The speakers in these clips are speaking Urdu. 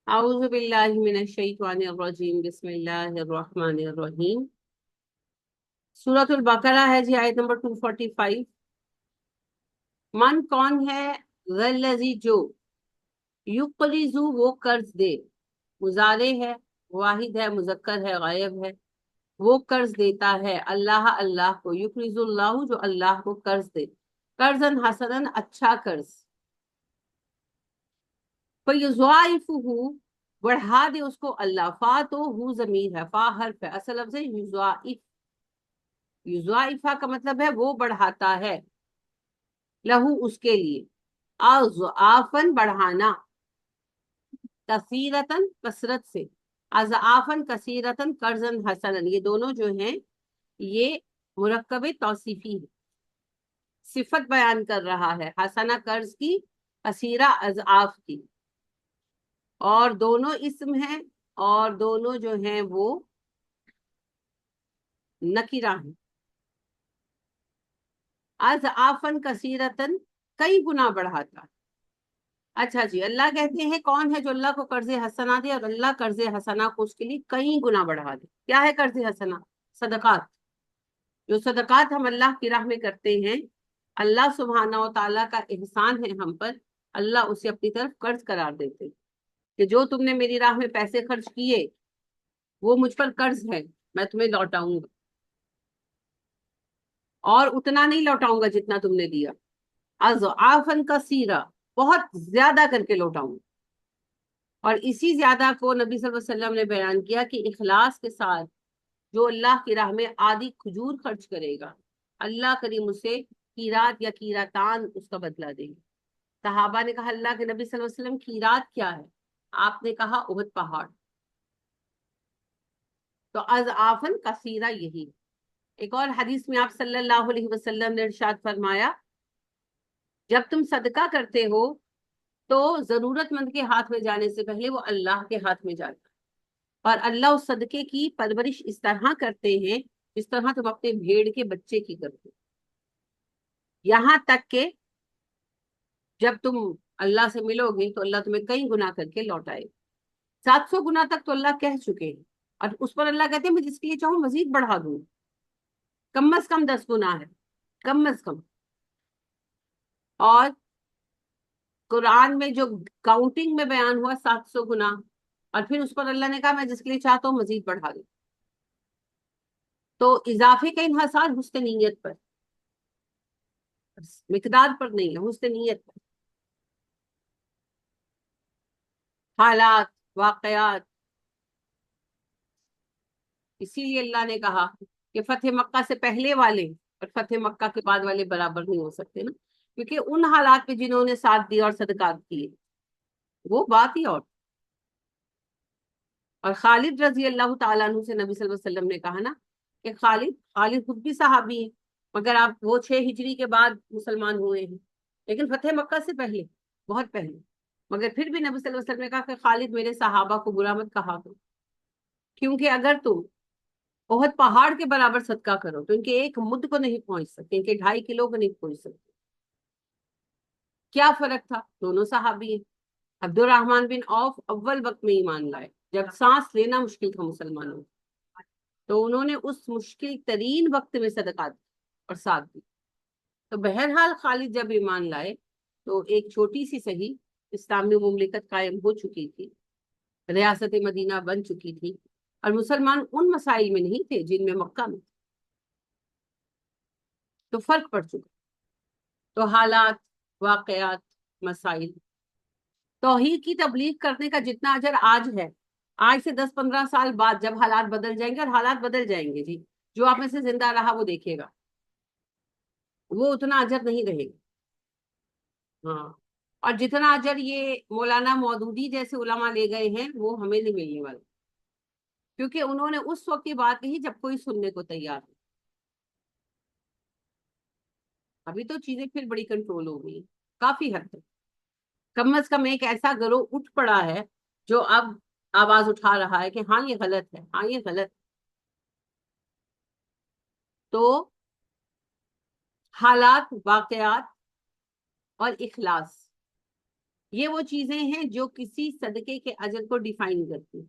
اعوذ باللہ من الشیطان الرجیم، بسم اللہ الرحمن الرحیم۔ سورۃ البقرہ ہے جی، آیت نمبر 245۔ من کون ہے؟ غلظی جو، یقرض وہ قرض دے، مضارع ہے، واحد ہے، مذکر ہے، غائب ہے، وہ قرض دیتا ہے اللہ اللہ کو، یقرض اللہ جو اللہ کو قرض دے، قرضاً حسناً اچھا قرض، فیضاعفہ بڑھا دے اس کو اللہ، فا تو ہو ضمیر ہے، فا حرف ہے، اصل لفظ ہے یضاعف، یضاعفہ کا مطلب ہے وہ بڑھاتا ہے، لہو اس کے لیے، اضعافن بڑھانا، کثیرتن کثرت سے، اضعافن کثیرتن، قرضن حسنن، یہ دونوں جو ہیں یہ مرکب توصیفی ہے، صفت بیان کر رہا ہے، حسنہ قرض کی، کثیرہ اضعاف کی، اور دونوں اسم ہیں، اور دونوں جو ہیں وہ نکرہ ہیں۔ اضعافن کثیرتن، کئی گنا بڑھاتا ہے۔ اچھا جی، اللہ کہتے ہیں کون ہے جو اللہ کو قرض حسنہ دے، اور اللہ قرض حسنہ کو اس کے لیے کئی گنا بڑھا دے۔ کیا ہے قرض حسنہ؟ صدقات، جو صدقات ہم اللہ کی راہ میں کرتے ہیں، اللہ سبحانہ و تعالیٰ کا احسان ہے ہم پر، اللہ اسے اپنی طرف قرض قرار دیتے کہ جو تم نے میری راہ میں پیسے خرچ کیے وہ مجھ پر قرض ہے، میں تمہیں لوٹاؤں گا، اور اتنا نہیں لوٹاؤں گا جتنا تم نے دیا، اضعافن کثیرہ، بہت زیادہ کر کے لوٹاؤں۔ اور اسی زیادہ کو نبی صلی اللہ علیہ وسلم نے بیان کیا کہ اخلاص کے ساتھ جو اللہ کی راہ میں آدھی کھجور خرچ کرے گا، اللہ کریم اسے قیرات یا قیراتان اس کا بدلہ دیں گے۔ صحابہ نے کہا اللہ کے نبی صلی اللہ علیہ وسلم قیرات کیا ہے؟ آپ نے کہا احد پہاڑ۔ تو اضعافن کثیرہ یہی ہے۔ ایک اور حدیث میں آپ صلی اللہ علیہ وسلم نے ارشاد فرمایا، جب تم صدقہ کرتے ہو تو ضرورت مند کے ہاتھ میں جانے سے پہلے وہ اللہ کے ہاتھ میں جاتا ہے، اور اللہ اس صدقے کی پرورش اس طرح کرتے ہیں جس طرح تم اپنے بھیڑ کے بچے کی کرتے، یہاں تک کہ جب تم اللہ سے ملو گے تو اللہ تمہیں کئی گنا کر کے لوٹائے۔ 700 گنا تک تو اللہ کہہ چکے ہیں، اور اس پر اللہ کہتے ہیں میں جس کے لیے چاہوں مزید بڑھا دوں، کم از کم 10 گنا ہے، کم از کم۔ اور قرآن میں جو کاؤنٹنگ میں بیان ہوا 700 گنا، اور پھر اس پر اللہ نے کہا میں جس کے لیے چاہتا ہوں مزید بڑھا دوں۔ تو اضافے کا انحصار حسن نیت پر، مقدار پر نہیں ہے، حسن نیت پر۔ حالات، واقعات، اسی لیے اللہ نے کہا کہ فتح مکہ سے پہلے والے اور فتح مکہ کے بعد والے برابر نہیں ہو سکتے نا، کیونکہ ان حالات میں جنہوں نے ساتھ دیا اور صدقات کیے وہ بات ہی اور خالد رضی اللہ تعالیٰ عنہ سے نبی صلی اللہ علیہ وسلم نے کہا نا کہ خالد خود بھی صحابی ہے، مگر آپ وہ 6 ہجری کے بعد مسلمان ہوئے ہیں، لیکن فتح مکہ سے پہلے، بہت پہلے، مگر پھر بھی نبی صلی اللہ علیہ وسلم نے کہا کہ خالد میرے صحابہ کو برا مت کہا کرو، کیونکہ اگر تم بہت پہاڑ کے برابر صدقہ کرو تو ان کے ایک مد کو نہیں پہنچ سکتے، ان کے 2.5 کلو کو نہیں پہنچ سکتے۔ کیا فرق تھا؟ دونوں صحابی ہیں۔ عبد الرحمن بن عوف اول وقت میں ایمان لائے جب سانس لینا مشکل تھا مسلمانوں کو، تو انہوں نے اس مشکل ترین وقت میں صدقات اور ساتھ دی۔ تو بہرحال خالد جب ایمان لائے تو ایک چھوٹی سی صحیح اسلامی مملکت قائم ہو چکی تھی، ریاست مدینہ بن چکی تھی، اور مسلمان ان مسائل میں نہیں تھے جن میں مکہ میں، تو فرق پڑ چکا۔ تو حالات، واقعات، مسائل، توحید کی تبلیغ کرنے کا جتنا اجر آج ہے، آج سے 10-15 سال بعد جب حالات بدل جائیں گے، اور حالات بدل جائیں گے جی، جو آپ میں سے زندہ رہا وہ دیکھے گا، وہ اتنا اجر نہیں رہے گا۔ ہاں، اور جتنا اجر یہ مولانا مودودی جیسے علماء لے گئے ہیں وہ ہمیں نہیں ملنے والا، کیونکہ انہوں نے اس وقت کی بات کہی جب کوئی سننے کو تیار نہیں۔ ابھی تو چیزیں پھر بڑی کنٹرول ہو گئی کافی حد تک، کم از کم ایک ایسا گروہ اٹھ پڑا ہے جو اب آواز اٹھا رہا ہے کہ ہاں یہ غلط ہے، ہاں یہ غلط۔ تو حالات، واقعات اور اخلاص، یہ وہ چیزیں ہیں جو کسی صدقے کے اجر کو ڈیفائن کرتی ہیں،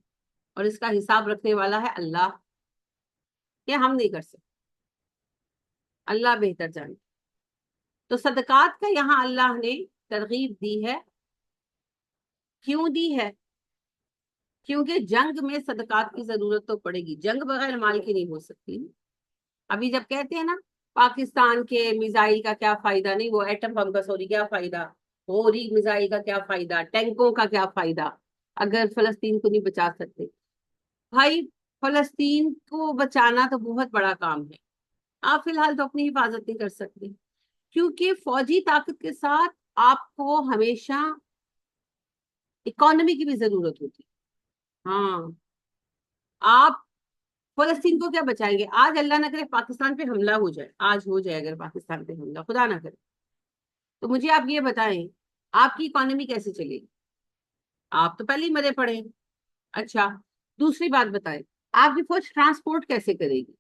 اور اس کا حساب رکھنے والا ہے اللہ، یہ ہم نہیں کر سکتے، اللہ بہتر جانتے۔ تو صدقات کا یہاں اللہ نے ترغیب دی ہے، کیوں دی ہے؟ کیونکہ جنگ میں صدقات کی ضرورت تو پڑے گی، جنگ بغیر مال کی نہیں ہو سکتی۔ ابھی جب کہتے ہیں نا پاکستان کے میزائل کا کیا فائدہ، نہیں وہ ایٹم بم کا سوری کیا فائدہ، غوری میزائل کا کیا فائدہ، ٹینکوں کا کیا فائدہ اگر فلسطین کو نہیں بچا سکتے؟ بھائی فلسطین کو بچانا تو بہت بڑا کام ہے، آپ فی الحال تو اپنی حفاظت نہیں کر سکتے، کیونکہ فوجی طاقت کے ساتھ آپ کو ہمیشہ اکانومی کی بھی ضرورت ہوتی ہے۔ ہاں، آپ فلسطین کو کیا بچائیں گے؟ آج اللہ نہ کرے پاکستان پہ حملہ ہو جائے، آج ہو جائے اگر پاکستان پہ حملہ، خدا نہ کرے، تو مجھے آپ یہ بتائیں آپ کی اکانومی کیسے چلے گی؟ آپ تو پہلے ہی مرے پڑے ہیں۔ اچھا، دوسری بات بتائیں، آپ کی فوج ٹرانسپورٹ کیسے کرے گی؟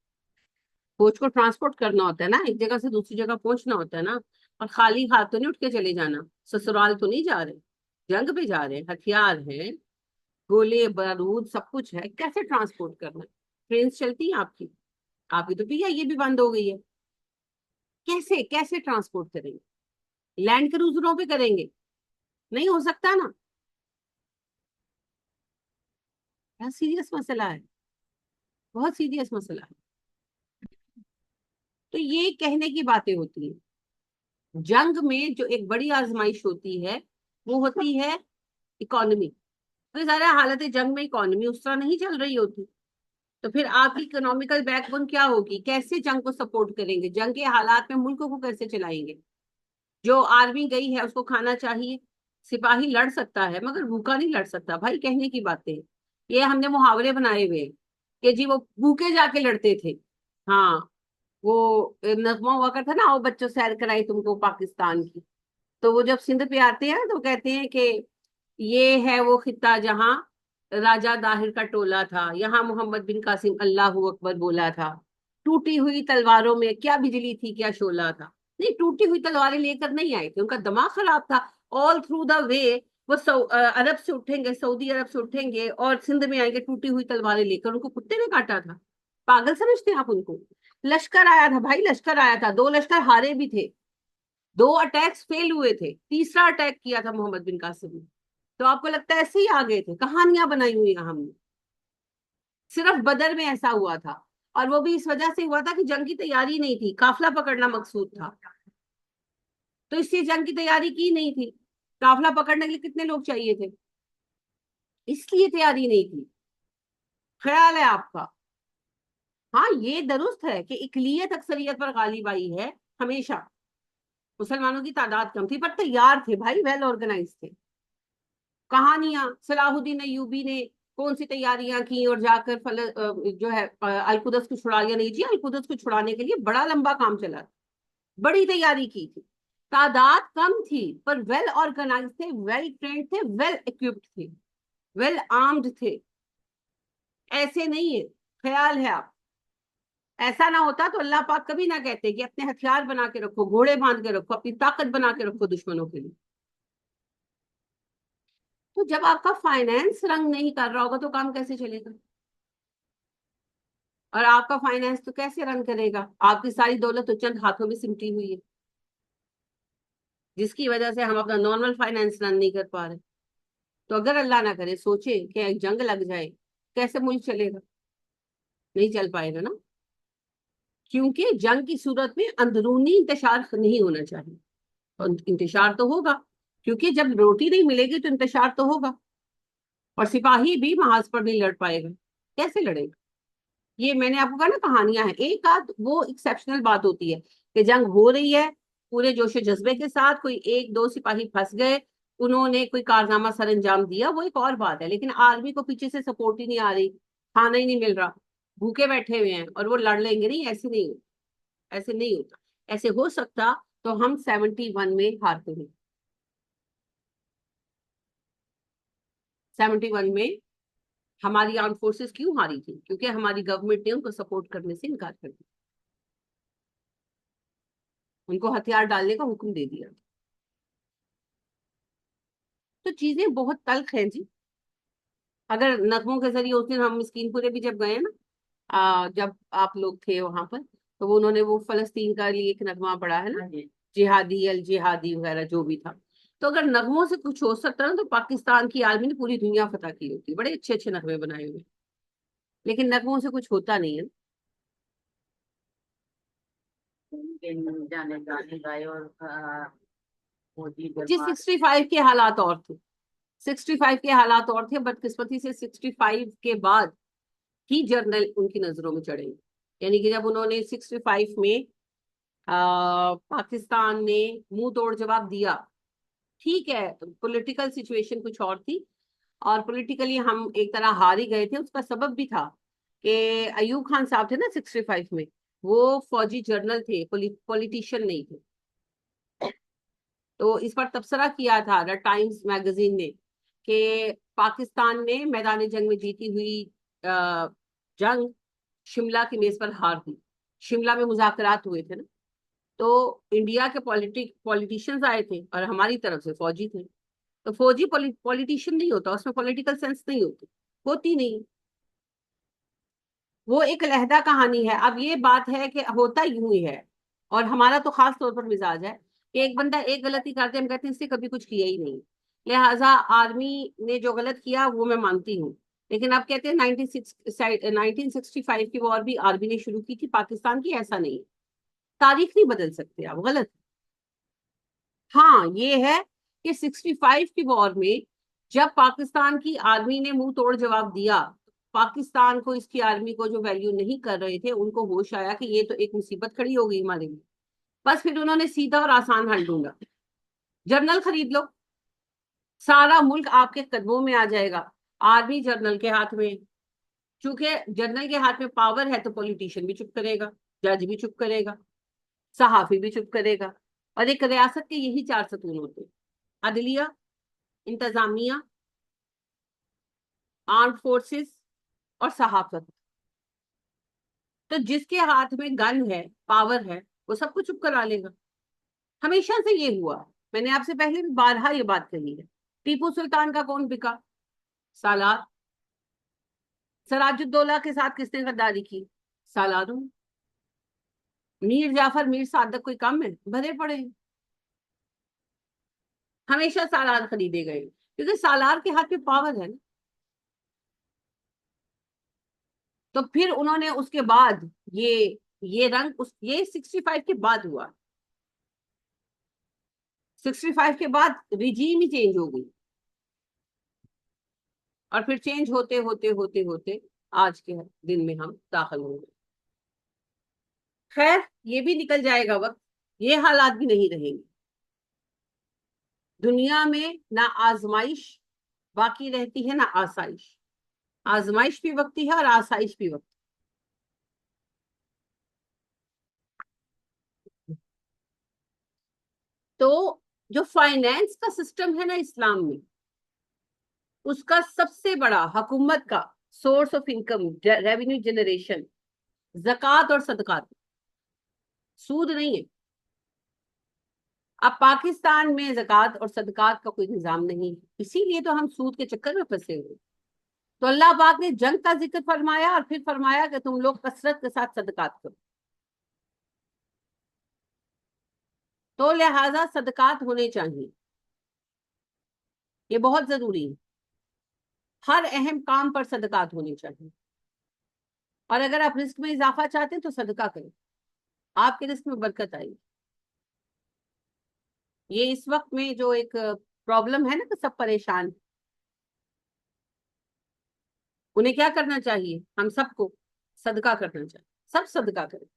فوج کو ٹرانسپورٹ کرنا ہوتا ہے نا، ایک جگہ سے دوسری جگہ پہنچنا ہوتا ہے نا، اور خالی ہاتھ تو نہیں اٹھ کے چلے جانا، سسرال تو نہیں جا رہے، جنگ پہ جا رہے ہیں، ہتھیار ہیں، گولے بارود سب کچھ ہے، کیسے ٹرانسپورٹ کرنا ہے؟ ٹرینز چلتی ہیں آپ کی تو پیا یہ بھی بند ہو گئی ہے، کیسے کیسے ٹرانسپورٹ کریں گے؟ لینڈ کروزروں پہ کریں گے؟ نہیں ہو سکتا نا، بہت سیریس مسئلہ ہے، بہت سیریس مسئلہ ہے۔ تو یہ کہنے کی باتیں ہوتی ہیں، جنگ میں جو ایک بڑی آزمائش ہوتی ہے وہ ہوتی ہے اکانومی، تو ظاہر حالت جنگ میں اکانومی اس طرح نہیں چل رہی ہوتی، تو پھر آپ کی اکنامیکل بیک بون کیا ہوگی؟ کیسے جنگ کو سپورٹ کریں گے؟ جنگ کے حالات میں ملکوں کو کیسے چلائیں گے؟ جو آرمی گئی ہے اس کو کھانا چاہیے، سپاہی لڑ سکتا ہے مگر بھوکا نہیں لڑ سکتا، بھائی کہنے کی باتیں، یہ ہم نے محاورے بنائے ہوئے کہ جی وہ بھوکے جا کے لڑتے تھے۔ ہاں، وہ نغمہ ہوا کرتا تھا نا، وہ بچوں سیر کرائی تم کو پاکستان کی، تو وہ جب سندھ پہ آتے ہیں تو کہتے ہیں کہ یہ ہے وہ خطہ جہاں راجہ داہر کا ٹولہ تھا، یہاں محمد بن قاسم اللہ اکبر بولا تھا، ٹوٹی ہوئی تلواروں میں کیا بجلی تھی کیا شعلہ تھا۔ نہیں، ٹوٹی ہوئی تلواریں لے کر نہیں آئے تھے، ان کا دماغ خراب تھا، آل تھرو دا وے وہ عرب سے اٹھیں گے، سعودی عرب سے اٹھیں گے اور سندھ میں آئیں گے ٹوٹی ہوئی تلواریں لے کر، ان کو کتے نے کاٹا تھا؟ پاگل سمجھتے ہیں آپ ان کو؟ لشکر آیا تھا بھائی، لشکر آیا تھا، 2 لشکر ہارے بھی تھے، 2 اٹیکس فیل ہوئے تھے، تیسرا اٹیک کیا تھا محمد بن قاسم نے، تو آپ کو لگتا ہے ایسے ہی آگے تھے؟ کہانیاں بنائی ہوئی ہیں ہم نے، صرف بدر میں ایسا ہوا تھا، اور وہ بھی اس وجہ سے ہوا تھا کہ جنگ کی تیاری نہیں تھی، قافلہ پکڑنا مقصود تھا، تو اس لیے جنگ کی تیاری کی نہیں تھی، قافلہ پکڑنے کے لیے کتنے لوگ چاہیے تھے، اس لیے تیاری نہیں تھی، خیال ہے آپ کا؟ ہاں یہ درست ہے کہ اقلیت اکثریت پر غالب آئی ہے، ہمیشہ مسلمانوں کی تعداد کم تھی پر تیار تھے بھائی، ویل آرگنائز تھے۔ کہانیاں صلاح الدین ایوبی نے کون سی تیاریاں کی اور جا کر جو ہے القدس کو چھڑا لیا، نہیں جی القدس کو چھڑانے کے لیے بڑا لمبا کام چلا، بڑی تیاری کی تھی، تعداد کم تھی پر ویل آرگنائز تھے، ویل ٹرینڈ تھے، ویل اکوپڈ تھے، ویل آرمڈ تھے، ایسے نہیں ہے، خیال ہے آپ؟ ایسا نہ ہوتا تو اللہ پاک کبھی نہ کہتے کہ اپنے ہتھیار بنا کے رکھو، گھوڑے باندھ کے رکھو، اپنی طاقت بنا کے رکھو دشمنوں کے لیے۔ تو جب آپ کا فائنینس رنگ نہیں کر رہا ہوگا تو کام کیسے چلے گا؟ اور آپ کا فائنینس تو کیسے رن کرے گا؟ آپ کی ساری دولت تو چند ہاتھوں میں سمٹی ہوئی ہے، جس کی وجہ سے ہم اپنا نارمل فائنینس رن نہیں کر پا رہے۔ تو اگر اللہ نہ کرے سوچے کہ ایک جنگ لگ جائے، کیسے ملک چلے گا؟ نہیں چل پائے گا نا، کیونکہ جنگ کی صورت میں اندرونی انتشار نہیں ہونا چاہیے، اور انتشار تو ہوگا، کیونکہ جب روٹی نہیں ملے گی تو انتشار تو ہوگا، اور سپاہی بھی محاذ پر نہیں لڑ پائے گا، کیسے لڑے گا؟ یہ میں نے آپ کو کہا نا کہانیاں ہیں، ایک آدھ وہ ایکسیپشنل بات ہوتی ہے کہ جنگ ہو رہی ہے پورے جوش و جذبے کے ساتھ، کوئی 1 2 سپاہی پھنس گئے، انہوں نے کوئی کارنامہ سر انجام دیا، وہ ایک اور بات ہے، لیکن آرمی کو پیچھے سے سپورٹ ہی نہیں آ رہی، کھانا ہی نہیں مل رہا، بھوکے بیٹھے ہوئے ہیں اور وہ لڑ لیں گے، نہیں ایسے نہیں ہوتا، ایسے نہیں ہوتا، ایسے ہو سکتا تو ہم 71 میں ہارتے ہیں، 71 میں ہماری آرم فورسز کیوں ہاری تھی؟ کیونکہ ہماری گورنمنٹ نے ان کو سپورٹ کرنے سے انکار کر دیا، ان کو ہتھیار ڈالنے کا حکم دے دیا۔ تو چیزیں بہت تلخ ہیں جی. اگر نغموں کے ذریعے اس دن ہم مسکین پورے بھی جب گئے نا، جب آپ لوگ تھے وہاں پر، تو انہوں نے وہ فلسطین کا لیے ایک نغمہ پڑھا ہے نا، جہادی الجہادی وغیرہ جو بھی تھا. تو اگر نغموں سے کچھ ہو سکتا نا، تو پاکستان کی آرمی نے پوری دنیا فتح کی ہوتی. بڑے اچھے اچھے نغمے بنائے ہوئے، لیکن نغموں سے کچھ ہوتا نہیں ہے. جی 65 کے حالات اور تھے، 65 کے حالات اور تھے. بدقسمتی سے 65 کے بعد ہی جرنل ان کی نظروں میں چڑھے. یعنی کہ جب انہوں نے 65 میں پاکستان نے منہ توڑ جواب دیا، ٹھیک ہے پولیٹیکل سچویشن کچھ اور تھی، اور پولیٹیکلی ہم ایک طرح ہار ہی گئے تھے. اس کا سبب بھی تھا کہ ایوب خان صاحب تھے نا 65 میں، وہ فوجی جرنل تھے، پولیٹیشین نہیں تھے. تو اس پر تبصرہ کیا تھا دا ٹائمز میگزین نے کہ پاکستان نے میدان جنگ میں جیتی ہوئی جنگ شملہ کی میز پر ہار دی. شملہ میں مذاکرات ہوئے تھے نا، تو انڈیا کے پولیٹیشینز آئے تھے اور ہماری طرف سے فوجی تھے. تو فوجی پولیٹیشین نہیں ہوتا، اس میں پولیٹیکل سینس نہیں ہوتی نہیں. وہ ایک علیحدہ کہانی ہے. اب یہ بات ہے کہ ہوتا یوں ہی ہے، اور ہمارا تو خاص طور پر مزاج ہے کہ ایک بندہ ایک غلطی کرتے ہم کہتے ہیں اس نے کبھی کچھ کیا ہی نہیں. لہٰذا آرمی نے جو غلط کیا وہ میں مانتی ہوں، لیکن آپ کہتے ہیں 1965 کی وار بھی آرمی نے شروع کی تھی پاکستان کی، ایسا نہیں. تاریخ نہیں بدل سکتے آپ، غلط. ہاں یہ ہے کہ 65 کی وار میں جب پاکستان کی آرمی نے منہ توڑ جواب دیا، پاکستان کو اس کی آرمی کو جو ویلیو نہیں کر رہے تھے ان کو ہوش آیا کہ یہ تو ایک مصیبت کھڑی ہو گئی ہمارے لیے. بس پھر انہوں نے سیدھا اور آسان حل ڈھونڈا، جرنل خرید لو، سارا ملک آپ کے قدموں میں آ جائے گا. آرمی جرنل کے ہاتھ میں، چونکہ جرنل کے ہاتھ میں پاور ہے تو پولیٹیشین بھی چپ کرے گا، جج بھی چپ کرے گا، صحافی بھی چپ کرے گا. اور ایک ریاست کے یہی 4 ستون ہوتے: عدلیہ، انتظامیہ، آرمڈ فورسز اور صحافت. تو جس کے ہاتھ میں گن ہے، پاور ہے، وہ سب کو چپ کرا لے گا. ہمیشہ سے یہ ہوا. میں نے آپ سے پہلے بھی بارہا یہ بات کہی ہے. ٹیپو سلطان کا کون بکا؟ سالار. سراج الدولہ کے ساتھ کس نے غداری کی؟ سالاروں. میر جعفر، میر صادق کوئی کم ہے؟ بھرے پڑے. ہمیشہ سالار خریدے گئے کیونکہ سالار کے ہاتھ میں پاور ہے نا. تو پھر انہوں نے اس کے بعد یہ رنگ یہ 65 کے بعد ہوا. 65 کے بعد ریجیم ہی چینج ہو گئی، اور پھر چینج ہوتے ہوتے ہوتے ہوتے آج کے دن میں ہم داخل ہوں گے. خیر یہ بھی نکل جائے گا وقت، یہ حالات بھی نہیں رہیں گے. دنیا میں نہ آزمائش باقی رہتی ہے نہ آسائش. آزمائش بھی وقتی ہے اور آسائش بھی وقتی. تو جو فائنینس کا سسٹم ہے نا اسلام میں، اس کا سب سے بڑا حکومت کا source of income, revenue generation, زکوٰۃ اور صدقات، سود نہیں ہے. اب پاکستان میں زکوٰۃ اور صدقات کا کوئی نظام نہیں ہے، اسی لیے تو ہم سود کے چکر میں پھنسے ہوئے. تو اللہ پاک نے جنگ کا ذکر فرمایا اور پھر فرمایا کہ تم لوگ کثرت کے ساتھ صدقات کرو. تو لہذا صدقات ہونے چاہیے، یہ بہت ضروری ہے. ہر اہم کام پر صدقات ہونے چاہیے. اور اگر آپ رزق میں اضافہ چاہتے ہیں تو صدقہ کریں، آپ کے رزق میں برکت آئے گی. یہ اس وقت میں جو ایک پرابلم ہے نا کہ سب پریشان، انہیں کیا کرنا چاہیے؟ ہم سب کو صدقہ کرنا چاہیے. سب صدقہ کریں،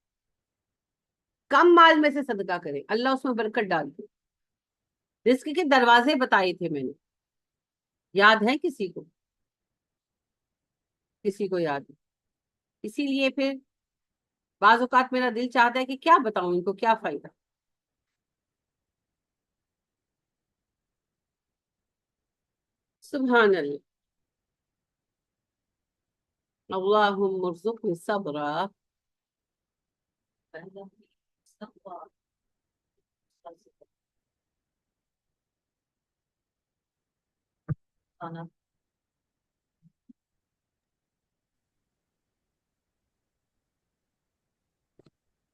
کم مال میں سے صدقہ کریں، اللہ اس میں برکت ڈال دے. رزق کے دروازے بتائے تھے میں نے، یاد ہے کسی کو؟ کسی کو یاد نہیں. اسی لیے پھر بعض اوقات میرا دل چاہتا ہے کہ کیا بتاؤں ان کو، کیا فائدہ. سبحان اللہ. اللہم ارزقنی صبرا.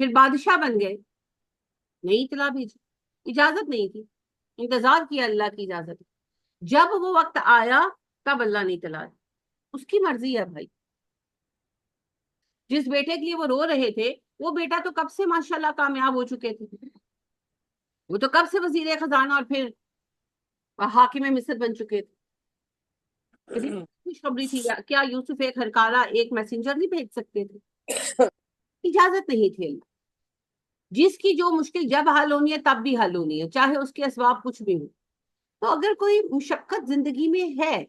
پھر بادشاہ بن گئے، نہیں اطلاع بھیجی، اجازت نہیں تھی، انتظار کیا اللہ کی اجازت، جب وہ وقت آیا تب اللہ نے اطلاع دی۔ اس کی مرضی ہے بھائی، جس بیٹے کے لیے وہ رو رہے تھے وہ بیٹا تو کب سے ماشاءاللہ کامیاب ہو چکے تھے، وہ تو کب سے وزیر خزانہ اور پھر حاکم مصر بن چکے تھے۔ خوشخبری تھی، کیا یوسف ایک ہرکارا ایک میسنجر نہیں بھیج سکتے تھے؟ اجازت نہیں تھی اللہ، جس کی جو مشکل جب حل ہونی ہے تب بھی حل ہونی ہے، چاہے اس کے اسباب کچھ بھی ہو۔ تو اگر کوئی مشقت زندگی میں ہے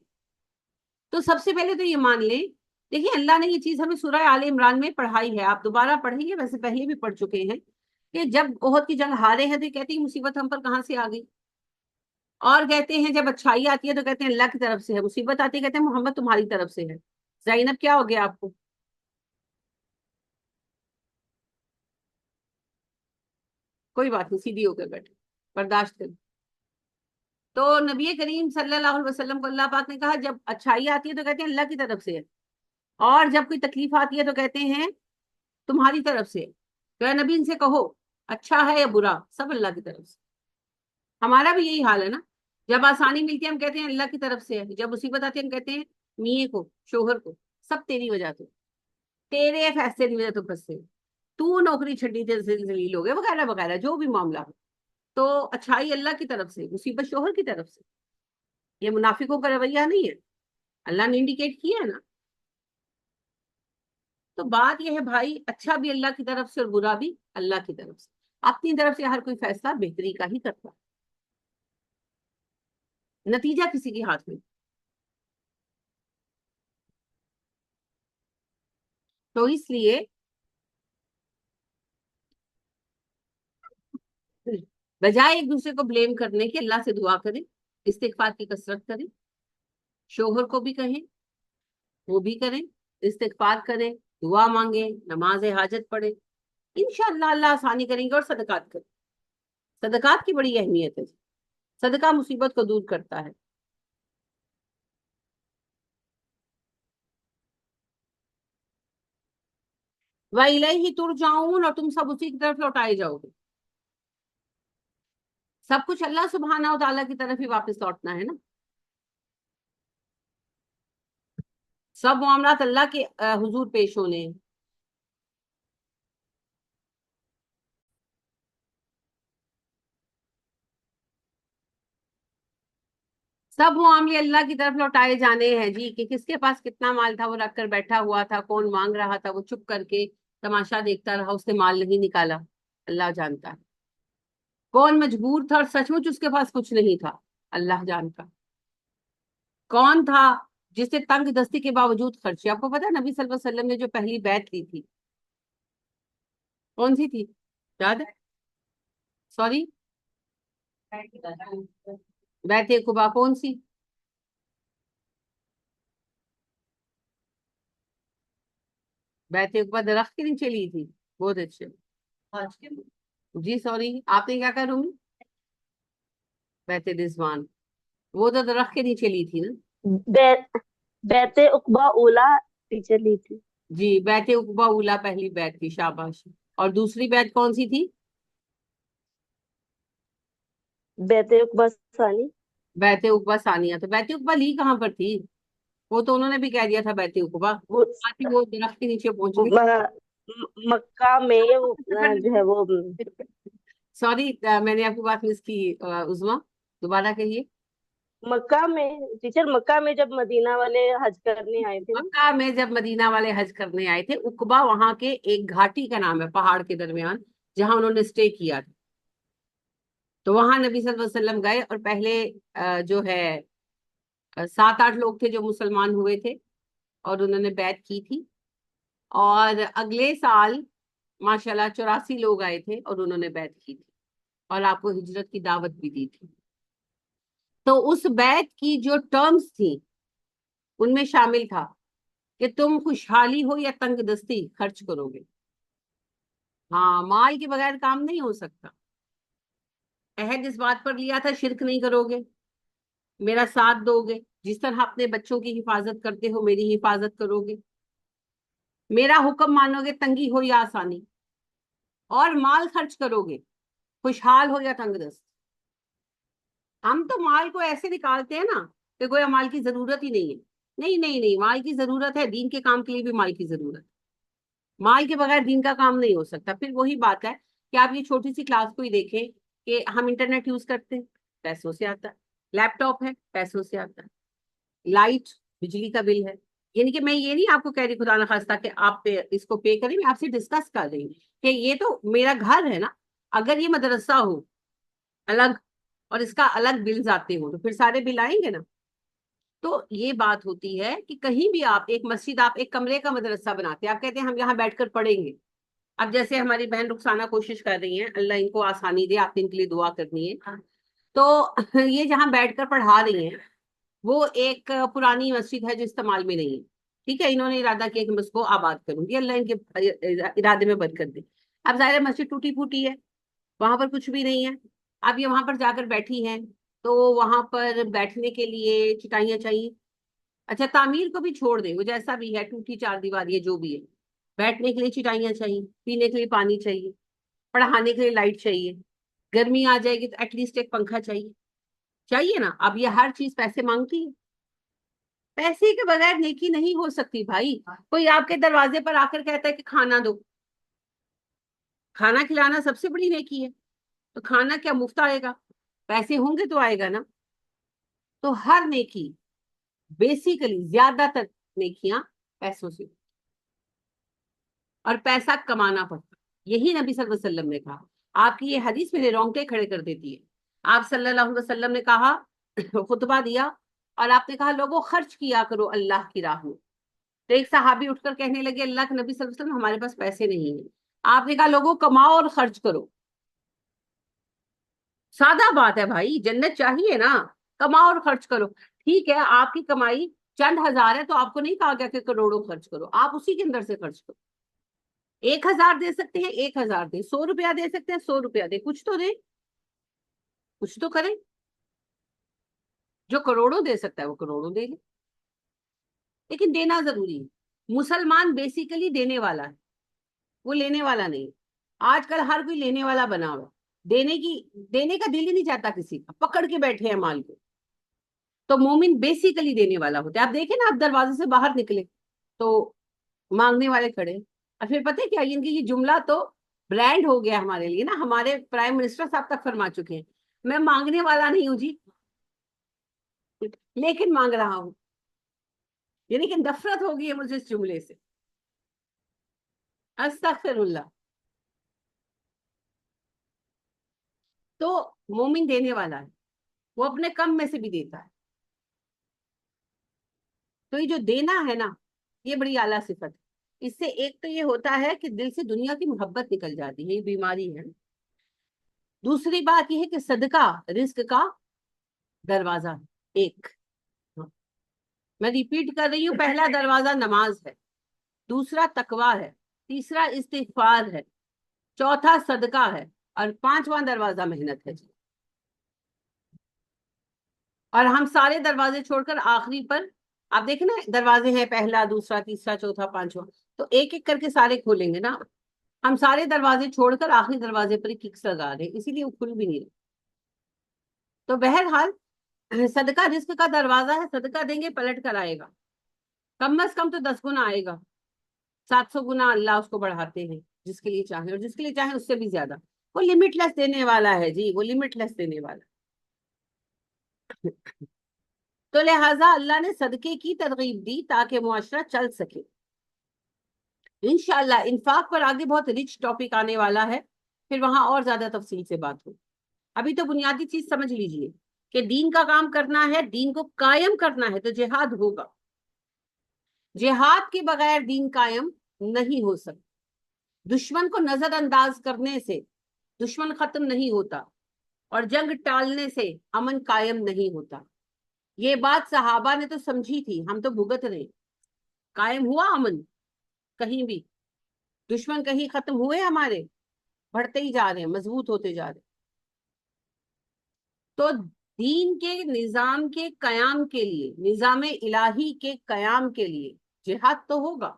تو سب سے پہلے تو یہ مان لیں، دیکھیں اللہ نے یہ چیز ہمیں سورہ آل عمران میں پڑھائی ہے، آپ دوبارہ پڑھیں گے، ویسے پہلے بھی پڑھ چکے ہیں، کہ جب احد کی جنگ ہارے ہیں تو کہتے ہیں مصیبت ہم پر کہاں سے آ گئی، اور کہتے ہیں جب اچھائی آتی ہے تو کہتے ہیں اللہ کی طرف سے ہے، مصیبت آتی ہے کہتے ہیں محمد تمہاری طرف سے ہے۔ زینب کیا ہو گیا آپ کو؟ کوئی بات نہیں، سیدھی ہو کر بیٹھے، برداشت کریں۔ تو نبی کریم صلی اللہ علیہ وسلم کو اللہ پاک نے کہا جب اچھائی آتی ہے تو کہتے ہیں اللہ کی طرف سے ہے، اور جب کوئی تکلیف آتی ہے تو کہتے ہیں تمہاری طرف سے۔ تو اے نبی ان سے کہو اچھا ہے یا برا سب اللہ کی طرف سے۔ ہمارا بھی یہی حال ہے نا، جب آسانی ملتی ہے ہم کہتے ہیں اللہ کی طرف سے ہے، جب مصیبت آتی ہے ہم کہتے ہیں میاں کو، شوہر کو، سب تیری وجہ سے، تیرے فیصلے کی وجہ تو پھنسے، تو نوکری چھڈی تھی ذلیل ہو گئے، وغیرہ وغیرہ جو بھی معاملہ ہو۔ تو اچھائی اللہ کی طرف سے، مصیبت شوہر کی طرف سے، یہ منافقوں کا رویہ نہیں ہے، اللہ نے انڈیکیٹ کیا ہے نا۔ تو بات یہ ہے بھائی، اچھا بھی اللہ کی طرف سے اور برا بھی اللہ کی طرف سے، اپنی طرف سے ہر کوئی فیصلہ بہتری کا ہی کرتا ہے، نتیجہ کسی کے ہاتھ میں۔ تو اس لیے بجائے ایک دوسرے کو بلیم کرنے کے اللہ سے دعا کریں، استغفار کی کثرت کریں، شوہر کو بھی کہیں وہ بھی کریں، استغفار کریں، دعا مانگیں، نماز حاجت پڑھیں، انشاءاللہ اللہ آسانی کریں گے، اور صدقات کریں، صدقات کی بڑی اہمیت ہے، صدقہ مصیبت کو دور کرتا ہے۔ وَإِلَيْهِ تُرْجَعُونَ، اور تم سب اسی کی طرف لوٹائے جاؤ گے، سب کچھ اللہ سبحانہ و تعالیٰ کی طرف ہی واپس لوٹنا ہے نا، سب معاملات اللہ کے حضور پیش ہونے ہیں۔ سب معاملے اللہ کی طرف لوٹائے جانے ہیں جی، کہ کس کے پاس کتنا مال تھا وہ رکھ کر بیٹھا ہوا تھا، کون مانگ رہا تھا وہ چپ کر کے تماشا دیکھتا رہا، اس نے مال نہیں نکالا، اللہ جانتا ہے، کون مجبور تھا اور سچ مچ اس کے پاس کچھ نہیں تھا، اللہ جانتا، کون تھا جس نے تنگ دستی کے باوجود خرچے۔ آپ کو پتا نبی صلی اللہ علیہ وسلم نے جو پہلی بیعت لی تھی کون سی تھی؟ یاد ہے؟ سوری، بیعت قبا کون سی؟ بیعت قبا درخت کے نیچے لی تھی، بہت اچھے، جی سوری آپ نے کیا کہا رومی؟ بیعت رضوان، وہ تو درخت کے نیچے لی تھی نا۔ بیت بیت عقبہ اولا ٹیچر لی تھی۔ جی بیعت عقبہ اولا پہلی بیعت تھی، شاباش۔ اور دوسری بیعت کون سی تھی؟ بیت عقبہ ثانی۔ بیعت عقبہ ثانیہ، تو بیعت عقبہ لی کہاں پر تھی؟ وہ تو انہوں نے بھی کہہ دیا تھا بیعت عقبہ، وہ آتی وہ درخت کے نیچے پہنچ گئی۔ مکہ میں وہ جو ہے وہ سوری میں نے آپ کی بات مس کی عظما، دوبارہ کہیے۔ مکہ میں ٹیچر، مکہ میں جب مدینہ والے حج کرنے آئے تھے نا، مکہ میں جب مدینہ والے حج کرنے آئے تھے، عقبہ وہاں کے ایک گھاٹی کا نام ہے پہاڑ کے درمیان جہاں انہوں نے اسٹے کیا تھا، تو وہاں نبی صلی اللہ علیہ وسلم گئے، اور پہلے جو ہے 7-8 لوگ تھے جو مسلمان ہوئے تھے اور انہوں نے بیعت کی تھی، اور اگلے سال ماشاءاللہ 84 لوگ آئے تھے اور انہوں نے بیعت کی تھی، اور آپ کو ہجرت کی دعوت بھی دی تھی۔ تو اس بیعت کی جو ٹرمز تھی ان میں شامل تھا کہ تم خوشحالی ہو یا تنگ دستی خرچ کرو گے، ہاں مال کے بغیر کام نہیں ہو سکتا، عہد اس بات پر لیا تھا شرک نہیں کرو گے، میرا ساتھ دو گے، جس طرح اپنے بچوں کی حفاظت کرتے ہو میری حفاظت کرو گے، میرا حکم مانو گے تنگی ہو یا آسانی، اور مال خرچ کرو گے خوشحال ہو یا تنگ دست. ہم تو مال کو ایسے نکالتے ہیں نا کہ گویا مال کی ضرورت ہی نہیں ہے. نہیں نہیں نہیں، مال کی ضرورت ہے، دین کے کام کے لیے بھی مال کی ضرورت ہے. مال کے بغیر دین کا کام نہیں ہو سکتا. پھر وہی بات ہے کہ آپ یہ چھوٹی سی کلاس کو ہی دیکھیں کہ ہم انٹرنیٹ یوز کرتے ہیں، پیسوں سے آتا ہے. لیپ ٹاپ ہے، پیسوں سے آتا ہے. لائٹ، بجلی کا بل ہے. یعنی کہ میں یہ نہیں آپ کو کہہ رہی خدا نخواستہ کہ آپ اس کو پے کریں، میں آپ سے ڈسکس کر رہی ہوں کہ یہ تو میرا گھر ہے نا. اگر یہ مدرسہ ہو الگ اور اس کا الگ بلز آتے ہوں تو پھر سارے بل آئیں گے نا. تو یہ بات ہوتی ہے کہ کہیں بھی آپ ایک مسجد، آپ ایک کمرے کا مدرسہ بناتے ہیں، آپ کہتے ہیں ہم یہاں بیٹھ کر پڑھیں گے. اب جیسے ہماری بہن رخسانہ کوشش کر رہی ہیں، اللہ ان کو آسانی دے، آپ نے ان کے لیے دعا کرنی ہے. تو یہ جہاں بیٹھ کر پڑھا رہی ہیں وہ ایک پرانی مسجد ہے جو استعمال میں نہیں ہے. ٹھیک ہے، انہوں نے ارادہ کیا کہ میں اس کو آباد کروں گی، اللہ ان کے ارادے میں برکت دے. اب ظاہر مسجد ٹوٹی پھوٹی ہے، وہاں پر کچھ بھی نہیں ہے. اب یہ وہاں پر جا کر بیٹھی ہیں تو وہاں پر بیٹھنے کے لیے چٹائیاں چاہیے. اچھا تعمیر کو بھی چھوڑ دیں، وہ جیسا بھی ہے، ٹوٹی چار دیواری ہے جو بھی ہے، بیٹھنے کے لیے چٹائیاں چاہیے، پینے کے لیے پانی چاہیے، پڑھانے کے لیے لائٹ چاہیے. گرمی آ جائے گی تو ایٹ لیسٹ ایک پنکھا چاہیے. چاہیے نا. اب یہ ہر چیز پیسے مانگتی ہے. پیسے کے بغیر نیکی نہیں ہو سکتی بھائی. کوئی آپ کے دروازے پر آ کر کہتا ہے کہ کھانا دو، کھانا کھلانا سب سے بڑی نیکی ہے. تو کھانا کیا مفت آئے گا؟ پیسے ہوں گے تو آئے گا نا. تو ہر نیکی، بیسیکلی زیادہ تر نیکیاں پیسوں سے، اور پیسہ کمانا پڑتا. یہی نبی صلی اللہ علیہ وسلم نے کہا. آپ کی یہ حدیث میرے رونگٹے کھڑے کر دیتی ہے. آپ صلی اللہ علیہ وسلم نے کہا، خطبہ دیا اور آپ نے کہا لوگوں خرچ کیا کرو اللہ کی راہ میں. تو ایک صحابی اٹھ کر کہنے لگے اللہ کے نبی صلی اللہ علیہ وسلم ہمارے پاس پیسے نہیں ہیں. آپ نے کہا لوگوں کماؤ اور خرچ کرو. سادہ بات ہے بھائی، جنت چاہیے نا، کماؤ اور خرچ کرو. ٹھیک ہے آپ کی کمائی چند ہزار ہے تو آپ کو نہیں کہا گیا کہ کروڑوں خرچ کرو، آپ اسی کے اندر سے خرچ کرو. 1,000 دے سکتے ہیں 1,000 دے، 100 روپیہ دے سکتے ہیں 100 روپیہ دے، کچھ تو دے، کچھ تو کریں. جو کروڑوں دے سکتا ہے وہ کروڑوں دے لے، لیکن دینا ضروری ہے. مسلمان بیسیکلی دینے والا ہے، وہ لینے والا نہیں. آج کل ہر کوئی لینے والا بنا ہوا، دینے کا دل ہی نہیں چاہتا کسی کا، پکڑ کے بیٹھے ہیں مال کو. تو مومن بیسیکلی دینے والا ہوتا ہے. آپ دیکھیں نا، آپ دروازے سے باہر نکلے تو مانگنے والے کھڑے. اور پھر پتہ کیا، ان کی یہ جملہ تو برانڈ ہو گیا ہمارے لیے نا. ہمارے پرائم منسٹر صاحب تک فرما چکے ہیں میں مانگنے والا نہیں ہوں جی، لیکن مانگ رہا ہوں. یعنی کہ نفرت ہو گئی ہے مجھے اس جملے سے. استغفر اللہ. تو مومن دینے والا ہے، وہ اپنے کم میں سے بھی دیتا ہے. تو یہ جو دینا ہے نا، یہ بڑی اعلیٰ صفت ہے. اس سے ایک تو یہ ہوتا ہے کہ دل سے دنیا کی محبت نکل جاتی ہے، یہ بیماری ہے. دوسری بات یہ ہے کہ صدقہ رزق کا دروازہ ایک. میں ریپیٹ کر رہی ہوں، پہلا دروازہ نماز ہے، دوسرا تقویٰ ہے، تیسرا استغفار ہے، چوتھا صدقہ ہے، اور پانچواں دروازہ محنت ہے جی. اور ہم سارے دروازے چھوڑ کر آخری پر، آپ دیکھیں نا دروازے ہیں پہلا دوسرا تیسرا چوتھا پانچواں، تو ایک ایک کر کے سارے کھولیں گے نا. ہم سارے دروازے چھوڑ کر آخری دروازے پر ککس لگا رہے ہیں، اسی لیے وہ کھل بھی نہیں رہے. تو بہرحال صدقہ رزق کا دروازہ ہے. صدقہ دیں گے پلٹ کر آئے گا، کم از کم تو 10 گنا آئے گا. 700 گنا اللہ اس کو بڑھاتے ہیں جس کے لیے چاہیں، اور جس کے لیے چاہیں اس سے بھی زیادہ. وہ لمٹ لیس دینے والا ہے جی، وہ لمٹ لیس دینے والا. تو لہٰذا اللہ نے صدقے کی ترغیب دی تاکہ معاشرہ چل سکے. انشاءاللہ انفاق پر آگے بہت رچ ٹاپک آنے والا ہے، پھر وہاں اور زیادہ تفصیل سے بات ہو. ابھی تو بنیادی چیز سمجھ لیجئے کہ دین کا کام کرنا ہے، دین کو قائم کرنا ہے تو جہاد ہوگا. جہاد کے بغیر دین قائم نہیں ہو سکتا. دشمن کو نظر انداز کرنے سے دشمن ختم نہیں ہوتا، اور جنگ ٹالنے سے امن قائم نہیں ہوتا. یہ بات صحابہ نے تو سمجھی تھی، ہم تو بھگت رہے. قائم ہوا امن کہیں بھی؟ دشمن کہیں ختم ہوئے ہمارے؟ بڑھتے ہی جا رہے ہیں، مضبوط ہوتے جا رہے ہیں. تو دین کے نظام کے قیام کے لیے، نظام الہی کے قیام کے لیے جہاد تو ہوگا،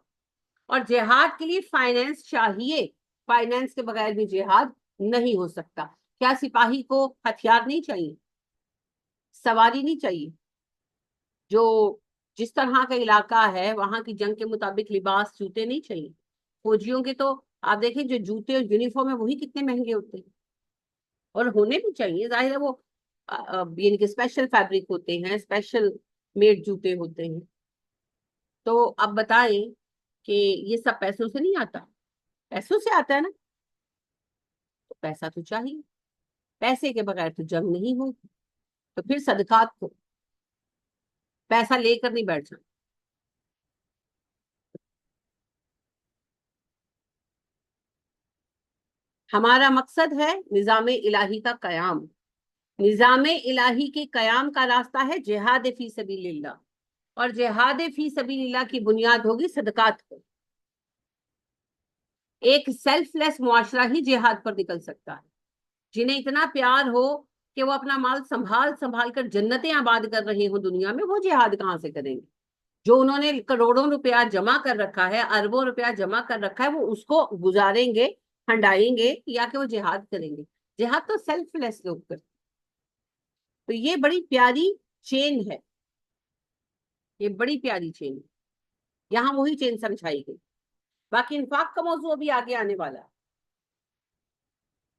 اور جہاد کے لیے فائنینس چاہیے. فائنینس کے بغیر بھی جہاد نہیں ہو سکتا. کیا سپاہی کو ہتھیار نہیں چاہیے؟ سواری نہیں چاہیے؟ جو جس طرح کا علاقہ ہے وہاں کی جنگ کے مطابق لباس، جوتے نہیں چاہیے؟ فوجیوں کے تو آپ دیکھیں جو جوتے اور یونیفارم ہے وہی کتنے مہنگے ہوتے ہیں، اور ہونے بھی چاہیے. ظاہر ہے وہ یعنی کہ اسپیشل فیبرک ہوتے ہیں، اسپیشل میڈ جوتے ہوتے ہیں. تو اب بتائیں کہ یہ سب پیسوں سے نہیں آتا؟ پیسوں سے آتا ہے نا. تو پیسہ تو چاہیے، پیسے کے بغیر تو جنگ نہیں ہوگی. تو پھر صدقات کو پیسہ لے کر نہیں بیٹھنا. ہمارا مقصد ہے نظام الہی کا قیام. نظام الہی کے قیام کا راستہ ہے جہاد فی سبیل اللہ، اور جہاد فی سبیل اللہ کی بنیاد ہوگی صدقات پر. ایک سیلف لیس معاشرہ ہی جہاد پر نکل سکتا ہے. جنہیں اتنا پیار ہو کہ وہ اپنا مال سنبھال سنبھال کر جنتیں آباد کر رہے ہوں دنیا میں، وہ جہاد کہاں سے کریں گے؟ جو انہوں نے کروڑوں روپیہ جمع کر رکھا ہے، اربوں روپیہ جمع کر رکھا ہے، وہ اس کو گزاریں گے، ہنڈائیں گے، یا کہ وہ جہاد کریں گے؟ جہاد تو سیلف لیس لوگ کرتے. تو یہ بڑی پیاری چین ہے، یہ بڑی پیاری چین ہے. یہاں وہی چین سمجھائی گئی. باقی انفاق کا موضوع ابھی آگے آنے والا ہے.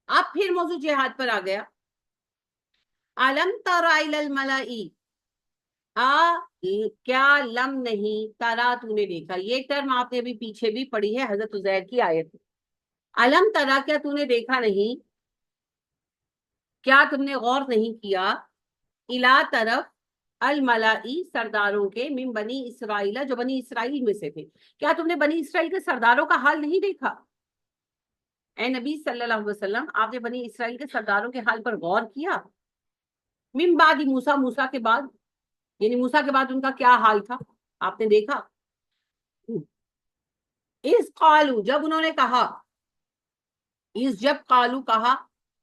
اب پھر موضوع جہاد پر آ گیا. علم تر الی الملائی، کیا لم نہیں تارا تو نے دیکھا. یہ ٹرم آپ نے ابھی پیچھے بھی پڑھی ہے حضرت عزیر کی آیت. علم ترا، کیا تو نے دیکھا نہیں، کیا تم نے غور نہیں کیا، الا طرف الملائی سرداروں کے، من بنی اسرائیل جو بنی اسرائیل میں سے تھے. کیا تم نے بنی اسرائیل کے سرداروں کا حال نہیں دیکھا؟ اے نبی صلی اللہ علیہ وسلم، آپ نے بنی اسرائیل کے سرداروں کے حال پر غور کیا؟ من بعد موسیٰ، موسیٰ کے بعد، یعنی موسیٰ کے بعد ان کا کیا حال تھا، آپ نے دیکھا؟ اس قالو، جب انہوں نے کہا، اس جب قالو کہا،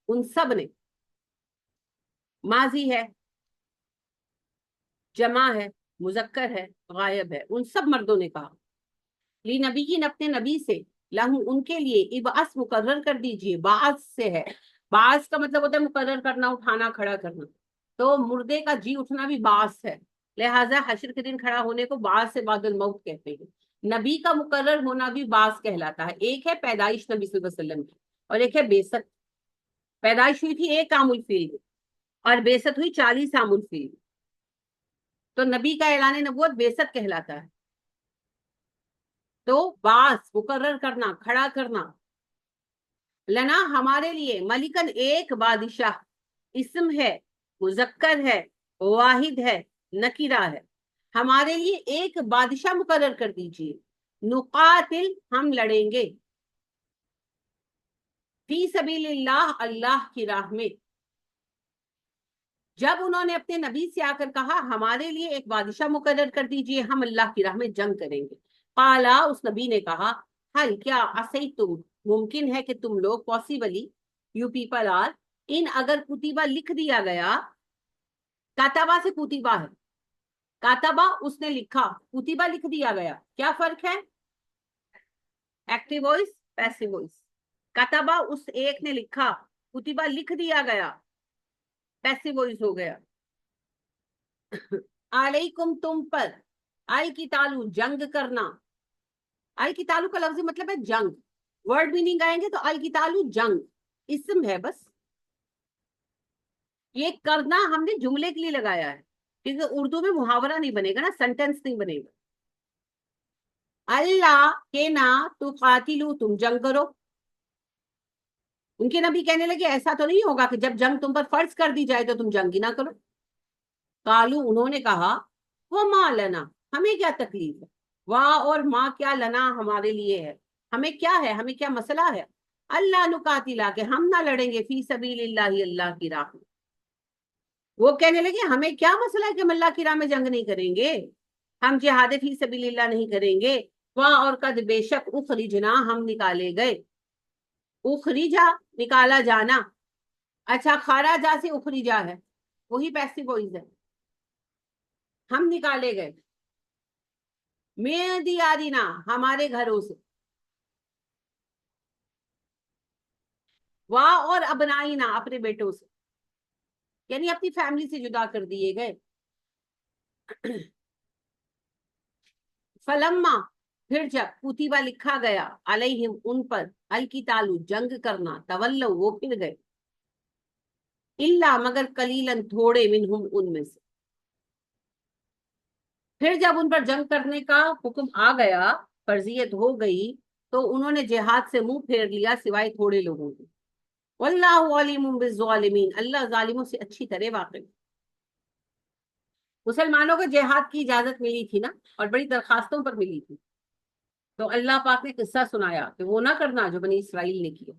ان سب نے، ماضی ہے، جمع ہے، مذکر ہے، غائب ہے، ان سب مردوں نے کہا، لی نبی، اپنے نبی سے، لہم ان کے لیے، ابعث مقرر کر دیجئے. بعث سے ہے، بعث کا مطلب ہوتا ہے مقرر کرنا، اٹھانا، کھڑا کرنا. تو مردے کا جی اٹھنا بھی بعث ہے، لہٰذا حشر کے دن کھڑا ہونے کو بعث سے بعد الموت کہتے ہیں. نبی کا مقرر ہونا بھی بعث کہلاتا ہے. ایک ہے پیدائش نبی صلی اللہ علیہ وسلم کی، اور ایک ہے بعثت. پیدائش ہوئی تھی 1 عام الفیل میں، اور بعثت ہوئی 40 عام الفیل. تو نبی کا اعلان نبوت بعثت کہلاتا ہے. تو بعث مقرر کرنا، کھڑا کرنا. لنا ہمارے لیے، ملکن ایک بادشاہ، اسم ہے، مذکر ہے، واحد ہے، نکرہ ہے. ہمارے لیے ایک بادشاہ مقرر کر دیجیے. نقاتل، ہم لڑیں گے، فی سبیل اللہ، اللہ کی راہ میں. جب انہوں نے اپنے نبی سے آ کر کہا ہمارے لیے ایک بادشاہ مقرر کر دیجئے، ہم اللہ کی راہ میں جنگ کریں گے. قالا، اس نبی نے کہا، حل کیا، تم ممکن ہے کہ تم لوگ، پاسبلی، یو پیپل آر، ان اگر کتیبہ لکھ دیا گیا. کاتبہ سے کتیبہ ہے، کاتبہ اس نے لکھا، کتیبہ لکھ دیا گیا. کیا فرق ہے؟ Active voice, passive voice. کاتبہ اس ایک نے لکھا، کتیبہ لکھ دیا گیا، پیسو وائس ہو گیا. علیکم، تم پر، القتال، جنگ کرنا. القتال کا لفظی مطلب ہے جنگ. ورڈ میننگ آئیں گے تو القتال جنگ اسم ہے بس. یہ کرنا ہم نے جملے کے لیے لگایا ہے، کیونکہ اردو میں محاورہ نہیں بنے گا نا، سینٹینس نہیں بنے گا. اللہ کے نا تو قاتلو، تم جنگ کرو. ان کے نبی کہنے لگے ایسا تو نہیں ہوگا کہ جب جنگ تم پر فرض کر دی جائے تو تم جنگ ہی نہ کرو. قالو، انہوں نے کہا، وہ ماں لنا، ہمیں کیا تکلیف ہے، واہ اور ماں کیا لنا، ہمارے لیے ہے، ہمیں کیا ہے، ہمیں کیا مسئلہ ہے، اللہ نقاتلا، کہ ہم نہ لڑیں گے، فی سبیل اللہ، اللہ کی راہ میں. وہ کہنے لگے ہمیں کیا مسئلہ ہے کہ ہم اللہ کی راہ میں جنگ نہیں کریں گے، ہم جہاد فی سبیل اللہ نہیں کریں گے. واہ اور قد بے شک، اخرجنا، ہم نکالے گئے. اخرجا، نکالا جانا. اچھا، خارجا سے اخرجا ہے، وہی پیسو وائس ہے. ہم نکالے گئے، میں دیارنا، ہمارے گھروں سے. واہ اور ابنائنا اپنے بیٹوں سے، یعنی اپنی فیملی سے جدا کر دیے گئے. فلما پھر جب کتبہ لکھا گیا علیہم ان پر القتال جنگ کرنا، تولوا وہ پھر گئے، الا مگر قلیلن تھوڑے منہم ان میں سے. پھر جب ان پر جنگ کرنے کا حکم آ گیا، فرضیت ہو گئی، تو انہوں نے جہاد سے منہ پھیر لیا سوائے تھوڑے لوگوں کے. واللہ علیم بالظالمین، اللہ ظالموں سے اچھی طرح واقف. مسلمانوں کو جہاد کی اجازت ملی تھی نا، اور بڑی درخواستوں پر ملی تھی، تو اللہ پاک نے قصہ سنایا کہ وہ نہ کرنا جو بنی اسرائیل نے کیا.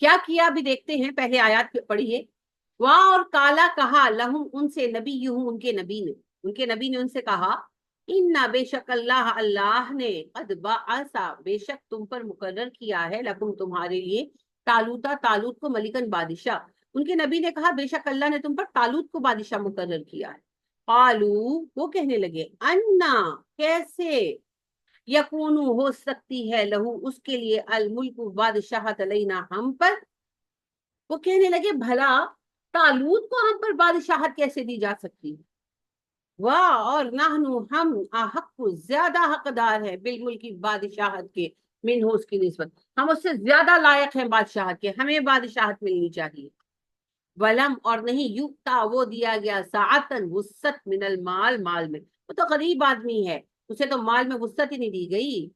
کیا کیا بھی دیکھتے ہیں، پہلے آیات پڑھیے. وہاں اور کالا کہا لہم ان سے نبی یوں ان کے نبی نے ان سے کہا، انا بے شک اللہ، اللہ نے قد بعثا بے شک تم پر مقرر کیا ہے، لکم تمہارے لیے، طالوت کو ملکن بادشاہ. ان کے نبی نے کہا بے شک اللہ نے تم پر طالوت کو بادشاہ مقرر کیا ہے. قالو وہ کہنے لگے، انا کیسے، یکونو ہو سکتی ہے، لہو اس کے لیے، الملک بادشاہت علینا ہم پر. وہ کہنے لگے بھلا طالوت کو ہم پر بادشاہت کیسے دی جا سکتی ہے. واہ اور نحنو ہم، احق زیادہ حقدار ہے، بالملک کی بادشاہت کے، من ہو اس کی نسبت، ہم اس سے زیادہ لائق ہیں بادشاہت کے، ہمیں بادشاہت ملنی چاہیے. ولم اور نہیں، یوتا وہ دیا گیا، ساعتن وسط، من المال مال میں، وہ تو غریب آدمی ہے، اسے تو مال میں وسط ہی نہیں دی گئی.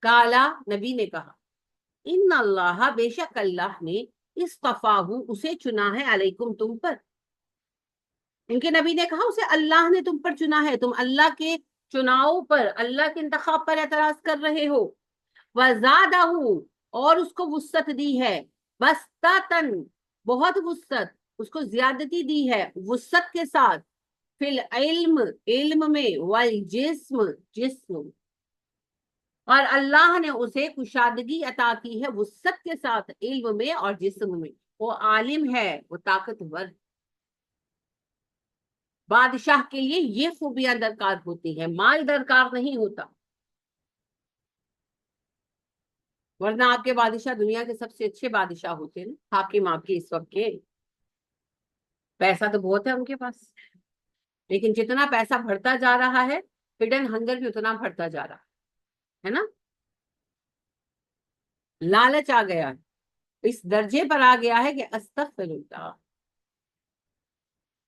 کالا نبی نے کہا، ان اللہ بے شک اللہ نے اصطفاہ اسے چنا ہے، علیکم تم پر. ان کے نبی نے کہا اسے اللہ نے تم پر چنا ہے، تم اللہ کے چناؤ پر، اللہ کے انتخاب پر اعتراض کر رہے ہو. وزادہ اور اس کو وسعت دی ہے، بستاتن بہت وسعت، اس کو زیادتی دی ہے وسعت کے ساتھ، فی العلم علم میں، والجسم جسم، اور اللہ نے اسے کشادگی عطا کی ہے وسعت کے ساتھ علم میں اور جسم میں. وہ عالم ہے، وہ طاقتور. بادشاہ کے لیے یہ خوبیاں درکار ہوتی ہیں، مال درکار نہیں ہوتا، ورنہ آپ کے بادشاہ دنیا کے سب سے اچھے بادشاہ ہوتے ہیں، حاکم آپ کے اس وقت کے. پیسہ تو بہت ہے ان کے پاس، لیکن جتنا پیسہ بڑھتا جا رہا ہے، ہڈن ہنگر بھی اتنا بڑھتا جا رہا ہے نا. لالچ آ گیا ہے، اس درجے پر آ گیا ہے کہ استغفر اللہ.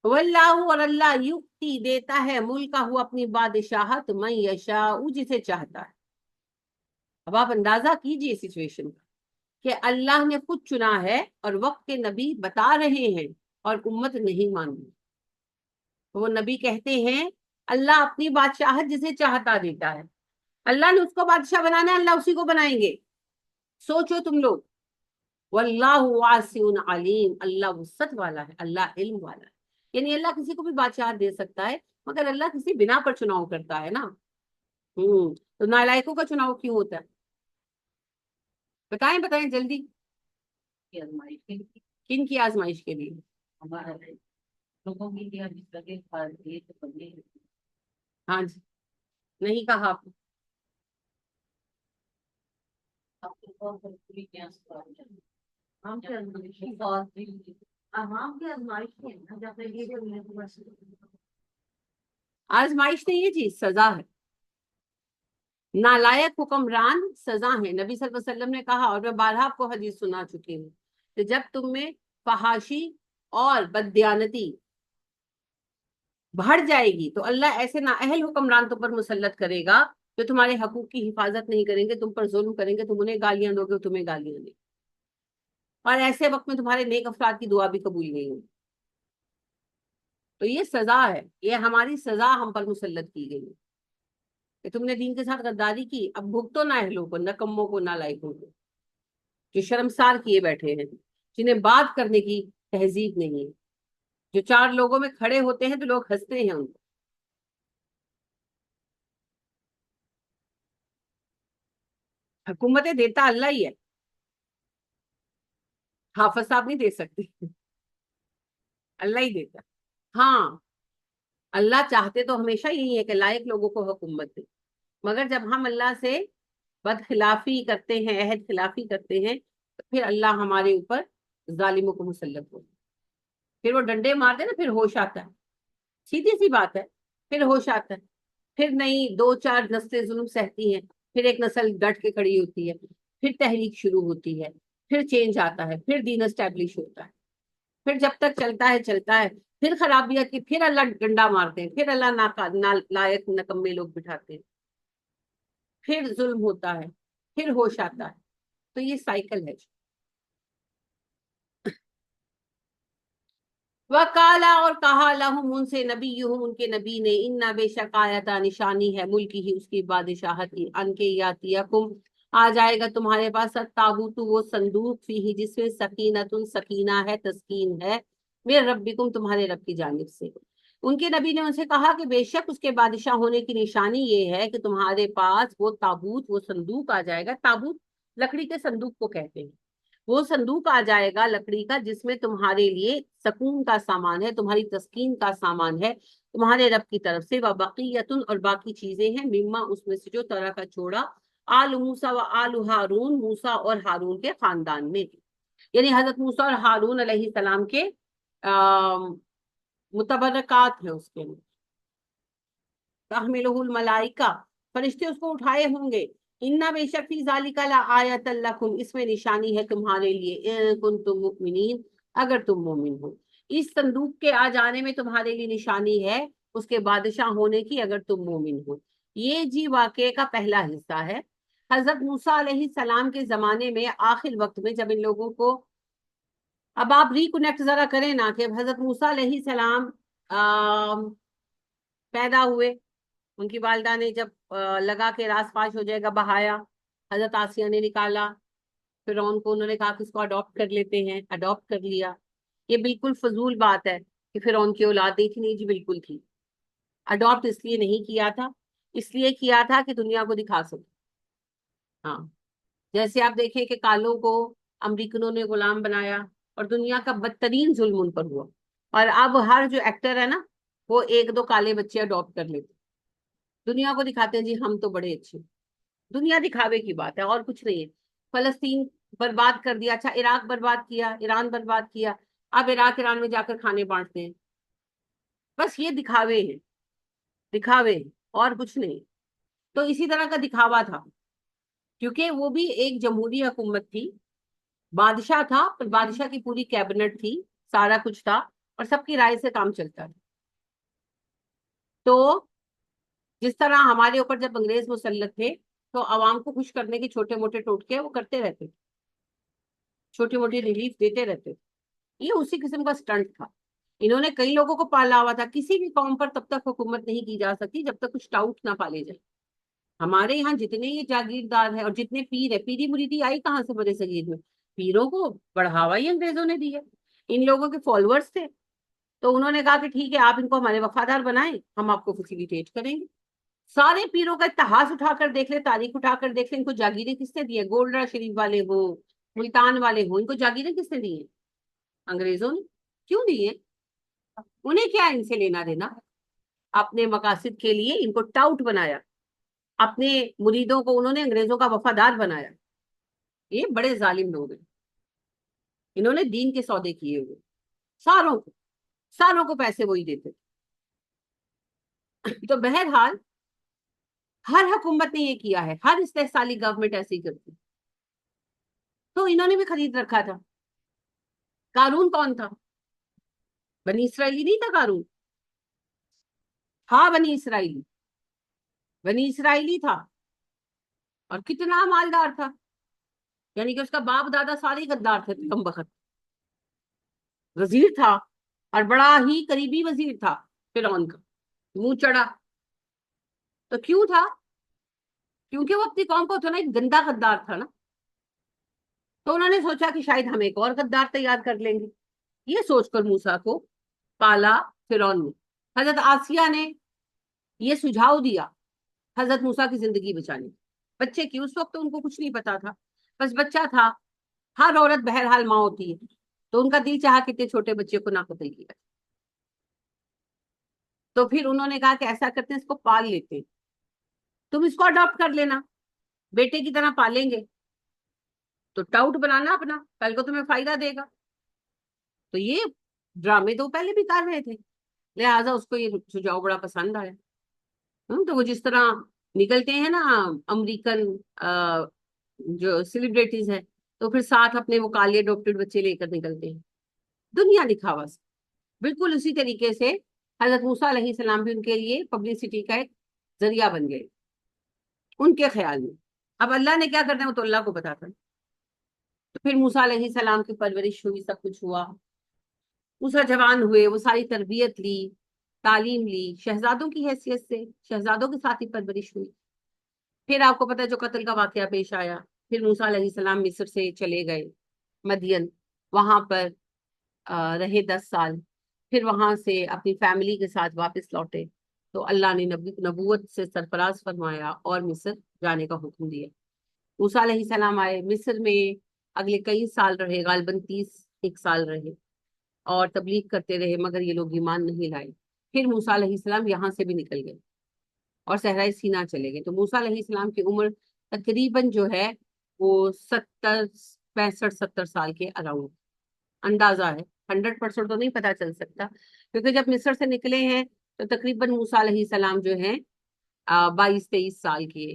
واللہ اور اللہ یؤتی دیتا ہے، ملکہ اپنی بادشاہت، من یشاء جسے چاہتا ہے. اب آپ اندازہ کیجئے سچویشن کا کہ اللہ نے خود چنا ہے اور وقت کے نبی بتا رہے ہیں اور امت نہیں مان رہی. وہ نبی کہتے ہیں اللہ اپنی بادشاہت جسے چاہتا دیتا ہے، اللہ نے اس کو بادشاہ بنانا ہے، اللہ اسی کو بنائیں گے. سوچو تم لوگ. واللہ واسع علیم، اللہ وسعت والا ہے، اللہ علم والا ہے. یعنی اللہ کسی کو بھی بادشاہ دے سکتا ہے، مگر اللہ کسی بنا پر چناؤ کرتا ہے نا. تو نالائکوں کا چناؤ کیوں ہوتا ہے؟ بتائیں جلدی. کن کی آزمائش کے لیے؟ ہاں جی، نہیں کہا آپ نے. آزمائش نہیں ہے جی، سزا ہے. نالائق حکمران سزا ہے. نبی صلی اللہ علیہ وسلم نے کہا، اور میں بارہا آپ کو حدیث سنا چکی ہوں، کہ جب تم میں فحاشی اور بددیانتی بڑھ جائے گی تو اللہ ایسے نااہل حکمران تم پر مسلط کرے گا جو تمہارے حقوق کی حفاظت نہیں کریں گے، تم پر ظلم کریں گے، تم انہیں گالیاں دو گے، تمہیں گالیاں دیں گے، اور ایسے وقت میں تمہارے نیک افراد کی دعا بھی قبول نہیں ہوگی. تو یہ سزا ہے، یہ ہماری سزا ہم پر مسلط کی گئی ہے کہ تم نے دین کے ساتھ غداری کی، اب بھگتو نہ اہلوں کو، نہ کموں کو، نہ لائقوں کو، جو شرمسار کیے بیٹھے ہیں، جنہیں بات کرنے کی تہذیب نہیں ہے، جو چار لوگوں میں کھڑے ہوتے ہیں تو لوگ ہنستے ہیں ان کو. حکومتیں دیتا اللہ ہی ہے، حافظ صاحب نہیں دے سکتے، اللہ ہی دیتا. ہاں، اللہ چاہتے تو ہمیشہ یہی ہے کہ لائق لوگوں کو حکومت دے، مگر جب ہم اللہ سے بدخلافی کرتے ہیں، عہد خلافی کرتے ہیں، تو پھر اللہ ہمارے اوپر ظالموں کو مسلط ہو، پھر وہ ڈنڈے مارتے نا، پھر ہوش آتا ہے، سیدھی سی بات ہے، پھر ہوش آتا ہے، پھر نہیں دو چار نسلیں ظلم سہتی ہیں، پھر ایک نسل ڈٹ کے کھڑی ہوتی ہے، پھر تحریک شروع ہوتی ہے، پھر چینج آتا ہے، پھر دین اسٹیبلش ہوتا ہے، پھر جب تک چلتا ہے چلتا ہے، پھر خرابیاں کی، پھر اللہ ڈنڈا مارتے ہیں، پھر اللہ لائق نکمے لوگ بٹھاتے ہیں، پھر ظلم ہوتا ہے، پھر ہوش آتا ہے، تو یہ سائیکل ہے۔ وکالا اور کہا لہم ان سے نبیہم ان کے نبی نے، انا بے شک آیتا نشانی ہے ملکی ہی اس کی بادشاہت کی، ان کے یاتیکم آ جائے گا تمہارے پاس تابوت وہ صندوق فیہ جس میں سکینت سکینہ ہے، تسکین ہے، میرے ربکم تمہارے رب کی جانب سے۔ ان کے نبی نے ان سے کہا کہ بے شک اس کے بادشاہ ہونے کی نشانی یہ ہے کہ تمہارے پاس وہ تابوت وہ صندوق آ جائے گا۔ تابوت لکڑی کے صندوق کو کہتے ہیں، وہ صندوق آ جائے گا لکڑی کا جس میں تمہارے لیے سکون کا سامان ہے، تمہاری تسکین کا سامان ہے تمہارے رب کی طرف سے، وبقیتن اور باقی چیزیں ہیں، مما اس میں سے جو طرح کا چھوڑا آل موسیٰ و آل ہارون موسیٰ اور ہارون کے خاندان میں، یعنی حضرت موسیٰ اور ہارون علیہ السلام کے متبرکات ہیں اس کے اندر، تحملہ الملائکہ فرشتے اس کو اٹھائے ہوں گے، انا بے شک فی ذالک لآیۃ لکم اس میں نشانی ہے تمہارے لیے، ان کنتم مؤمنین اگر تم مومن ہو، اس صندوق کے آ جانے میں تمہارے لیے نشانی ہے اس کے بادشاہ ہونے کی اگر تم مومن ہو۔ یہ جی واقعے کا پہلا حصہ ہے۔ حضرت موسیٰ علیہ السلام کے زمانے میں آخر وقت میں جب ان لوگوں کو، اب آپ ریکنیکٹ ذرا کریں نا کہ حضرت موسیٰ علیہ السلام پیدا ہوئے، ان کی والدہ نے جب لگا کے راز فاش ہو جائے گا بہایا، حضرت آسیہ نے نکالا، فرعون کو انہوں نے کہا کہ اس کو اڈاپٹ کر لیتے ہیں، اڈاپٹ کر لیا۔ یہ بالکل فضول بات ہے کہ فرعون کی اولاد نہیں تھی، نہیں جی بالکل تھی۔ اڈاپٹ اس لیے نہیں کیا تھا، اس لیے کیا تھا کہ دنیا کو دکھا سکے۔ ہاں، جیسے آپ دیکھیں کہ کالوں کو امریکنوں نے غلام بنایا اور دنیا کا بدترین ظلم ان پر ہوا، اور اب ہر جو ایکٹر ہے نا وہ ایک دو کالے بچے اڈاپٹ کر لیتے، دنیا کو دکھاتے ہیں جی ہم تو بڑے اچھے۔ دنیا دکھاوے کی بات ہے اور کچھ نہیں ہے۔ فلسطین برباد کر دیا، اچھا عراق برباد کیا، ایران برباد کیا، اب عراق ایران میں جا کر کھانے بانٹتے ہیں، بس یہ دکھاوے ہیں، دکھاوے ہیں اور کچھ نہیں۔ تو اسی طرح کا دکھاوا تھا، کیونکہ وہ بھی ایک جمہوری حکومت تھی، بادشاہ تھا پر بادشاہ کی پوری کیبنٹ تھی، سارا کچھ تھا اور سب کی رائے سے کام چلتا تھا۔ تو جس طرح ہمارے اوپر جب انگریز مسلط تھے تو عوام کو خوش کرنے کے چھوٹے موٹے ٹوٹکے وہ کرتے رہتے تھے، چھوٹی موٹی ریلیف دیتے رہتے تھے، یہ اسی قسم کا سٹنٹ تھا۔ انہوں نے کئی لوگوں کو پالا ہوا تھا، کسی بھی قوم پر تب تک حکومت نہیں کی جا سکتی جب تک کچھ ٹاؤٹ نہ پالے جائے۔ ہمارے یہاں جتنے یہ جاگیردار ہیں اور جتنے پیر ہے، پیری مریدی آئی کہاں سے برے صغیر میں؟ پیروں کو بڑھاوا ہی انگریزوں نے دیا، ان لوگوں کے فالوورز تھے، تو انہوں نے کہا کہ ٹھیک ہے آپ ان کو ہمارے وفادار بنائیں، ہم آپ کو فیسیلیٹیٹ کریں گے۔ سارے پیروں کا اتہاس اٹھا کر دیکھ لے، تاریخ اٹھا کر دیکھ لے، ان کو جاگیریں کس نے دی ہے؟ گولڈرا شریف والے ہوں، ملتان والے ہوں، ان کو جاگیریں کس نے دی ہیں؟ انگریزوں نے۔ کیوں دی ہیں؟ انہیں کیا ان سے لینا دینا؟ اپنے مقاصد کے لیے ان کو ٹاؤٹ بنایا، اپنے مریدوں کو انہوں نے انگریزوں کا وفادار بنایا۔ یہ بڑے ظالم لوگ ہیں، انہوں نے دین کے سودے کیے ہوئے، ساروں کو پیسے وہی دیتے۔ تو بہرحال ہر حکومت نے یہ کیا ہے، ہر استحصالی گورنمنٹ ایسے ہی کرتی، تو انہوں نے بھی خرید رکھا تھا۔ قارون کون تھا؟ بنی اسرائیلی نہیں تھا قارون؟ ہاں بنی اسرائیلی تھا، اور کتنا مالدار تھا، یعنی کہ اس کا باپ دادا سارے غدار تھے، کم بخت وزیر تھا اور بڑا ہی قریبی وزیر تھا فرعون کا، منہ چڑا۔ تو کیوں تھا؟ کیونکہ وہ اپنی قوم کو اتنا ایک گندا غدار تھا نا، تو انہوں نے سوچا کہ شاید ہم ایک اور غدار تیار کر لیں گے، یہ سوچ کر موسیٰ کو پالا فرعون نے۔ حضرت آسیہ نے یہ سجھاؤ دیا حضرت موسیٰ کی زندگی بچانے، بچے کی، اس وقت تو ان کو کچھ نہیں پتا تھا، بس بچہ تھا، ہر عورت بہرحال ماں ہوتی ہے، تو ان کا دل چاہا کتنے چھوٹے بچے کو نہ قتل کیا۔ تو پھر انہوں نے کہا کہ ایسا کرتے ہیں اس کو پال لیتے ہیں، تم اس کو اڈاپٹ کر لینا۔ بیٹے کی طرح پالیں گے تو ٹاؤٹ بنانا اپنا، کل کو تمہیں فائدہ دے گا. تو یہ ڈرامے تو پہلے بھی کر رہے تھے، لہٰذا اس کو یہ سجاؤ بڑا پسند آیا. تو وہ جس طرح نکلتے ہیں نا امریکن جو سیلیبریٹیز ہیں، تو پھر ساتھ اپنے وہ کالے ڈاکٹر بچے لے کر نکلتے ہیں، دنیا دکھاوا سے. بالکل اسی طریقے سے حضرت موسیٰ علیہ السلام بھی ان کے لیے پبلسٹی کا ایک ذریعہ بن گئے ان کے خیال میں. اب اللہ نے کیا کرنا ہے وہ تو اللہ کو پتا تھا. تو پھر موسیٰ علیہ السلام کی پرورش ہوئی، سب کچھ ہوا. موسیٰ جوان ہوئے، وہ ساری تربیت لی، تعلیم لی، شہزادوں کی حیثیت سے شہزادوں کے ساتھ ہی پرورش ہوئی. پھر آپ کو پتا ہے جو قتل کا واقعہ پیش آیا، پھر موسیٰ علیہ السلام مصر سے چلے گئے مدین، وہاں پر رہے 10 سال. پھر وہاں سے اپنی فیملی کے ساتھ واپس لوٹے تو اللہ نے نبوت سے سرفراز فرمایا اور مصر جانے کا حکم دیا. موسیٰ علیہ السلام آئے مصر میں، اگلے کئی سال رہے، غالباً 31 سال رہے اور تبلیغ کرتے رہے، مگر یہ لوگ ایمان نہیں لائے. پھر موسیٰ علیہ السلام یہاں سے بھی نکل گئے اور صحرائے سینا چلے گئے. تو موسیٰ علیہ السلام کی عمر تقریباً جو ہے وہ 65 70 سال کے اراؤنڈ اندازہ ہے. 100% تو نہیں پتا چل سکتا، کیونکہ جب مصر سے نکلے ہیں تو تقریباً موسیٰ علیہ السلام جو ہیں 22-23 سال کے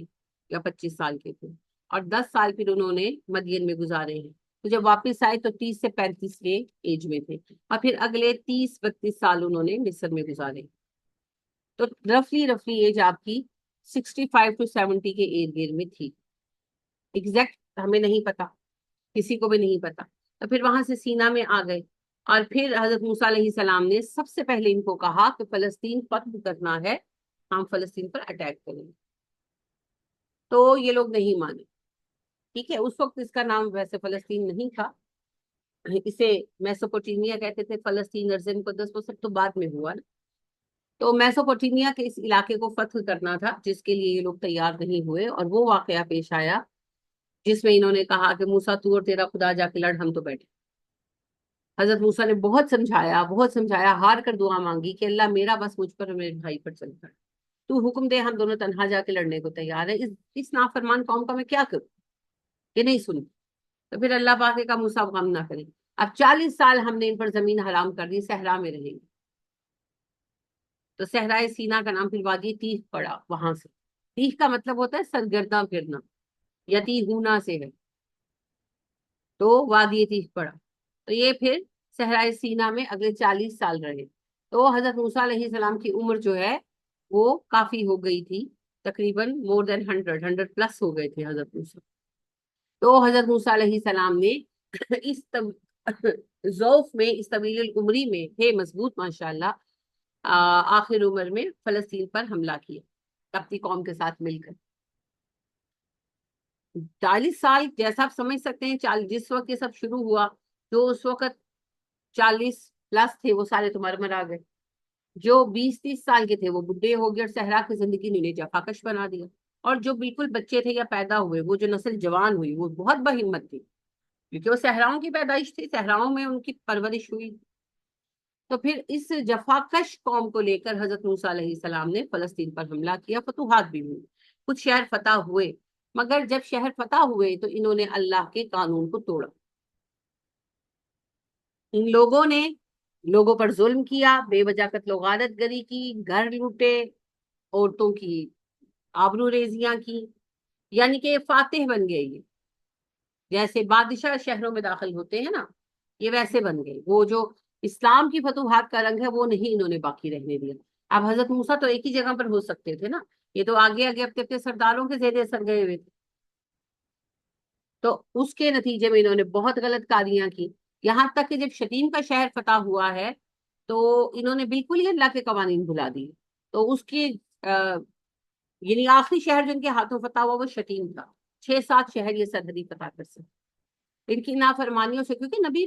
یا 25 سال کے تھے، اور 10 سال پھر انہوں نے مدین میں گزارے ہیں. تو جب واپس آئے تو 30 سے 35 کے ایج میں تھے، اور پھر اگلے 30-32 سال انہوں نے مصر میں گزارے. تو رفلی ایج آپ کی 65 to 70 کے ارد گرد میں تھی. ایگزیکٹ ہمیں نہیں پتا، کسی کو بھی نہیں پتا. تو پھر وہاں سے سینا میں آ گئے، اور پھر حضرت موسیٰ علیہ السلام نے سب سے پہلے ان کو کہا کہ فلسطین فتح کرنا ہے، ہم فلسطین پر اٹیک کریں گے. تو یہ لوگ نہیں مانے. ٹھیک ہے، اس وقت اس کا نام ویسے فلسطین نہیں تھا، اسے میسوپوٹیمیا کہتے تھے. فلسطین ارض مقدس وہ سب تو بعد میں ہوا نا. تو میسوپوٹیمیا کے اس علاقے کو فتح کرنا تھا، جس کے لیے یہ لوگ تیار نہیں ہوئے، اور وہ واقعہ پیش آیا جس میں انہوں نے کہا کہ موسیٰ تو اور تیرا خدا جا کے لڑ، ہم تو بیٹھے. حضرت موسیٰ نے بہت سمجھایا، ہار کر دعا مانگی کہ اللہ میرا بس مجھ پر اور میرے بھائی پر چلتا ہے، تو حکم دے، ہم دونوں تنہا جا کے لڑنے کو تیار ہے. اس نافرمان قوم کا میں کیا کروں، یہ نہیں سنی. تو پھر اللہ پاک کا موسیٰ غم نہ کرے، اب 40 سال ہم نے ان پر زمین حرام کر دی، صحرا میں رہیں گے. تو صحرائے سینا کا نام پھر وادی تیہ پڑا وہاں سے. تیہ کا مطلب ہوتا ہے سرگرداں پھرنا، یتی ہونا سے ہے، تو وادی تیہ پڑا. تو یہ پھر صحرائے سینا میں اگلے 40 سال رہے. تو حضرت موسیٰ علیہ السلام کی عمر جو ہے وہ کافی ہو گئی تھی، تقریباً مور دین 100 پلس ہو گئے تھے حضرت موسیٰ. تو حضرت موسیٰ علیہ السلام نے اس ذوف میں، اس طویل العمری میں تھے مضبوط ماشاءاللہ، آخر عمر میں فلسطین پر حملہ کیا اپنی قوم کے ساتھ مل کر. 40 سال جیسا آپ سمجھ سکتے ہیں، جس وقت یہ سب شروع ہوا، جو اس وقت 40 پلس تھے وہ سارے تمہارے مر آ گئے. جو 20-30 سال کے تھے وہ بڈھے ہو گئے، اور صحرا کی زندگی نے جفاکش بنا دیا. اور جو بالکل بچے تھے یا پیدا ہوئے، وہ جو نسل جوان ہوئی وہ بہت بہمت تھی، کیونکہ وہ صحراؤں کی پیدائش تھی، صحراؤں میں ان کی پرورش ہوئی. تو پھر اس جفاکش قوم کو لے کر حضرت موسیٰ علیہ السلام نے فلسطین پر حملہ کیا. فتوحات بھی ہوئی، کچھ شہر فتح ہوئے، مگر جب شہر فتح ہوئے تو انہوں نے اللہ کے قانون کو توڑا. ان لوگوں نے لوگوں پر ظلم کیا، بے وجہ قتل و غارت گری کی، گھر لوٹے، عورتوں کی آبرو ریزیاں کی، یعنی کہ فاتح بن گئے. یہ جیسے بادشاہ شہروں میں داخل ہوتے ہیں نا، یہ ویسے بن گئے. وہ جو اسلام کی فتوحات کا رنگ ہے وہ نہیں انہوں نے باقی رہنے دیا. اب حضرت موسیٰ تو ایک ہی جگہ پر ہو سکتے تھے نا، یہ تو آگے آگے اپنے اپنے سرداروں کے زیر اثر گئے ہوئے تھے. تو اس کے نتیجے میں انہوں نے بہت غلط کاریاں کی، یہاں تک کہ جب شتیم کا شہر فتح ہوا ہے تو انہوں نے بالکل ہی اللہ کے قوانین بھلا دیے. تو اس کی یعنی آخری شہر جن کے ہاتھوں فتح ہوا وہ شتیم تھا. 6-7 شہر یہ سرحدی فتح کر سکتے ان کی نافرمانیوں سے، کیونکہ نبی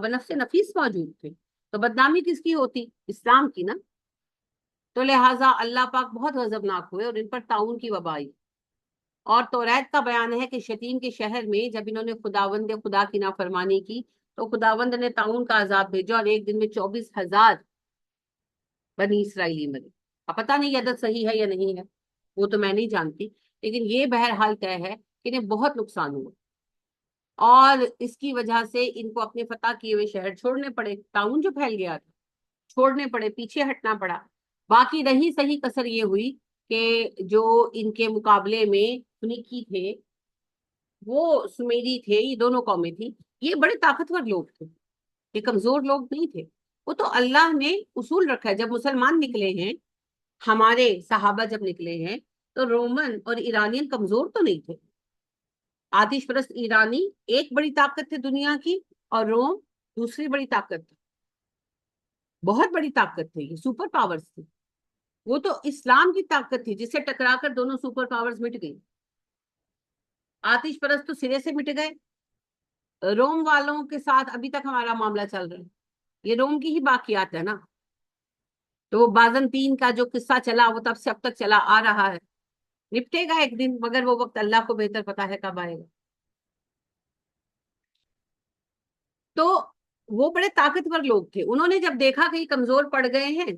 بنفس نفیس موجود تھے. تو بدنامی کس کی ہوتی؟ اسلام کی نا. تو لہٰذا اللہ پاک بہت غضبناک ہوئے اور ان پر طاعون کی وبا آئی. اور توریت کا بیان ہے کہ شتیم کے شہر میں جب انہوں نے خدا کی نافرمانی کی تو خداوند نے طاعون کا عذاب بھیجا، اور ایک دن میں 24,000 بنی اسرائیلی مرے. اب پتہ نہیں یہ عدد صحیح ہے یا نہیں ہے، وہ تو میں نہیں جانتی، لیکن یہ بہرحال طے ہے کہ انہیں بہت نقصان ہوا، اور اس کی وجہ سے ان کو اپنے فتح کیے ہوئے شہر چھوڑنے پڑے، تعاون جو پھیل گیا تھا چھوڑنے پڑے، پیچھے ہٹنا پڑا۔ باقی رہی صحیح کسر یہ ہوئی کہ جو ان کے مقابلے میں فنیکی تھے، وہ سمیری تھے، یہ دونوں قومیں تھیں، یہ بڑے طاقتور لوگ تھے، یہ کمزور لوگ نہیں تھے۔ وہ تو اللہ نے اصول رکھا ہے، جب مسلمان نکلے ہیں، ہمارے صحابہ جب نکلے ہیں، تو رومن اور ایرانین کمزور تو نہیں تھے۔ آتش پرست ایرانی ایک بڑی طاقت تھے دنیا کی، اور روم دوسری بڑی طاقت تھی، بہت بڑی طاقت تھی، یہ سپر پاورز تھی۔ وہ تو اسلام کی طاقت تھی جس سے ٹکرا کر دونوں سپر پاورز مٹ گئی۔ آتش پرست تو سرے سے مٹ گئے، روم والوں کے ساتھ ابھی تک ہمارا معاملہ چل رہا ہے، یہ روم کی ہی باقیات ہے نا۔ تو وہ بازنطین کا جو قصہ چلا وہ تب سے اب تک چلا آ رہا ہے، نپٹے گا ایک دن، مگر وہ وقت اللہ کو بہتر پتا ہے کب آئے گا۔ تو وہ بڑے طاقتور لوگ تھے، انہوں نے جب دیکھا کہ یہ کمزور پڑ گئے ہیں،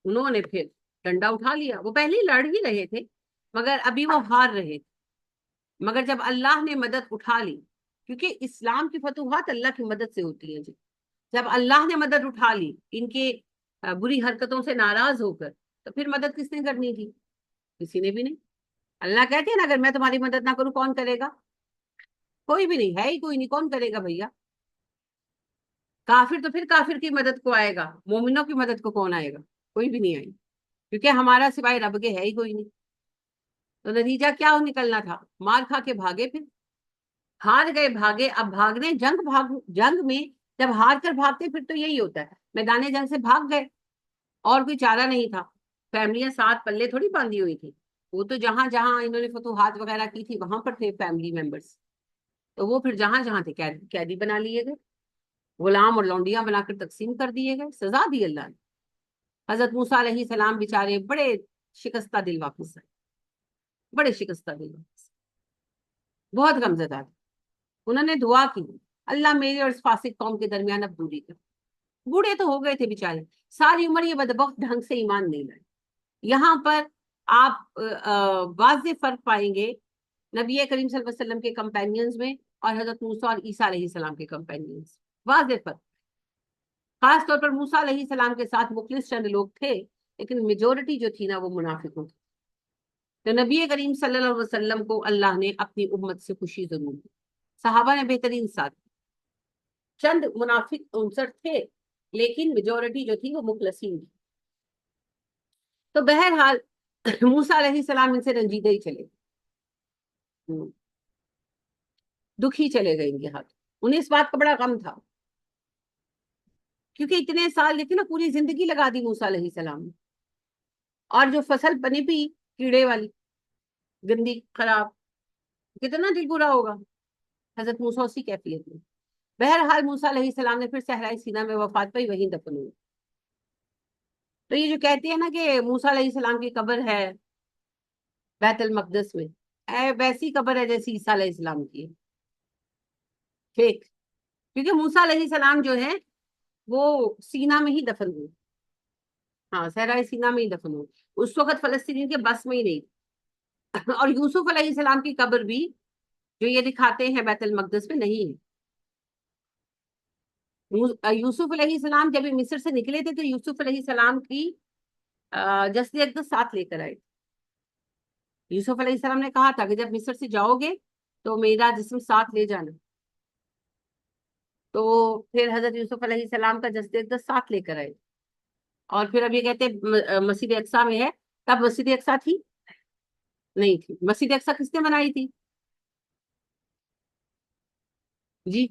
انہوں نے پھر ڈنڈا اٹھا لیا۔ وہ پہلے ہی لڑ ہی رہے تھے، مگر ابھی وہ ہار رہے تھے، مگر جب اللہ نے مدد اٹھا لی، کیونکہ اسلام کی فتوحات اللہ کی مدد سے ہوتی ہیں جی، جب اللہ نے مدد اٹھا لی ان کے بری حرکتوں سے ناراض ہو کر، تو پھر مدد کس نے کرنی تھی؟ کسی نے بھی نہیں۔ اللہ کہتے ہیں نا اگر میں تمہاری مدد نہ کروں کون کرے گا؟ کوئی بھی نہیں ہے، ہی کوئی نہیں، کون کرے گا بھیا؟ کافر تو پھر کافر کی مدد کو آئے گا، مومنوں کی مدد کو کون آئے گا؟ کوئی بھی نہیں آئے، کیونکہ ہمارا سوائے رب کے ہے ہی کوئی نہیں۔ تو نتیجہ کیا نکلنا تھا؟ مار کھا کے بھاگے، پھر ہار گئے، بھاگے۔ اب بھاگنے جنگ میں جب ہار کر بھاگتے پھر تو یہی ہوتا ہے، میدان جنگ سے بھاگ گئے، اور کوئی چارہ نہیں تھا۔ فیملیاں ساتھ پلے تھوڑی باندھی ہوئی تھی، وہ تو جہاں جہاں انہوں نے فتوحات وغیرہ کی تھی وہاں پر تھے فیملی ممبرس، تو وہ پھر جہاں جہاں تھے قیدی بنا لیے گئے، غلام اور لونڈیاں بنا کر تقسیم کر دیے گئے، سزا دی اللہ نے۔ حضرت موسیٰ علیہ السلام بیچارے بڑے شکستہ دل واپس آئے، بڑے شکستہ دل واپس، بہت غمزدہ تھے۔ انہوں نے دعا کی، اللہ میرے اور اس فاسق قوم کے درمیان اب دوری کر۔ بوڑھے تو ہو گئے تھے بیچارے، ساری عمر یہ بدبخت ڈھنگ سے ایمان نہیں لائے۔ یہاں پر آپ واضح فرق پائیں گے نبی کریم صلی اللہ علیہ وسلم کے کمپینینز میں اور حضرت موسیٰ اور عیسیٰ علیہ السلام کے کمپینینز، واضح فرق۔ خاص طور پر موسیٰ علیہ السلام کے ساتھ مخلص چند لوگ تھے، لیکن میجورٹی جو تھی نا وہ منافقوں تھی۔ تو نبی کریم صلی اللہ علیہ وسلم کو اللہ نے اپنی امت سے خوشی ضرور دی، صحابہ نے بہترین ساتھ، چند منافق عنصر تھے لیکن میجورٹی جو تھی وہ مخلصین تھی۔ تو بہرحال موسیٰ علیہ السلام ان سے رنجیدہ ہی چلے گئے، دکھی چلے گئے ان کے ہاتھ، انہیں اس بات کا بڑا غم تھا، کیونکہ اتنے سال دیکھے نا، پوری زندگی لگا دی موسیٰ علیہ السلام نے، اور جو فصل بنی پی کیڑے والی، گندی، خراب، کتنا دل برا ہوگا۔ حضرت موسیٰ اسی کیفیت میں۔ بہرحال موسیٰ علیہ السلام نے پھر صحرائے سینا میں وفات پائی، وہیں دفن ہوئے۔ تو یہ جو کہتے ہیں نا کہ موسیٰ علیہ السلام کی قبر ہے بیت المقدس میں، ویسی قبر ہے جیسی عیسیٰ علیہ السلام کی ہے، فیک۔ کیونکہ موسیٰ علیہ السلام جو ہے وہ سینا میں ہی دفن ہوئے، ہاں صحرائے سینا میں ہی دفن ہوئے، اس وقت فلسطینیوں کے بس میں ہی نہیں تھی۔ اور یوسف علیہ السلام کی قبر بھی جو یہ دکھاتے ہیں بیت المقدس میں نہیں ہے۔ یوسف علیہ السلام جب مصر سے نکلے تھے تو یوسف علیہ السلام کی جسد اقدس ساتھ لے کر آئے۔ یوسف علیہ السلام نے کہا تھا کہ جب مصر سے جاؤ گے تو میرا جسم ساتھ لے جانا، تو پھر حضرت یوسف علیہ السلام کا جسد اقدس ساتھ لے کر آئے۔ اور پھر اب یہ کہتے مسجد اقصی میں ہے، تب مسجد اقصی تھی نہیں تھی۔ مسجد اقصی کس نے بنائی تھی جی؟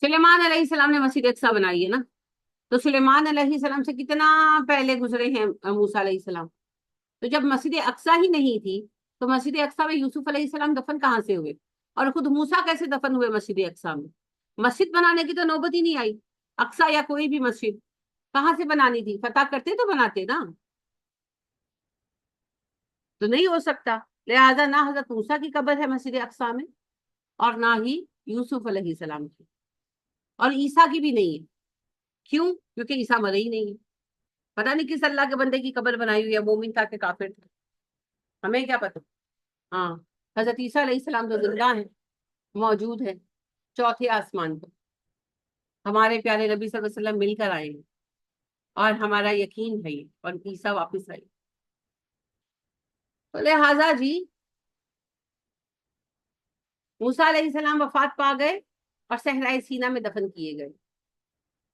سلیمان علیہ السلام نے مسجد اقصی بنائی ہے نا، تو سلیمان علیہ السلام سے کتنا پہلے گزرے ہیں موسیٰ علیہ السلام۔ تو جب مسجد اقصی ہی نہیں تھی تو مسجد اقصی میں یوسف علیہ السلام دفن کہاں سے ہوئے؟ اور خود موسیٰ کیسے دفن ہوئے مسجد اقصی میں؟ مسجد بنانے کی تو نوبت ہی نہیں آئی، اقصی یا کوئی بھی مسجد کہاں سے بنانی تھی؟ فتح کرتے تو بناتے نا، تو نہیں ہو سکتا۔ لہٰذا نہ حضرت موسیٰ کی قبر ہے مسجد اقصی میں، اور نہ ہی یوسف علیہ السلام کی، اور عیسیٰ کی بھی نہیں ہے۔ کیوں؟ کیونکہ عیسیٰ مرے ہی نہیں ہے۔ پتہ نہیں کس اللہ کے بندے کی قبر بنائی ہوئی ہے، مومن تھا کہ کافر تھا، ہمیں کیا پتہ. ہاں، حضرت عیسیٰ علیہ السلام تو زندہ ہیں، موجود ہے چوتھے آسمان پر، ہمارے پیارے نبی صلی اللہ علیہ وسلم مل کر آئے ہیں، اور ہمارا یقین ہے یہ، اور عیسیٰ واپس آئے. تو لہٰذا جی موسیٰ علیہ السلام وفات پا گئے اور صحرائے سینا میں دفن کیے گئے.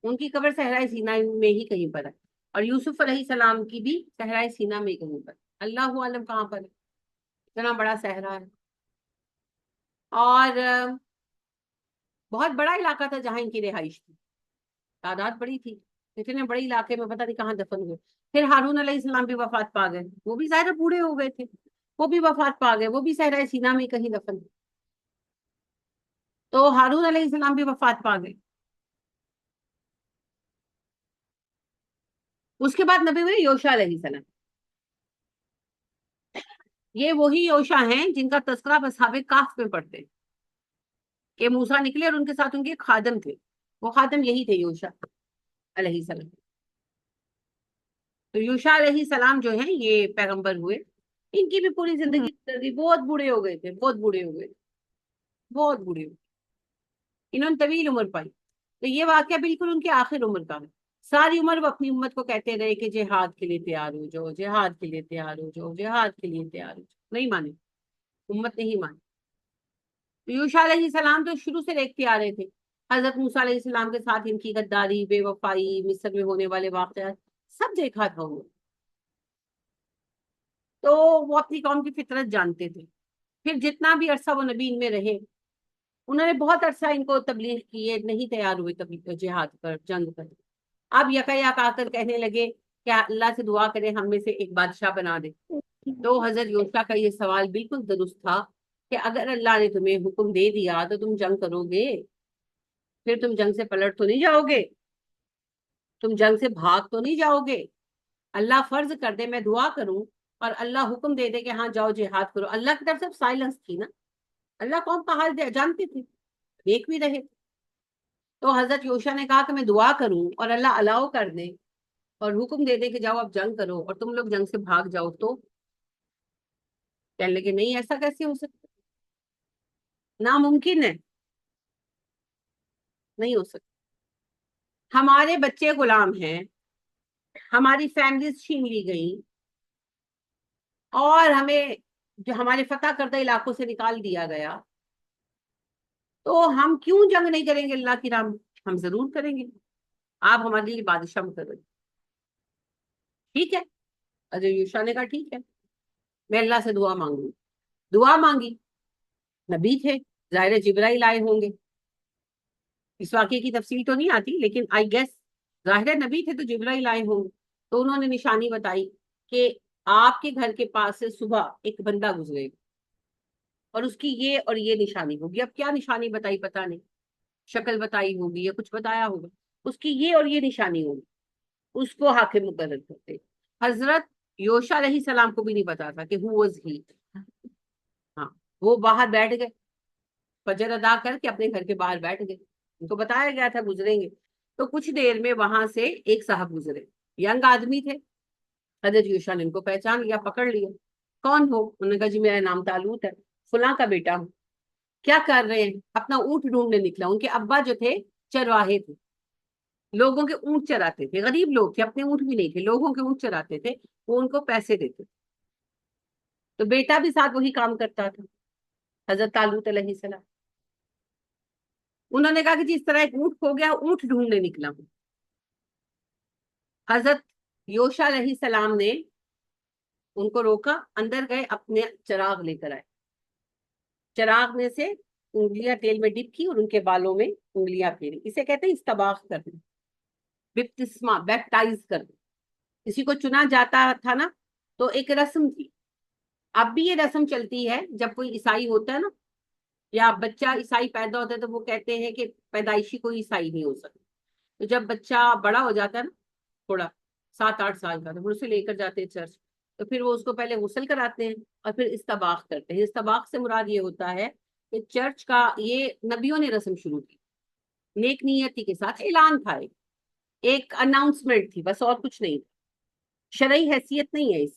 ان کی قبر صحرائے سینا میں ہی کہیں پر ہے، اور یوسف علیہ السلام کی بھی صحرائے سینا میں ہی کہیں پر. اللہ عالم کہاں پر ہے، اتنا بڑا صحرا ہے. اور بہت بڑا علاقہ تھا جہاں ان کی رہائش تھی، تعداد بڑی تھی، اتنے بڑے علاقے میں پتہ نہیں کہاں دفن ہوئے. پھر ہارون علیہ السلام بھی وفات پا گئے، وہ بھی ظاہر بوڑھے ہو گئے تھے، وہ بھی وفات پا گئے، وہ بھی صحرائے سینا میں کہیں دفن. تو ہارون علیہ السلام بھی وفات پا گئے. اس کے بعد نبی ہوئے یوشع علیہ السلام. یہ وہی یوشع ہیں جن کا تذکرہ اصحاب کہف میں پڑھتے ہیں کہ موسیٰ نکلے اور ان کے ساتھ ان کے ایک خادم تھے، وہ خادم یہی تھے یوشع علیہ السلام. تو یوشع علیہ السلام جو ہیں یہ پیغمبر ہوئے. ان کی بھی پوری زندگی گزر گئی، بہت بوڑھے ہو گئے تھے، بہت بوڑھے ہو گئے، بہت بوڑھے ہو گئے. انہوں نے طویل عمر پائی. تو یہ واقعہ بالکل ان کے آخر عمر کا ہے. ساری عمر وہ اپنی امت کو کہتے رہے کہ جہاد کے لیے تیار ہو جاؤ، جہاد کے لیے تیار ہو جاؤ، جہاد کے لیے تیار ہو جاؤ. نہیں مانے، امت نہیں مانی. یوشع علیہ السلام تو شروع سے دیکھتے آ رہے تھے حضرت موسیٰ علیہ السلام کے ساتھ ان کی غداری، بے وفائی، مصر میں ہونے والے واقعات سب دیکھا تھا انہوں نے. تو وہ اپنی قوم کی فطرت جانتے تھے. پھر جتنا بھی عرصہ وہ نبی ان میں رہے، انہوں نے بہت عرصہ ان کو تبلیغ کی ہے، نہیں تیار ہوئے تبلیغ جہاد پر، جنگ پر. اب یکا آ کر کہنے لگے کہ اللہ سے دعا کرے ہم میں سے ایک بادشاہ بنا دے. تو حضرت یوشع کا یہ سوال بالکل درست تھا کہ اگر اللہ نے تمہیں حکم دے دیا تو تم جنگ کرو گے، پھر تم جنگ سے پلٹ تو نہیں جاؤ گے، تم جنگ سے بھاگ تو نہیں جاؤ گے. اللہ فرض کر دے میں دعا کروں اور اللہ حکم دے دے کہ ہاں جاؤ جہاد کرو. اللہ کی طرف سے سائلنس تھی نا، اللہ قوم کا حال جانتے تھے، دیکھ بھی رہے تھے. تو حضرت یوشع نے کہا کہ میں دعا کروں اور اللہ الاؤ کر دے اور حکم دے دے کہ جاؤ اب جنگ کرو اور تم لوگ جنگ سے بھاگ جاؤ. تو کہنے لگے نہیں، ایسا کیسے ہو سکتا، ناممکن ہے، نہیں ہو سکتا. ہمارے بچے غلام ہیں، ہماری فیملیز چھین لی گئی، اور ہمیں جو ہمارے فتح کردہ علاقوں سے نکال دیا گیا، تو ہم کیوں جنگ نہیں کریں گے اللہ کی راہ میں؟ ہم ضرور کریں گے، آپ ہمارے لیے بادشاہ مقرر. ٹھیک ہے، حضرت یوشع نے کہا ٹھیک ہے، میں اللہ سے دعا مانگوں. دعا مانگی، نبی تھے، ظاہر جبرائیل آئے ہوں گے. اس واقعے کی تفصیل تو نہیں آتی لیکن آئی گیس ظاہر نبی تھے تو جبرائیل آئے ہوں گے. تو انہوں نے نشانی بتائی کہ آپ کے گھر کے پاس سے صبح ایک بندہ گزرے گا اور اس کی یہ اور یہ نشانی ہوگی. اب کیا نشانی بتائی پتہ نہیں، شکل بتائی ہوگی یا کچھ بتایا ہوگا. اس کی یہ اور یہ نشانی ہوگی، اس کو حاکم مقرر کرتے. حضرت یوشع علیہ السلام کو بھی نہیں پتا تھا کہ who was he. ہاں، وہ باہر بیٹھ گئے، فجر ادا کر کے اپنے گھر کے باہر بیٹھ گئے. ان کو بتایا گیا تھا گزریں گے. تو کچھ دیر میں وہاں سے ایک صاحب گزرے، ینگ آدمی تھے. حضرت یوشع نے ان کو پہچان لیا، پکڑ لیا. کون ہو؟ انہوں نے کہا جی میرا نام طالوت ہے، فلاں کا بیٹا ہوں. کیا کر رہے ہیں؟ اپنا اونٹ ڈھونڈنے نکلا. ان کے ابا جو تھے چرواہے تھے، لوگوں کے اونٹ چراتے تھے. غریب لوگ تھے، اپنے اونٹ بھی نہیں تھے، لوگوں کے اونٹ چراتے تھے. وہ ان کو پیسے دیتے تھے. تو بیٹا بھی ساتھ وہی کام کرتا تھا، حضرت طالوت علیہ السلام. انہوں نے کہا کہ جس طرح ایک اونٹ کھو گیا، اونٹ ڈھونڈنے نکلا ہوں. حضرت یوشع علیہ السلام نے ان کو روکا، اندر گئے، اپنے چراغ لے کر آئے. چراغ میں سے انگلیاں تیل میں ڈپ کی اور ان کے بالوں میں انگلیاں پھیری. اسے کہتے ہیں استباغ کرنا، بپتسما، بیپٹائز کرنا. کسی کو چنا جاتا تھا نا تو ایک رسم تھی. اب بھی یہ رسم چلتی ہے، جب کوئی عیسائی ہوتا ہے نا یا بچہ عیسائی پیدا ہوتا ہے تو وہ کہتے ہیں کہ پیدائشی کوئی عیسائی نہیں ہو سکتا. تو جب بچہ بڑا ہو جاتا ہے نا، تھوڑا 7-8 سال کا، تو پھر اسے لے کر جاتے ہیں چرچ. تو پھر وہ اس کو پہلے غسل کراتے ہیں اور پھر استباغ کرتے ہیں. استباغ سے مراد یہ ہوتا ہے کہ چرچ کا یہ نبیوں نے رسم شروع کی، نیک نیتی کے ساتھ اعلان تھا، ایک اناؤنسمنٹ تھی بس، اور کچھ نہیں. شرعی حیثیت نہیں ہے اس،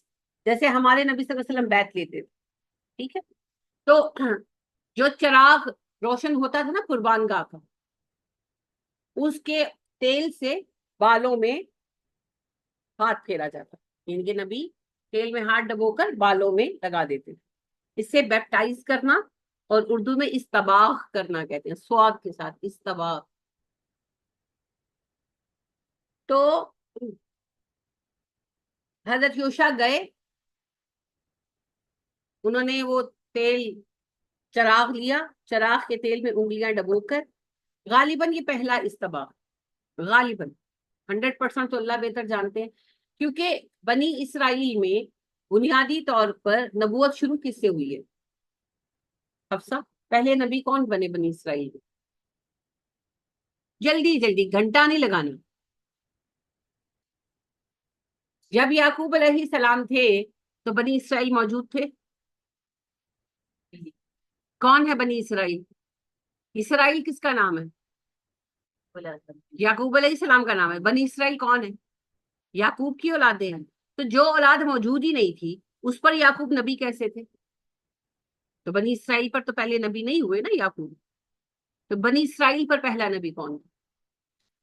جیسے ہمارے نبی صلی اللہ علیہ وسلم بیعت لیتے تھے، ٹھیک ہے؟ تو جو چراغ روشن ہوتا تھا نا قربان گاہ کا، اس کے تیل سے بالوں میں ہاتھ پھیرا جاتا، ان کے نبی تیل میں ہاتھ ڈبو کر بالوں میں لگا دیتے تھے. اس سے بیپٹائز کرنا، اور اردو میں استباغ کرنا کہتے ہیں، سواد کے ساتھ استباغ. تو حضرت یوشا گئے، انہوں نے وہ تیل چراغ لیا، چراغ کے تیل میں انگلیاں ڈبو کر، غالباً یہ پہلا استباغ، غالباً 100% تو اللہ بہتر جانتے ہیں، کیونکہ بنی اسرائیل میں بنیادی طور پر نبوت شروع کس سے ہوئی ہے؟ حفصہ. پہلے نبی کون بنے بنی اسرائیل میں؟ جلدی جلدی، گھنٹہ نہیں لگانا. جب یعقوب علیہ السلام تھے تو بنی اسرائیل موجود تھے. کون ہے بنی اسرائیل؟ اسرائیل کس کا نام ہے؟ یعقوب علیہ السلام کا نام ہے. بنی اسرائیل کون ہے؟ یعقوب کی اولادیں ہیں. تو جو اولاد موجود ہی نہیں تھی اس پر یعقوب نبی کیسے تھے؟ تو بنی اسرائیل پر تو پہلے نبی نہیں ہوئے نا یعقوب. تو بنی اسرائیل پر پہلا نبی کون تھا؟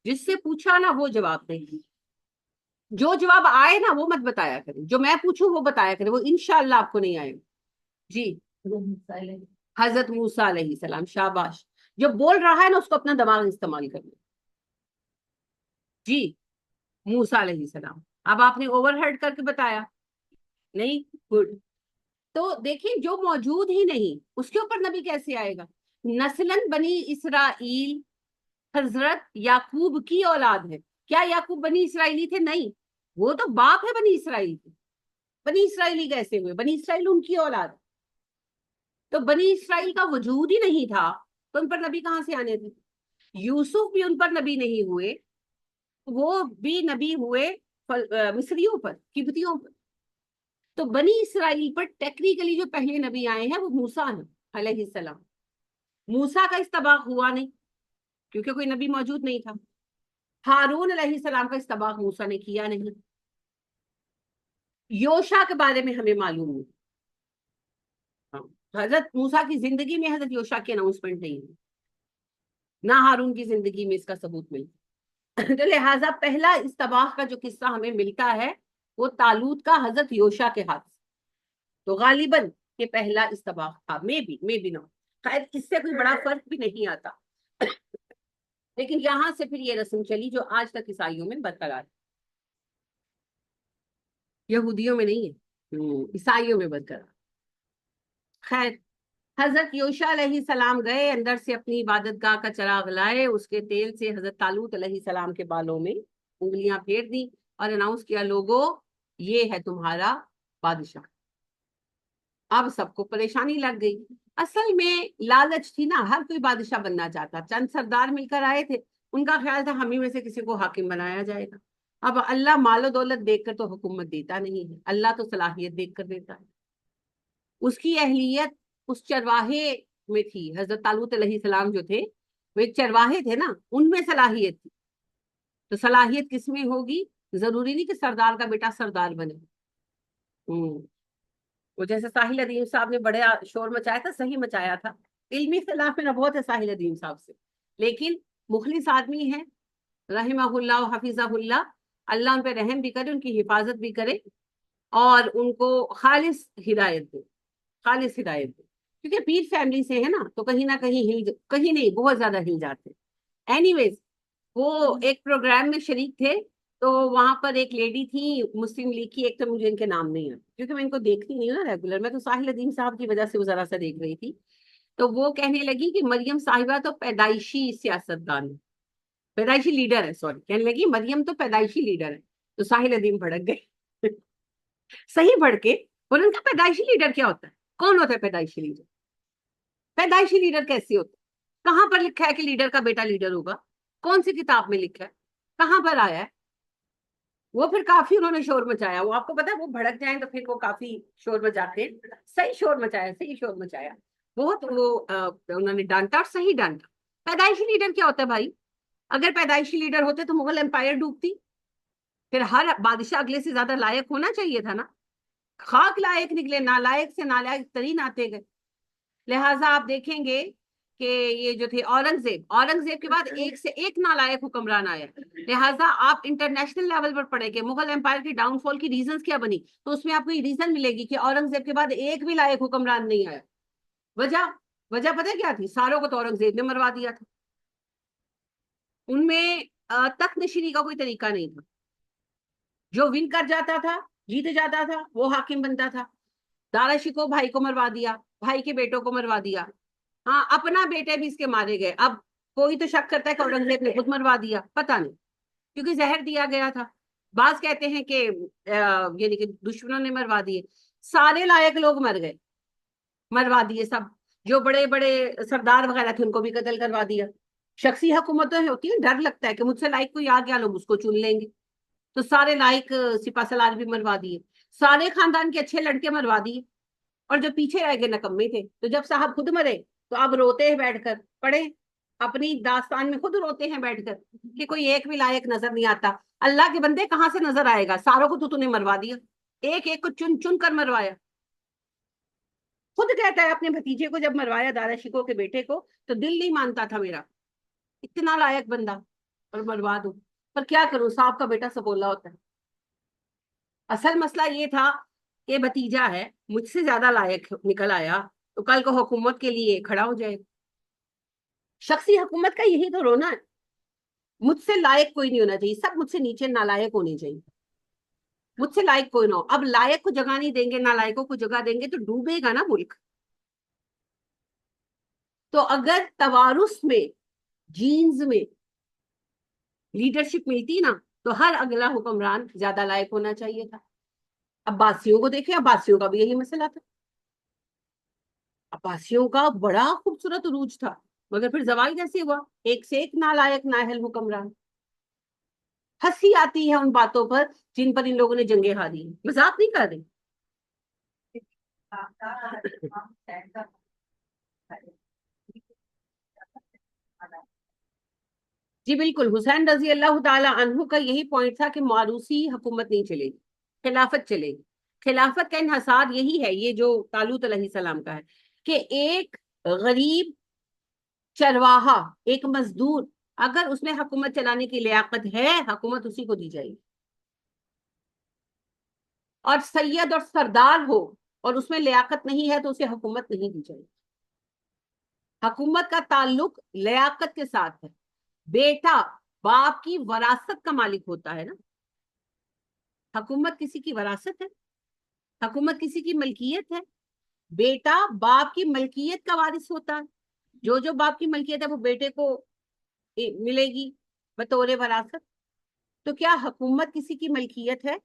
جس سے پوچھا نا وہ جواب دیں گے. جو جواب آئے نا وہ مت بتایا کریں، جو میں پوچھوں وہ بتایا کریں، وہ انشاءاللہ آپ کو نہیں آئے. جی حضرت موسیٰ علیہ السلام، شاباش. جو بول رہا ہے نا اس کو اپنا دماغ استعمال کرنا. جی موسیٰ علیہ السلام. اب آپ نے اوور ہیڈ کر کے بتایا نہیں؟ گڈ. تو دیکھیں جو موجود ہی نہیں اس کے اوپر نبی کیسے آئے گا؟ نسلاً بنی اسرائیل حضرت یعقوب کی اولاد ہے. کیا یعقوب بنی اسرائیلی تھے؟ نہیں، وہ تو باپ ہے بنی اسرائیل کے. بنی اسرائیلی کیسے ہوئے؟ بنی اسرائیل ان کی اولاد. تو بنی اسرائیل کا وجود ہی نہیں تھا تو ان پر نبی کہاں سے آنے تھے؟ یوسف بھی ان پر نبی نہیں ہوئے، وہ بھی نبی ہوئے مصریوں پر، قبطیوں پر. تو بنی اسرائیل پر ٹیکنیکلی جو پہلے نبی آئے ہیں وہ موسیٰ ہیں علیہ السلام. موسیٰ کا استباغ ہوا نہیں کیونکہ کوئی نبی موجود نہیں تھا. ہارون علیہ السلام کا استباغ موسیٰ نے کیا نہیں. یوشا کے بارے میں ہمیں معلوم نہیں. حضرت موسیٰ کی زندگی میں حضرت یوشا کی اناؤنسمنٹ نہیں ہوئی، نہ ہارون کی زندگی میں اس کا ثبوت ملتا. تو لہٰذا پہلا استباغ کا جو قصہ ہمیں ملتا ہے وہ طالوت کا حضرت یوشا کے ہاتھ سے. تو غالباً یہ پہلا استباغ تھا. میں بھی نہ، خیر اس سے کوئی بڑا فرق بھی نہیں آتا. لیکن یہاں سے پھر یہ رسم چلی جو آج تک عیسائیوں میں برقرار ہے. یہودیوں میں نہیں ہے، عیسائیوں میں برقرار. خیر حضرت یوشا علیہ السلام گئے، اندر سے اپنی عبادت گاہ کا چراغ لائے، اس کے تیل سے حضرت طالوت علیہ السلام کے بالوں میں انگلیاں پھیر دی اور اناؤنس کیا، لوگو یہ ہے تمہارا بادشاہ. اب سب کو پریشانی لگ گئی. اصل میں لالچ تھی نا، ہر کوئی بادشاہ بننا چاہتا. چند سردار مل کر آئے تھے، ان کا خیال تھا ہم ہی میں سے کسی کو حاکم بنایا جائے گا. اب اللہ مال و دولت دیکھ کر تو حکومت دیتا نہیں ہے، اللہ تو صلاحیت دیکھ کر دیتا ہے. اس کی اہلیت اس چرواہے میں تھی. حضرت طالوت علیہ السلام جو تھے وہ ایک چرواہے تھے نا، ان میں صلاحیت تھی. تو صلاحیت کس میں ہوگی؟ ضروری نہیں کہ سردار کا بیٹا سردار بنے. وہ جیسے ساحل ادیم صاحب نے بڑے شور مچایا تھا، صحیح مچایا تھا. علمی خلاف میں نہ بہت ہے ساحل ادیم صاحب سے، لیکن مخلص آدمی ہے رحمہ اللہ و حفظہ اللہ. اللہ ان پہ رحم بھی کرے، ان کی حفاظت بھی کرے اور ان کو خالص ہدایت دے، خالص ہدایت دے. کیونکہ پیر فیملی سے ہے نا تو کہیں نہ کہیں کہیں نہیں بہت زیادہ ہل جاتے. اینی ویز وہ ایک پروگرام میں شریک تھے تو وہاں پر ایک لیڈی تھی مسلم لیگ کی، ایک تو مجھے ان کے نام نہیں ہے کیونکہ میں ان کو دیکھتی نہیں ہوں نا ریگولر، میں تو ساحل ادیم صاحب کی وجہ سے وہ ذرا سا دیکھ رہی تھی. تو وہ کہنے لگی کہ مریم صاحبہ تو پیدائشی سیاستدان ہے، پیدائشی لیڈر ہے، سوری کہنے لگی مریم تو پیدائشی لیڈر ہے. تو ساحل ادیم بھڑک گئے. صحیح بھڑکے، بولے ان کا پیدائشی لیڈر کیا ہوتا ہے؟ کون ہوتا ہے پیدائشی لیڈر؟ پیدائشی لیڈر کیسے ہوتا ہے؟ کہاں پر لکھا ہے کہ لیڈر کا بیٹا لیڈر ہوگا؟ کون سی کتاب میں لکھا ہے؟ کہاں پر آیا ہے؟ وہ پھر کافی انہوں نے شور مچایا. وہ آپ کو پتا ہے وہ بھڑک جائیں تو پھر وہ کافی شور مچاتے ہیں. صحیح شور مچایا، صحیح شور مچایا بہت. وہ انہوں نے ڈانٹا اور صحیح ڈانٹا. پیدائشی لیڈر کیا ہوتا ہے بھائی؟ اگر پیدائشی لیڈر ہوتے تو مغل امپائر ڈوبتی. پھر ہر بادشاہ اگلے سے زیادہ لائق ہونا چاہیے تھا نا. خاک لائق نکلے، نالائق سے نالائق ترین آتے گئے. لہٰذا آپ دیکھیں گے کہ یہ جو تھے اورنگزیب کے بعد ایک سے ایک نالائق حکمران آیا. لہٰذا آپ انٹرنیشنل لیول پر پڑھیں گے مغل امپائر کی ڈاؤن فال کی ریزنز کیا بنی، تو اس میں آپ کو یہ ریزن ملے گی کہ اورنگزیب کے بعد ایک بھی لائق حکمران نہیں آیا. وجہ پتہ کیا تھی؟ ساروں کو تو اورنگزیب نے مروا دیا تھا. ان میں تخت نشینی کا کوئی طریقہ نہیں تھا. جو ون کر جاتا تھا، جیت جاتا تھا، وہ حاکم بنتا تھا. دارا شکو بھائی کو مروا دیا، بھائی کے بیٹوں کو مروا دیا. ہاں، اپنا بیٹے بھی اس کے مارے گئے. اب کوئی تو شک کرتا ہے کہ اورنگزیب نے خود مروا دیا، پتہ نہیں، کیونکہ زہر دیا گیا تھا. بعض کہتے ہیں کہ یعنی کہ دشمنوں نے مروا دیے. سارے لائق لوگ مر گئے، مروا دیے سب. جو بڑے بڑے سردار وغیرہ تھے ان کو بھی قتل کروا دیا. شخصی حکومتیں ہوتی ہیں، ڈر لگتا ہے کہ مجھ سے لائق کوئی آ گیا، لوگ اس کو چن لیں گے. تو سارے لائق سپاہ سالار بھی مروا دیے، سارے خاندان کے اچھے لڑکے مروا دیے، اور جو پیچھے رہ گئے نکمے تھے. تو جب صاحب خود مرے تو اب روتے ہیں بیٹھ کر، پڑھے اپنی داستان میں خود روتے ہیں بیٹھ کر کہ کوئی ایک بھی لائق نظر نہیں آتا. اللہ کے بندے کہاں سے نظر آئے گا؟ ساروں کو تو نے مروا دیا، ایک ایک کو چن چن کر مروایا. خود کہتا ہے اپنے بھتیجے کو جب مروایا، دارا شکو کے بیٹے کو، تو دل نہیں مانتا تھا میرا، اتنا لائق بندہ اور مروا دوں. پر کیا کروں، صاحب کا بیٹا سبولا ہوتا ہے. اصل مسئلہ یہ تھا کہ بھتیجا ہے، مجھ سے زیادہ لائق نکل آیا تو کل کو حکومت کے لیے کھڑا ہو جائے. شخصی حکومت کا یہی تو رونا ہے. مجھ سے لائق کوئی نہیں ہونا چاہیے، سب مجھ سے نیچے نالائق ہونے چاہیے، مجھ سے لائق کوئی نہ ہو. اب لائق کو جگہ نہیں دیں گے، نالائقوں کو جگہ دیں گے تو ڈوبے گا نا ملک. تو اگر توارث میں، جینز میں لیڈرشپ ملتی نا، تو ہر اگلا حکمران زیادہ لائق ہونا چاہیے تھا. عباسیوں کو دیکھیں، عباسیوں کا بھی یہی مسئلہ تھا. عباسیوں کا بڑا خوبصورت عروج تھا، مگر پھر زوال کیسے ہوا؟ ایک سے ایک نالائق نااہل حکمران. ہنسی آتی ہے ان باتوں پر جن پر ان لوگوں نے جنگیں ہاری. مذاق نہیں کر رہی. جی بالکل، حسین رضی اللہ تعالی عنہ کا یہی پوائنٹ تھا کہ موروثی حکومت نہیں چلے گی، خلافت چلے گی. خلافت کا انحصار یہی ہے، یہ جو طالوت علیہ السلام کا ہے، کہ ایک غریب چرواہا، ایک مزدور، اگر اس میں حکومت چلانے کی لیاقت ہے، حکومت اسی کو دی جائے گی. اور سید اور سردار ہو اور اس میں لیاقت نہیں ہے تو اسے حکومت نہیں دی جائے گی. حکومت کا تعلق لیاقت کے ساتھ ہے. بیٹا باپ کی وراثت کا مالک ہوتا ہے نا. حکومت کسی کی وراثت ہے، حکومت کسی کی ملکیت ہے. بیٹا باپ کی ملکیت کا وارث ہوتا ہے. جو باپ کی ملکیت ہے وہ بیٹے کو ملے گی بطور وراثت. تو کیا حکومت کسی کی ملکیت ہے؟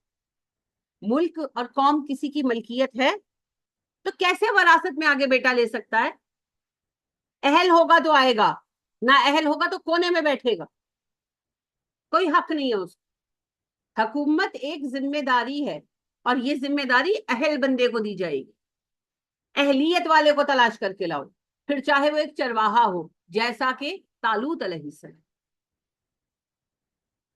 ملک اور قوم کسی کی ملکیت ہے؟ تو کیسے وراثت میں آگے بیٹا لے سکتا ہے؟ اہل ہوگا تو آئے گا، نہ اہل ہوگا تو کونے میں بیٹھے گا، کوئی حق نہیں ہے اس. حکومت ایک ذمہ داری ہے، اور یہ ذمہ داری اہل بندے کو دی جائے گی. اہلیت والے کو تلاش کر کے لاؤ، پھر چاہے وہ ایک چرواہا ہو جیسا کہ طالوت علیہ السلام.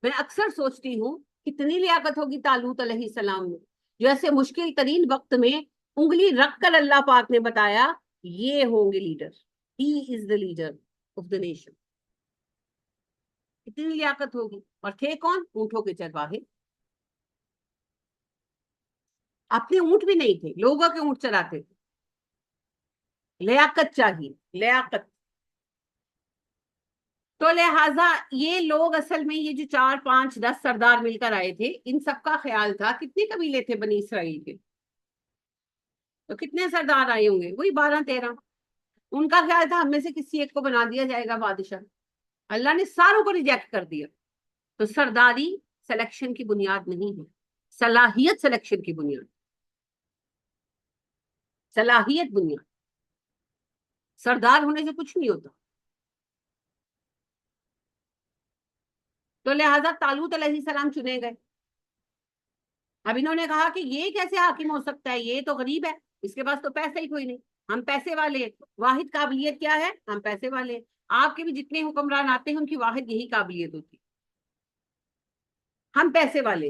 میں اکثر سوچتی ہوں کتنی لیاقت ہوگی طالوت علیہ السلام میں، جو ایسے مشکل ترین وقت میں انگلی رکھ کر اللہ پاک نے بتایا یہ ہوں گے leader. He is the leader of the nation. اتنی لیاقت ہوگی. اور تھے کون؟ اونٹوں کے چرواہے. اپنے اونٹ بھی نہیں تھے، لوگوں کے اونٹ چراتے تھے. لیاقت چاہیے، لیاقت. تو لہٰذا یہ لوگ اصل میں یہ جو 4 5 10 سردار مل کر آئے تھے، ان سب کا خیال تھا، کتنے قبیلے تھے بنی اسرائیل کے، تو کتنے سردار آئے ہوں گے؟ وہی 12 13. ان کا خیال تھا ہم میں سے کسی ایک کو بنا دیا جائے گا بادشاہ. اللہ نے ساروں کو ریجیکٹ کر دیا. تو سرداری سلیکشن کی بنیاد نہیں ہے، صلاحیت سلیکشن کی بنیاد، صلاحیت بنیاد. سردار ہونے سے کچھ نہیں ہوتا. تو لہذا طالوت علیہ السلام چنے گئے. اب انہوں نے کہا کہ یہ کیسے حاکم ہو سکتا ہے، یہ تو غریب ہے، اس کے پاس تو پیسہ ہی کوئی نہیں. ہم پیسے والے ہیں، واحد قابلیت کیا ہے؟ ہم پیسے والے ہیں. آپ کے بھی جتنے حکمران آتے ہیں ان کی واحد یہی قابلیت ہوتی ہے، ہم پیسے والے.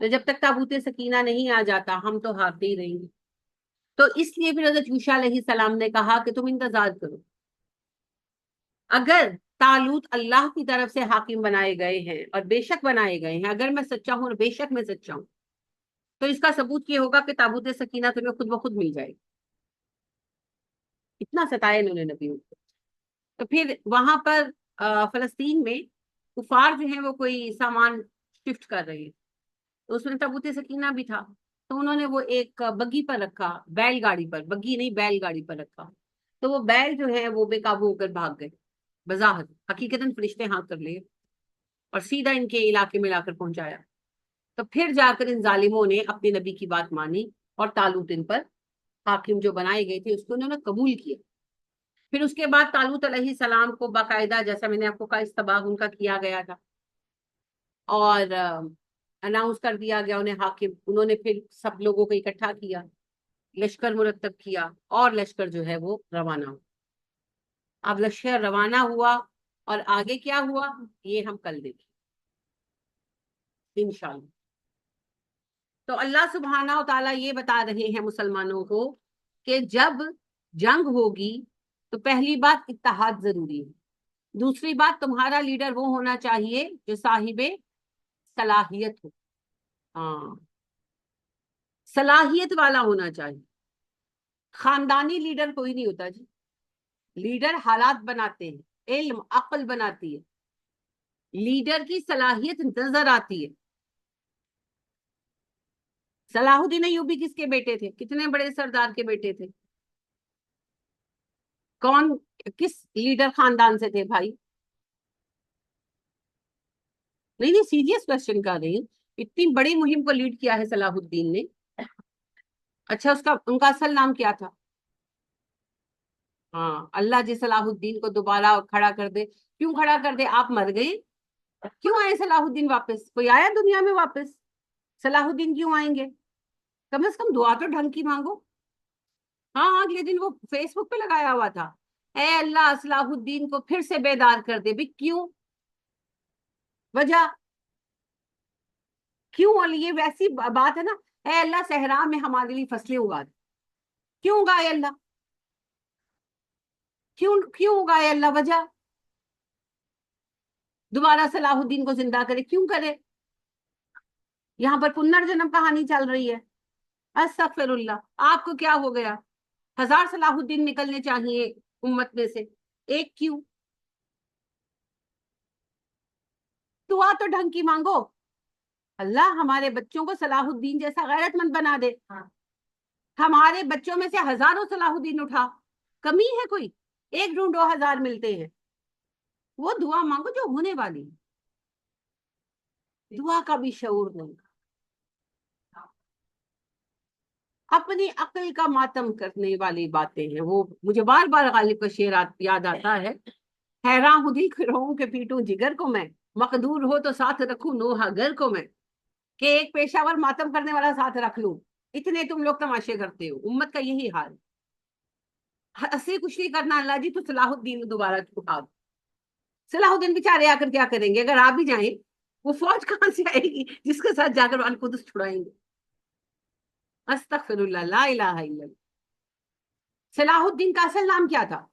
تو جب تک تابوت سکینہ نہیں آ جاتا ہم تو ہارتے ہی رہیں گے. تو اس لیے پھر حضرت یوشع علیہ السلام نے کہا کہ تم انتظار کرو. اگر طالوت اللہ کی طرف سے حاکم بنائے گئے ہیں اور بے شک بنائے گئے ہیں، اگر میں سچا ہوں اور بے شک میں سچا ہوں، تو اس کا ثبوت یہ ہوگا کہ تابوت سکینہ تمہیں خود بخود مل جائے گی. اتنا ستایا انہوں نے نبیوں کو. تو پھر وہاں پر فلسطین میں کفار جو ہیں وہ کوئی سامان شفٹ کر رہے ہیں، تو اس میں تابوت سکینہ بھی تھا. تو انہوں نے وہ ایک بگی پر رکھا، بیل گاڑی پر، بگی نہیں بیل گاڑی پر رکھا. تو وہ بیل جو ہے وہ بے قابو ہو کر بھاگ گئے. بظاہر حقیقتاً فرشتے ہاتھ کر لیے اور سیدھا ان کے علاقے میں لا کر پہنچایا. تو پھر جا کر ان ظالموں نے اپنے نبی کی بات مانی اور طالوت ان پر حاکم جو بنائے گئے تھے اس کو انہوں نے قبول کیا. پھر اس کے بعد طالوت علیہ السلام کو باقاعدہ، جیسا میں نے آپ کو کہا، استباغ ان کا کیا گیا تھا اور اناؤنس کر دیا گیا انہیں حاکم. انہوں نے پھر سب لوگوں کو اکٹھا کیا، لشکر مرتب کیا اور لشکر جو ہے وہ روانہ ہوا. اب لشکر روانہ ہوا اور آگے کیا ہوا یہ ہم کل دیکھیں انشاءاللہ. تو اللہ سبحانہ و تعالیٰ یہ بتا رہے ہیں مسلمانوں کو کہ جب جنگ ہوگی تو پہلی بات اتحاد ضروری ہے. دوسری بات تمہارا لیڈر وہ ہونا چاہیے جو صاحب صلاحیت ہو. ہاں، صلاحیت والا ہونا چاہیے. خاندانی لیڈر کوئی نہیں ہوتا جی. لیڈر حالات بناتے ہیں، علم عقل بناتی ہے. لیڈر کی صلاحیت نظر آتی ہے. صلاح الدین ایوبی کس کے بیٹے تھے؟ کتنے بڑے سردار کے بیٹے تھے؟ کون کس لیڈر خاندان سے تھے بھائی؟ نہیں نہیں، سیریس کوشچن کر رہی ہوں. اتنی بڑی مہم کو لیڈ کیا ہے صلاح الدین نے. اچھا، ان کا اصل نام کیا تھا؟ ہاں، اللہ جی صلاح الدین کو دوبارہ کھڑا کر دے. کیوں کھڑا کر دے؟ آپ مر گئے، کیوں آئے صلاح الدین واپس؟ کوئی آیا دنیا میں واپس؟ صلاح الدین کیوں آئیں گے؟ کم از کم دعا تو ڈھنگ کی مانگو. ہاں، اگلے دن وہ فیس بک پہ لگایا ہوا تھا، اے اللہ صلاح الدین کو پھر سے بیدار کر دے. بھی کیوں؟ وجہ کیوں؟ یہ ویسی بات ہے نا، اے اللہ صحرا میں ہمارے لیے فصلیں اگا دے. کیوں اگائے اللہ؟ کیوں اگائے اللہ؟ وجہ دوبارہ صلاح الدین کو زندہ کرے، کیوں کرے؟ یہاں پر پنرجنم کہانی چل رہی ہے. استغفر اللہ. آپ کو کیا ہو گیا؟ 1000 صلاح الدین نکلنے چاہیے امت میں سے، ایک کیوں؟ دعا تو ڈھنگ کی مانگو. اللہ ہمارے بچوں کو صلاح الدین جیسا غیرت مند بنا دے. ہمارے بچوں میں سے ہزاروں صلاح الدین اٹھا. کمی ہے کوئی؟ ایک ڈھونڈو 1000 ملتے ہیں. وہ دعا مانگو جو ہونے والی. دعا کا بھی شعور نہیں. اپنی عقل کا ماتم کرنے والی باتیں ہیں. وہ مجھے بار بار غالب کا شعر یاد آتا ہے، حیران ہوں دل کھروں کہ پیٹوں جگر کو میں، مقدور ہو تو ساتھ رکھوں نوحہ گر کو میں. کہ ایک پیشہ ور ماتم کرنے والا ساتھ رکھ لوں. اتنے تم لوگ تماشے کرتے ہو. امت کا یہی حال. ایسے کچھ نہیں کرنا. اللہ جی تو صلاح الدین دوبارہ اٹھا دو. صلاح الدین بیچارے آ کر کیا کریں گے؟ اگر آپ بھی جائیں وہ فوج کہاں سے آئے گی جس کے ساتھ جا کر القدس چھڑائیں گے؟ استغفر اللہ، لا الہ الا اللہ. صلاح الدین کا اصل نام کیا تھا؟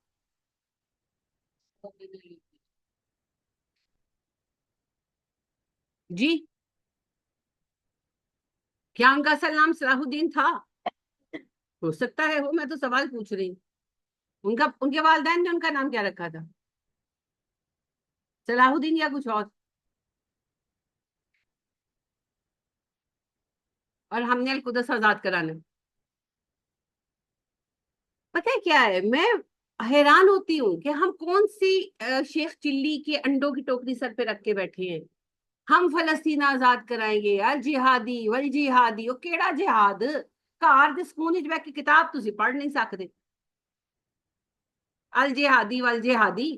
جی، کیا ان کا اصل نام صلاح الدین تھا؟ ہو سکتا ہے ہو، میں تو سوال پوچھ رہی ہوں. ان کے والدین نے ان کا نام کیا رکھا تھا؟ صلاح الدین یا کچھ اور ہم نے القدس آزاد کرانا. پتہ ہے کیا ہے، میں حیران ہوتی ہوں کہ ہم کون سی شیخ چلی کے انڈوں کی ٹوکری سر پہ رکھ کے بیٹھے ہیں. ہم فلسطین آزاد کرائیں گے، الجہادی والجہادی. وہ کیڑا جہاد؟ گھر دے سکون وچ بیٹھ کے کتاب تسی پڑھ نہیں سکتے. الجہادی والجہادی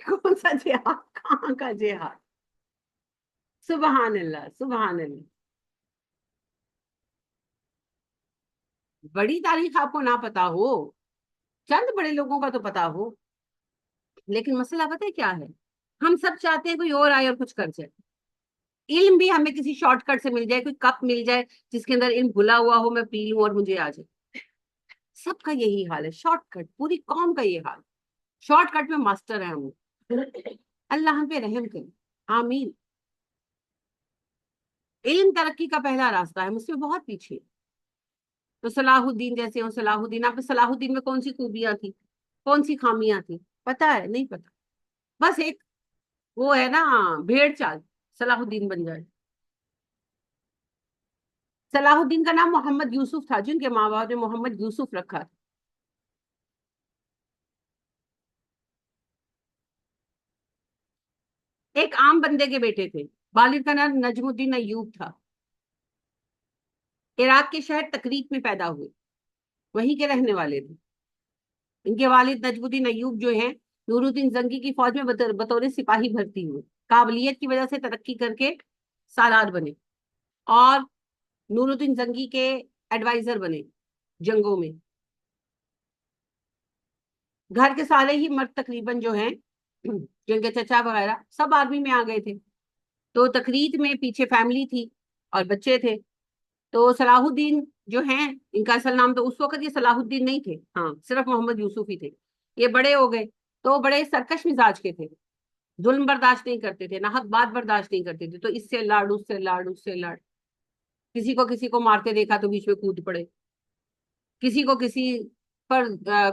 کون سا جہاد؟ کہاں کا جہاد؟ سبحان اللہ، سبحان اللہ. بڑی تاریخ آپ کو نہ پتا ہو، چند بڑے لوگوں کا تو پتا ہو. لیکن مسئلہ پتہ ہے کیا ہے؟ ہم سب چاہتے ہیں کوئی اور آئے اور کچھ کر جائے. علم بھی ہمیں کسی شارٹ کٹ سے مل جائے, کوئی کپ مل جائے جس کے اندر علم گھلا ہوا ہو, میں پی لوں اور مجھے آ جائے. سب کا یہی حال ہے, شارٹ کٹ, پوری قوم کا یہ حال, شارٹ کٹ میں ماسٹر ہے ہم. اللہ ہم پہ رحم کرے, آمین. علم ترقی کا پہلا راستہ ہے, مجھ سے بہت پیچھے. تو صلاح الدین جیسے ہوں, صلاح الدین, آپ صلاح الدین میں کون سی خوبیاں تھی, کون سی خامیاں تھی, پتا ہے؟ نہیں پتا. بس ایک وہ ہے نا بھیڑ چال, صلاح الدین بن جائے. صلاح الدین کا نام محمد یوسف تھا, جن کے ماں باپ نے محمد یوسف رکھا تھا. ایک عام بندے کے بیٹے تھے, والد کا نام نجم الدین ایوب تھا. عراق کے شہر تکریت میں پیدا ہوئے, وہیں کے رہنے والے تھے. ان کے والد نجم الدین ایوب جو ہیں, نور الدین زنگی کی فوج میں بطور سپاہی بھرتی ہوئے, قابلیت کی وجہ سے ترقی کر کے سالار بنے, اور نور الدین زنگی کے ایڈوائزر بنے جنگوں میں. گھر کے سارے ہی مرد تقریباً جو ہیں, جن کے چچا وغیرہ سب آرمی میں آ گئے تھے. تو تقریر میں پیچھے فیملی تھی اور بچے تھے. تو صلاح الدین جو ہیں, ان کا اصل نام تو اس وقت یہ صلاح الدین نہیں تھے, ہاں صرف محمد یوسف ہی تھے. یہ بڑے ہو گئے تو بڑے سرکش مزاج کے تھے, ظلم برداشت نہیں کرتے تھے, ناحق بات برداشت نہیں کرتے تھے. تو اس سے لڑ, اس سے لڑ, اس سے لڑ, کسی کو مارتے دیکھا تو بیچ میں کود پڑے, کسی کو کسی پر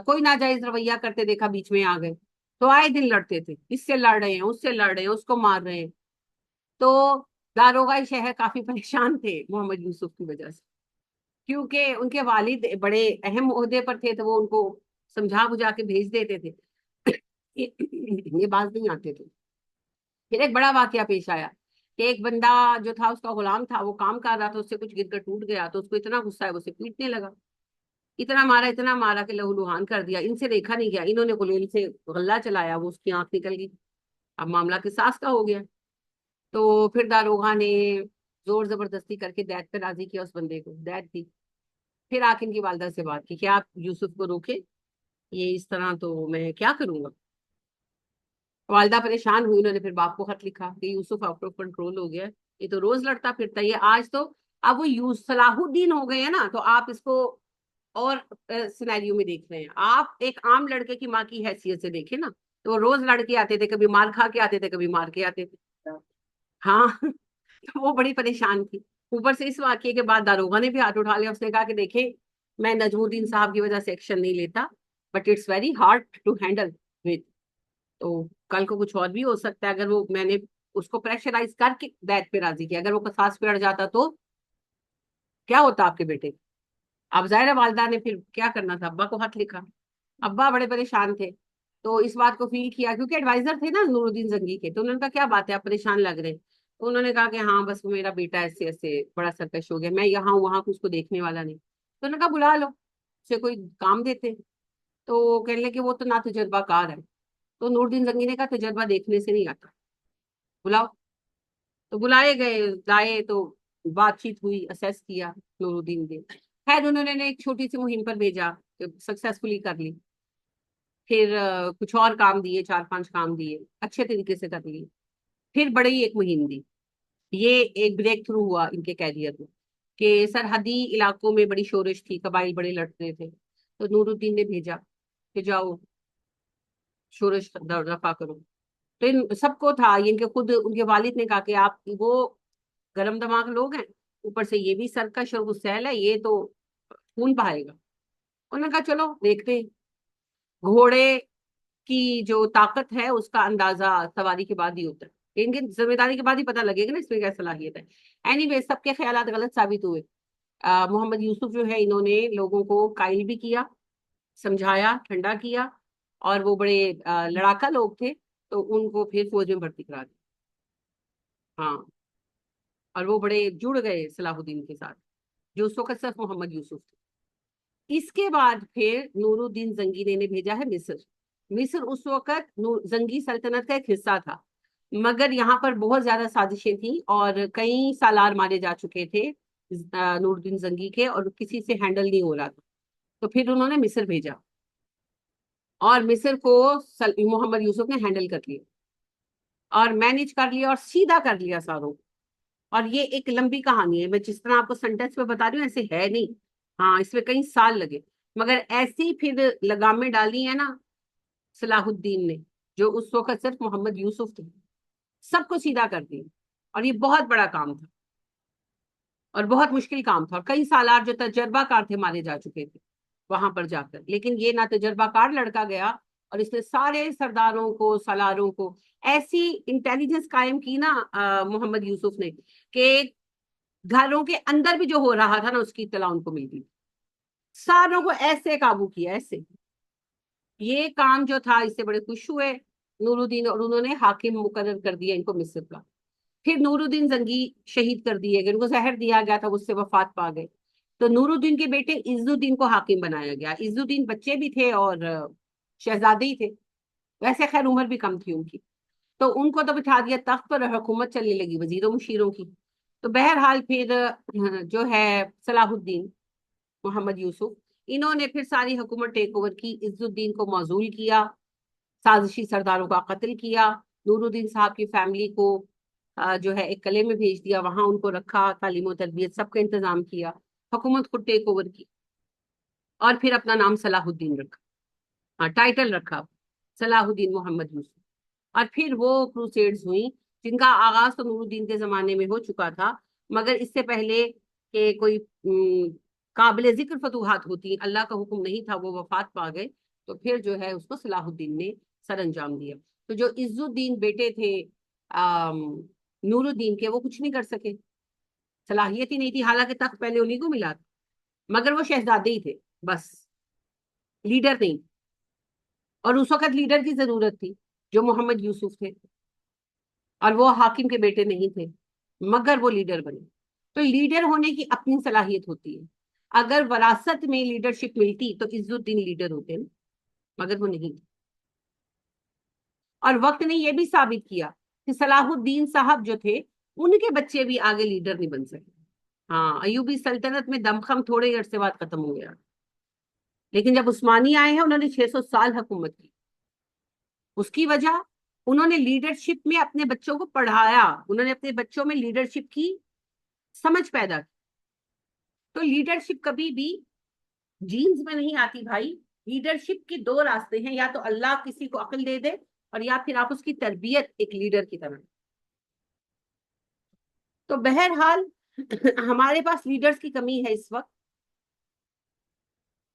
کوئی ناجائز رویہ کرتے دیکھا بیچ میں آ گئے. تو آئے دن لڑتے تھے, اس سے لڑ رہے ہیں, اس سے لڑ رہے ہیں, اس کو مار رہے ہیں. تو داروغہ شہر کافی پریشان تھے محمد یوسف کی وجہ سے, کیونکہ ان کے والد بڑے اہم عہدے پر تھے, تو وہ ان کو سمجھا بجھا کے بھیج دیتے تھے. یہ باز نہیں آتے تھے. پھر ایک بڑا واقعہ پیش آیا کہ ایک بندہ جو تھا, اس کا غلام تھا, وہ کام کر رہا تھا, اس سے کچھ گر کر ٹوٹ گیا. تو اس کو اتنا غصہ ہے, وہ اسے پیٹنے لگا. اتنا مارا کہ لہو لہان کر دیا. ان سے دیکھا نہیں گیا, انہوں نے غلیل سے غلہ چلایا, وہ اس کی آنکھ نکل گئی. اب معاملہ قصاص کا ہو گیا. تو پھر داروغہ نے زور زبردستی کر کے دیت پہ راضی کیا اس بندے کو, دیت دی. پھر آ کے ان کی والدہ سے بات کی کہ آپ یوسف کو روکے, یہ اس طرح تو میں کیا کروں گا. والدہ پریشان ہوئی, انہوں نے پھر باپ کو خط لکھا کہ یوسف آؤٹ آف کنٹرول ہو گیا, یہ تو روز لڑتا پھرتا ہے, یہ آج تو اب وہ صلاح الدین ہو گئے ہیں نا. تو آپ اس کو اور سینیریو میں دیکھ رہے ہیں. آپ ایک عام لڑکے کی ماں کی حیثیت سے دیکھیں نا, تو وہ روز لڑکے آتے تھے, کبھی مار کھا کے آتے تھے, کبھی مار کے آتے تھے. ہاں. تو وہ بڑی پریشان تھی. اوپر سے اس واقعے کے بعد داروغہ نے بھی ہاتھ اٹھا لیا. اس نے کہا کہ دیکھیں, میں نجم الدین صاحب کی وجہ سے ایکشن نہیں لیتا, but it's very hard to handle with. تو کل کو کچھ اور بھی ہو سکتا ہے. اگر وہ میں نے اس کو پریشرائز کر کے بیت پہ راضی کیا, اگر وہ قصاص پہ اڑ جاتا تو کیا ہوتا آپ کے بیٹے. اب ظاہر والدہ نے پھر کیا کرنا تھا, ابا کو خط لکھا. ابا بڑے پریشان تھے, تو اس بات کو فیل کیا, کیونکہ ایڈوائزر تھے نا نور الدین زنگی کے. تو انہوں نے کہا کیا بات ہے, آپ پریشان لگ رہے ہیں. تو انہوں نے کہا کہ ہاں بس میرا بیٹا ایسے ایسے بڑا سرکش ہو گیا, میں یہاں وہاں اس کو دیکھنے والا نہیں. تو انہوں نے کہا بلا لو, اسے کوئی کام دیتے. تو کہنے لگے کہ وہ تو نا تجربہ کار ہے. تو نور الدین زنگی نے کہا تجربہ دیکھنے سے نہیں آتا, بلاؤ. تو بلائے گئے, لائے, تو بات چیت ہوئی, اسیس کیا نور الدین نے. خیر انہوں نے ایک چھوٹی سی مہم پر بھیجا, سکسیسفلی کر لی. پھر کچھ اور کام دیے, 4-5 کام دیے, اچھے طریقے سے کر لیے. پھر بڑی ایک مہم دی. یہ ایک بریک تھرو ہوا ان کے کیریئر میں کہ سرحدی علاقوں میں بڑی شورش تھی, قبائل بڑے لڑتے تھے. تو نور الدین نے بھیجا کہ جاؤ شورش رفع کرو. تو ان سب کو تھا, ان کے خود ان کے والد نے کہا کہ آپ وہ گرم دماغ لوگ ہیں, اوپر سے یہ بھی سرکش اور غسیل ہے, یہ تو خون بہائے گا. انہوں نے کہا چلو دیکھتے ہیں. گھوڑے کی جو طاقت ہے اس کا اندازہ سواری کے بعد ہی ہوتا ہے, ان کی ذمہ داری کے بعد ہی پتہ لگے گا نا اس میں کیا صلاحیت ہے. اینی وے سب کے خیالات غلط ثابت ہوئے. محمد یوسف جو ہے, انہوں نے لوگوں کو قائل بھی کیا, سمجھایا, ٹھنڈا کیا, اور وہ بڑے لڑاکا لوگ تھے, تو ان کو پھر فوج میں بھرتی کرا دی. ہاں, اور وہ بڑے جڑ گئے صلاح الدین کے ساتھ, جو اس وقت صرف محمد یوسف تھے. اس کے بعد پھر نور الدین زنگی نے انہیں بھیجا ہے مصر. مصر اس وقت زنگی سلطنت کا ایک حصہ تھا, مگر یہاں پر بہت زیادہ سازشیں تھیں اور کئی سالار مارے جا چکے تھے نور الدین زنگی کے, اور کسی سے ہینڈل نہیں ہو رہا تھا. تو پھر انہوں نے مصر بھیجا, اور مصر کو محمد یوسف نے ہینڈل کر لیا اور مینج کر لیا اور سیدھا کر لیا ساروں. اور یہ ایک لمبی کہانی ہے، میں جس طرح آپ کو سینٹینس میں بتا رہی ہوں ایسے ہے نہیں، ہاں اس میں کئی سال لگے، مگر ایسی پھر لگامیں ڈالی ہیں نا صلاح الدین نے، جو اس وقت صرف محمد یوسف تھے، سب کو سیدھا کر دیا، اور یہ بہت بڑا کام تھا اور بہت مشکل کام تھا، اور کئی سالار جو تجربہ کار تھے مارے جا چکے تھے وہاں پر جا کر، لیکن یہ نہ تجربہ کار لڑکا گیا، اور اس نے سارے سرداروں کو سالاروں کو ایسی انٹیلیجنس قائم کی نا محمد یوسف نے، کہ گھروں کے اندر بھی جو ہو رہا تھا نا اس کی اطلاع ان کو ملتی، ساروں کو ایسے قابو کیا ایسے، یہ کام جو تھا اس سے بڑے خوش ہوئے نور الدین، اور انہوں نے حاکم مقرر کر دیا ان کو مصر کا۔ پھر نور الدین زنگی شہید کر دیے گئے، ان کو زہر دیا گیا تھا، اس سے وفات پا گئے، تو نور الدین کے بیٹے عز الدین کو حاکم بنایا گیا۔ عز الدین بچے بھی تھے اور شہزادے ہی تھے، ویسے خیر عمر بھی کم تھی ان کی، تو ان کو تو بٹھا دیا تخت پر، حکومت چلنے لگی وزیروں مشیروں کی۔ تو بہرحال پھر جو ہے صلاح الدین محمد یوسف، انہوں نے پھر ساری حکومت ٹیک اوور کی، عز الدین کو معزول کیا، سازشی سرداروں کا قتل کیا، نور الدین صاحب کی فیملی کو جو ہے ایک قلعے میں بھیج دیا، وہاں ان کو رکھا، تعلیم و تربیت سب کا انتظام کیا، حکومت خود ٹیک اوور کی، اور پھر اپنا نام صلاح الدین رکھا، ہاں ٹائٹل رکھا صلاح الدین محمد یوسف۔ اور پھر وہ کروسیڈز ہوئیں جن کا آغاز تو نور الدین کے زمانے میں ہو چکا تھا، مگر اس سے پہلے کہ کوئی قابل ذکر فتوحات ہوتی، اللہ کا حکم نہیں تھا، وہ وفات پا گئے، تو پھر جو ہے اس کو صلاح الدین نے سر انجام دیا۔ تو جو عز الدین بیٹے تھے نور الدین کے، وہ کچھ نہیں کر سکے، صلاحیت ہی نہیں تھی، حالانکہ تخت پہلے انہیں کو ملا تھا، مگر وہ شہزادے ہی تھے بس، لیڈر نہیں، اور اس وقت لیڈر کی ضرورت تھی جو محمد یوسف تھے، اور وہ حاکم کے بیٹے نہیں تھے، مگر وہ لیڈر بنے۔ تو لیڈر ہونے کی اپنی صلاحیت ہوتی ہے، اگر وراثت میں لیڈرشپ ملتی تو عز الدین لیڈر ہوتے نا، مگر وہ نہیں تھے۔ اور وقت نے یہ بھی ثابت کیا کہ صلاح الدین صاحب جو تھے ان کے بچے بھی آگے لیڈر نہیں بن سکے، ہاں ایوبی سلطنت میں دمخم تھوڑے عرصے بعد ختم ہو گیا، لیکن جب عثمانی آئے ہیں انہوں نے 600 سال حکومت کی، اس کی وجہ انہوں نے لیڈرشپ میں اپنے بچوں کو پڑھایا، انہوں نے اپنے بچوں میں لیڈرشپ کی سمجھ پیدا کی۔ تو لیڈرشپ کبھی بھی جینز میں نہیں آتی بھائی، لیڈرشپ کے دو راستے ہیں، یا تو اللہ کسی کو عقل دے دے، اور یا پھر آپ اس کی تربیت ایک لیڈر کی طرح۔ تو بہرحال ہمارے پاس لیڈرز کی کمی ہے اس وقت،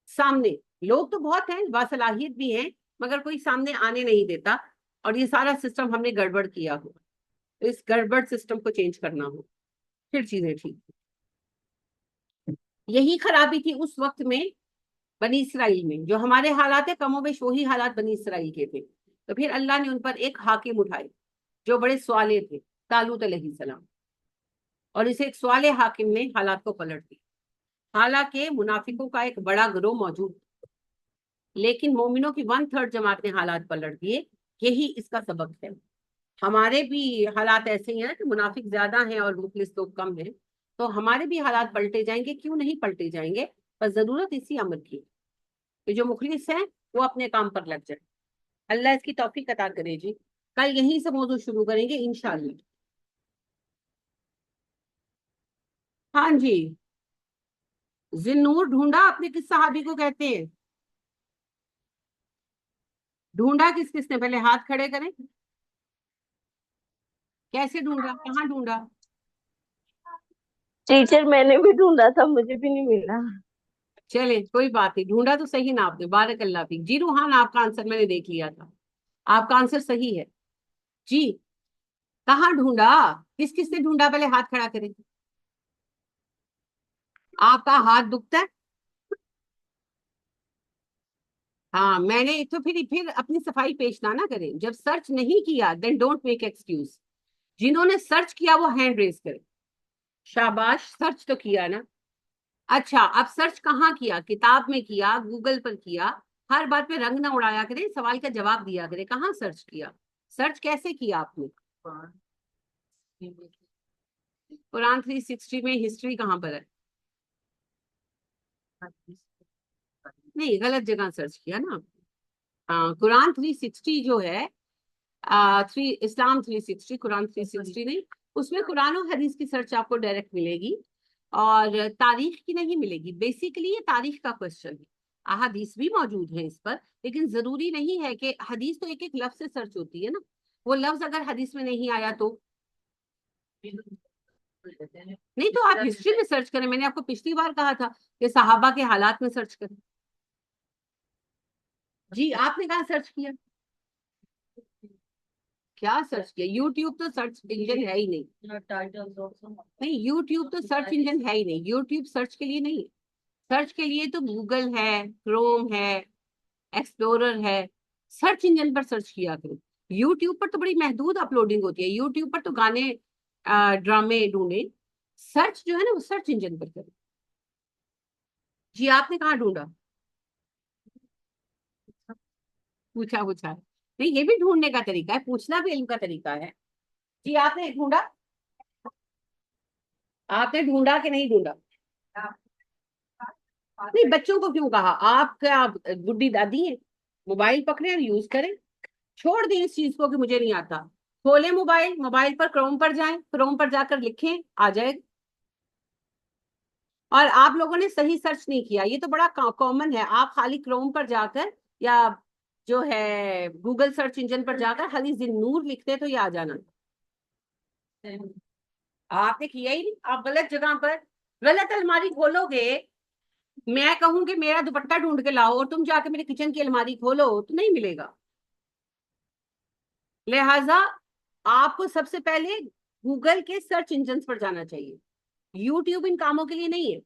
سامنے لوگ تو بہت ہیں، باصلاحیت بھی ہیں، مگر کوئی سامنے آنے نہیں دیتا، اور یہ سارا سسٹم ہم نے گڑبڑ کیا ہوا، تو اس گڑبڑ سسٹم کو چینج کرنا ہو، پھر چیزیں ٹھیک۔ یہی خرابی تھی اس وقت میں بنی اسرائیل میں، جو ہمارے حالات ہے کم و بیش وہی حالات بنی اسرائیل کے تھے، تو پھر اللہ نے ان پر ایک حاکم اٹھائے جو بڑے سوالے تھے، طالوت علیہ السلام، اور اسے ایک سوالے حاکم نے حالات کو پلٹ دیا۔ حالانکہ منافقوں کا ایک بڑا گروہ موجود، لیکن مومنوں کی 1/3 جماعت نے حالات پلٹ دیے، یہی اس کا سبق ہے۔ ہمارے بھی حالات ایسے ہی ہیں کہ منافق زیادہ ہیں اور مخلص لوگ کم ہیں، تو ہمارے بھی حالات پلٹے جائیں گے، کیوں نہیں پلٹے جائیں گے، پر ضرورت اسی عمل کی کہ جو مخلص ہیں وہ اپنے کام پر لگ جائیں۔ اللہ اس کی توفیق عطا کرے جی۔ کل یہیں سے موضوع شروع کریں گے انشاءاللہ۔ ہاں جی، ذنور ڈھونڈا اپنے کس صحابی کو کہتے ہیں؟ ڈھونڈا کس کس نے؟ پہلے ہاتھ کھڑے کریں، کیسے ڈھونڈا، کہاں ڈھونڈا؟ ٹیچر میں نے بھی ڈھونڈا تھا، مجھے بھی نہیں ملا۔ چلیں کوئی بات نہیں، ڈھونڈا تو صحیح نا آپ نے، بارک اللہ فیک جی۔ روحان آپ کا آنسر میں نے دیکھ لیا تھا، آپ کا آنسر صحیح ہے جی۔ کہاں ڈھونڈا، کس کس نے ڈھونڈا؟ پہلے ہاتھ کھڑا کریں، آپ کا ہاتھ دکھتا ہے؟ ہاں میں نے تو پھر اپنی صفائی پیش نہ کریں، جب سرچ نہیں کیا دین ڈونٹ میک ایکسکیوز۔ جنہوں نے سرچ کیا وہ ہینڈ ریز کریں، شاباش، سرچ تو کیا نا۔ اچھا اب سرچ کہاں کیا؟ کتاب میں کیا، گوگل پر کیا؟ ہر بات پہ رنگ نہ اڑایا کرے، سوال کا جواب دیا کرے، کہاں سرچ کیا؟ سرچ کیسے کیا آپ نے؟ قرآن 360 میں ہسٹری کہاں پر ہے؟ نہیں، غلط جگہ سرچ کیا نا آپ نے۔ ہاں قرآن 360 جو ہے اسلام 360، قرآن 360 نہیں، اس میں قرآن و حدیث کی سرچ آپ کو ڈائریکٹ ملے گی اور تاریخ کی نہیں ملے گی. بیسیکلی یہ تاریخ کا کوشچن ہے. احادیث بھی موجود ہیں اس پر، لیکن ضروری نہیں ہے کہ حدیث تو ایک ایک لفظ سے سرچ ہوتی ہے نا. وہ لفظ اگر حدیث میں نہیں آیا تو نہیں، تو آپ ہسٹری میں سرچ کریں. میں نے آپ کو پچھلی بار کہا تھا کہ صحابہ کے حالات میں سرچ کریں. جی آپ نے کہاں سرچ کیا؟ کیا سرچ کیا؟ یوٹیوب تو سرچ انجن ہے ہی نہیں. نہیں، یوٹیوب تو سرچ انجن ہے ہی نہیں. یوٹیوب سرچ کے لیے نہیں ہے. سرچ کے لیے تو گوگل ہے، کروم ہے، ایکسپلورر ہے. سرچ انجن پر سرچ کیا کرو. یوٹیوب پر تو بڑی محدود اپلوڈنگ ہوتی ہے. یوٹیوب پر تو گانے، ڈرامے ڈھونڈے. سرچ جو ہے نا وہ سرچ انجن پر کرو. جی آپ نے کہاں ڈھونڈا؟ پوچھا پوچھا نہیں، یہ بھی ڈھونڈنے کا طریقہ ہے، پوچھنا بھی علم کا طریقہ ہے. جی آپ نے ڈھونڈا؟ آپ نے ڈھونڈا کہ نہیں ڈھونڈا؟ نہیں، بچوں کو کیوں کہا؟ آپ کیا بڈھی دادی ہیں؟ موبائل پکڑے اور یوز کریں. چھوڑ دیں اس چیز کو کہ مجھے نہیں آتا. کھولیں موبائل، موبائل پر کروم پر جائیں، کروم پر جا کر لکھیں، آ جائے گا. اور آپ لوگوں نے صحیح سرچ نہیں کیا. یہ تو بڑا کامن ہے. آپ خالی کروم پر جا کر یا جو ہے گوگل سرچ انجن پر جا کر خالی ذی-النور لکھتے تو یہ آ جانا. آپ نے کیا ہی نہیں. آپ غلط جگہ پر، غلط الماری کھولو گے. میں کہوں کہ میرا دوپٹہ ڈھونڈ کے لاؤ اور تم جا کے میرے کچن کی الماری کھولو تو نہیں ملے گا. لہذا آپ کو سب سے پہلے گوگل کے سرچ انجنس پر جانا چاہیے. یوٹیوب ان کاموں کے لیے نہیں ہے.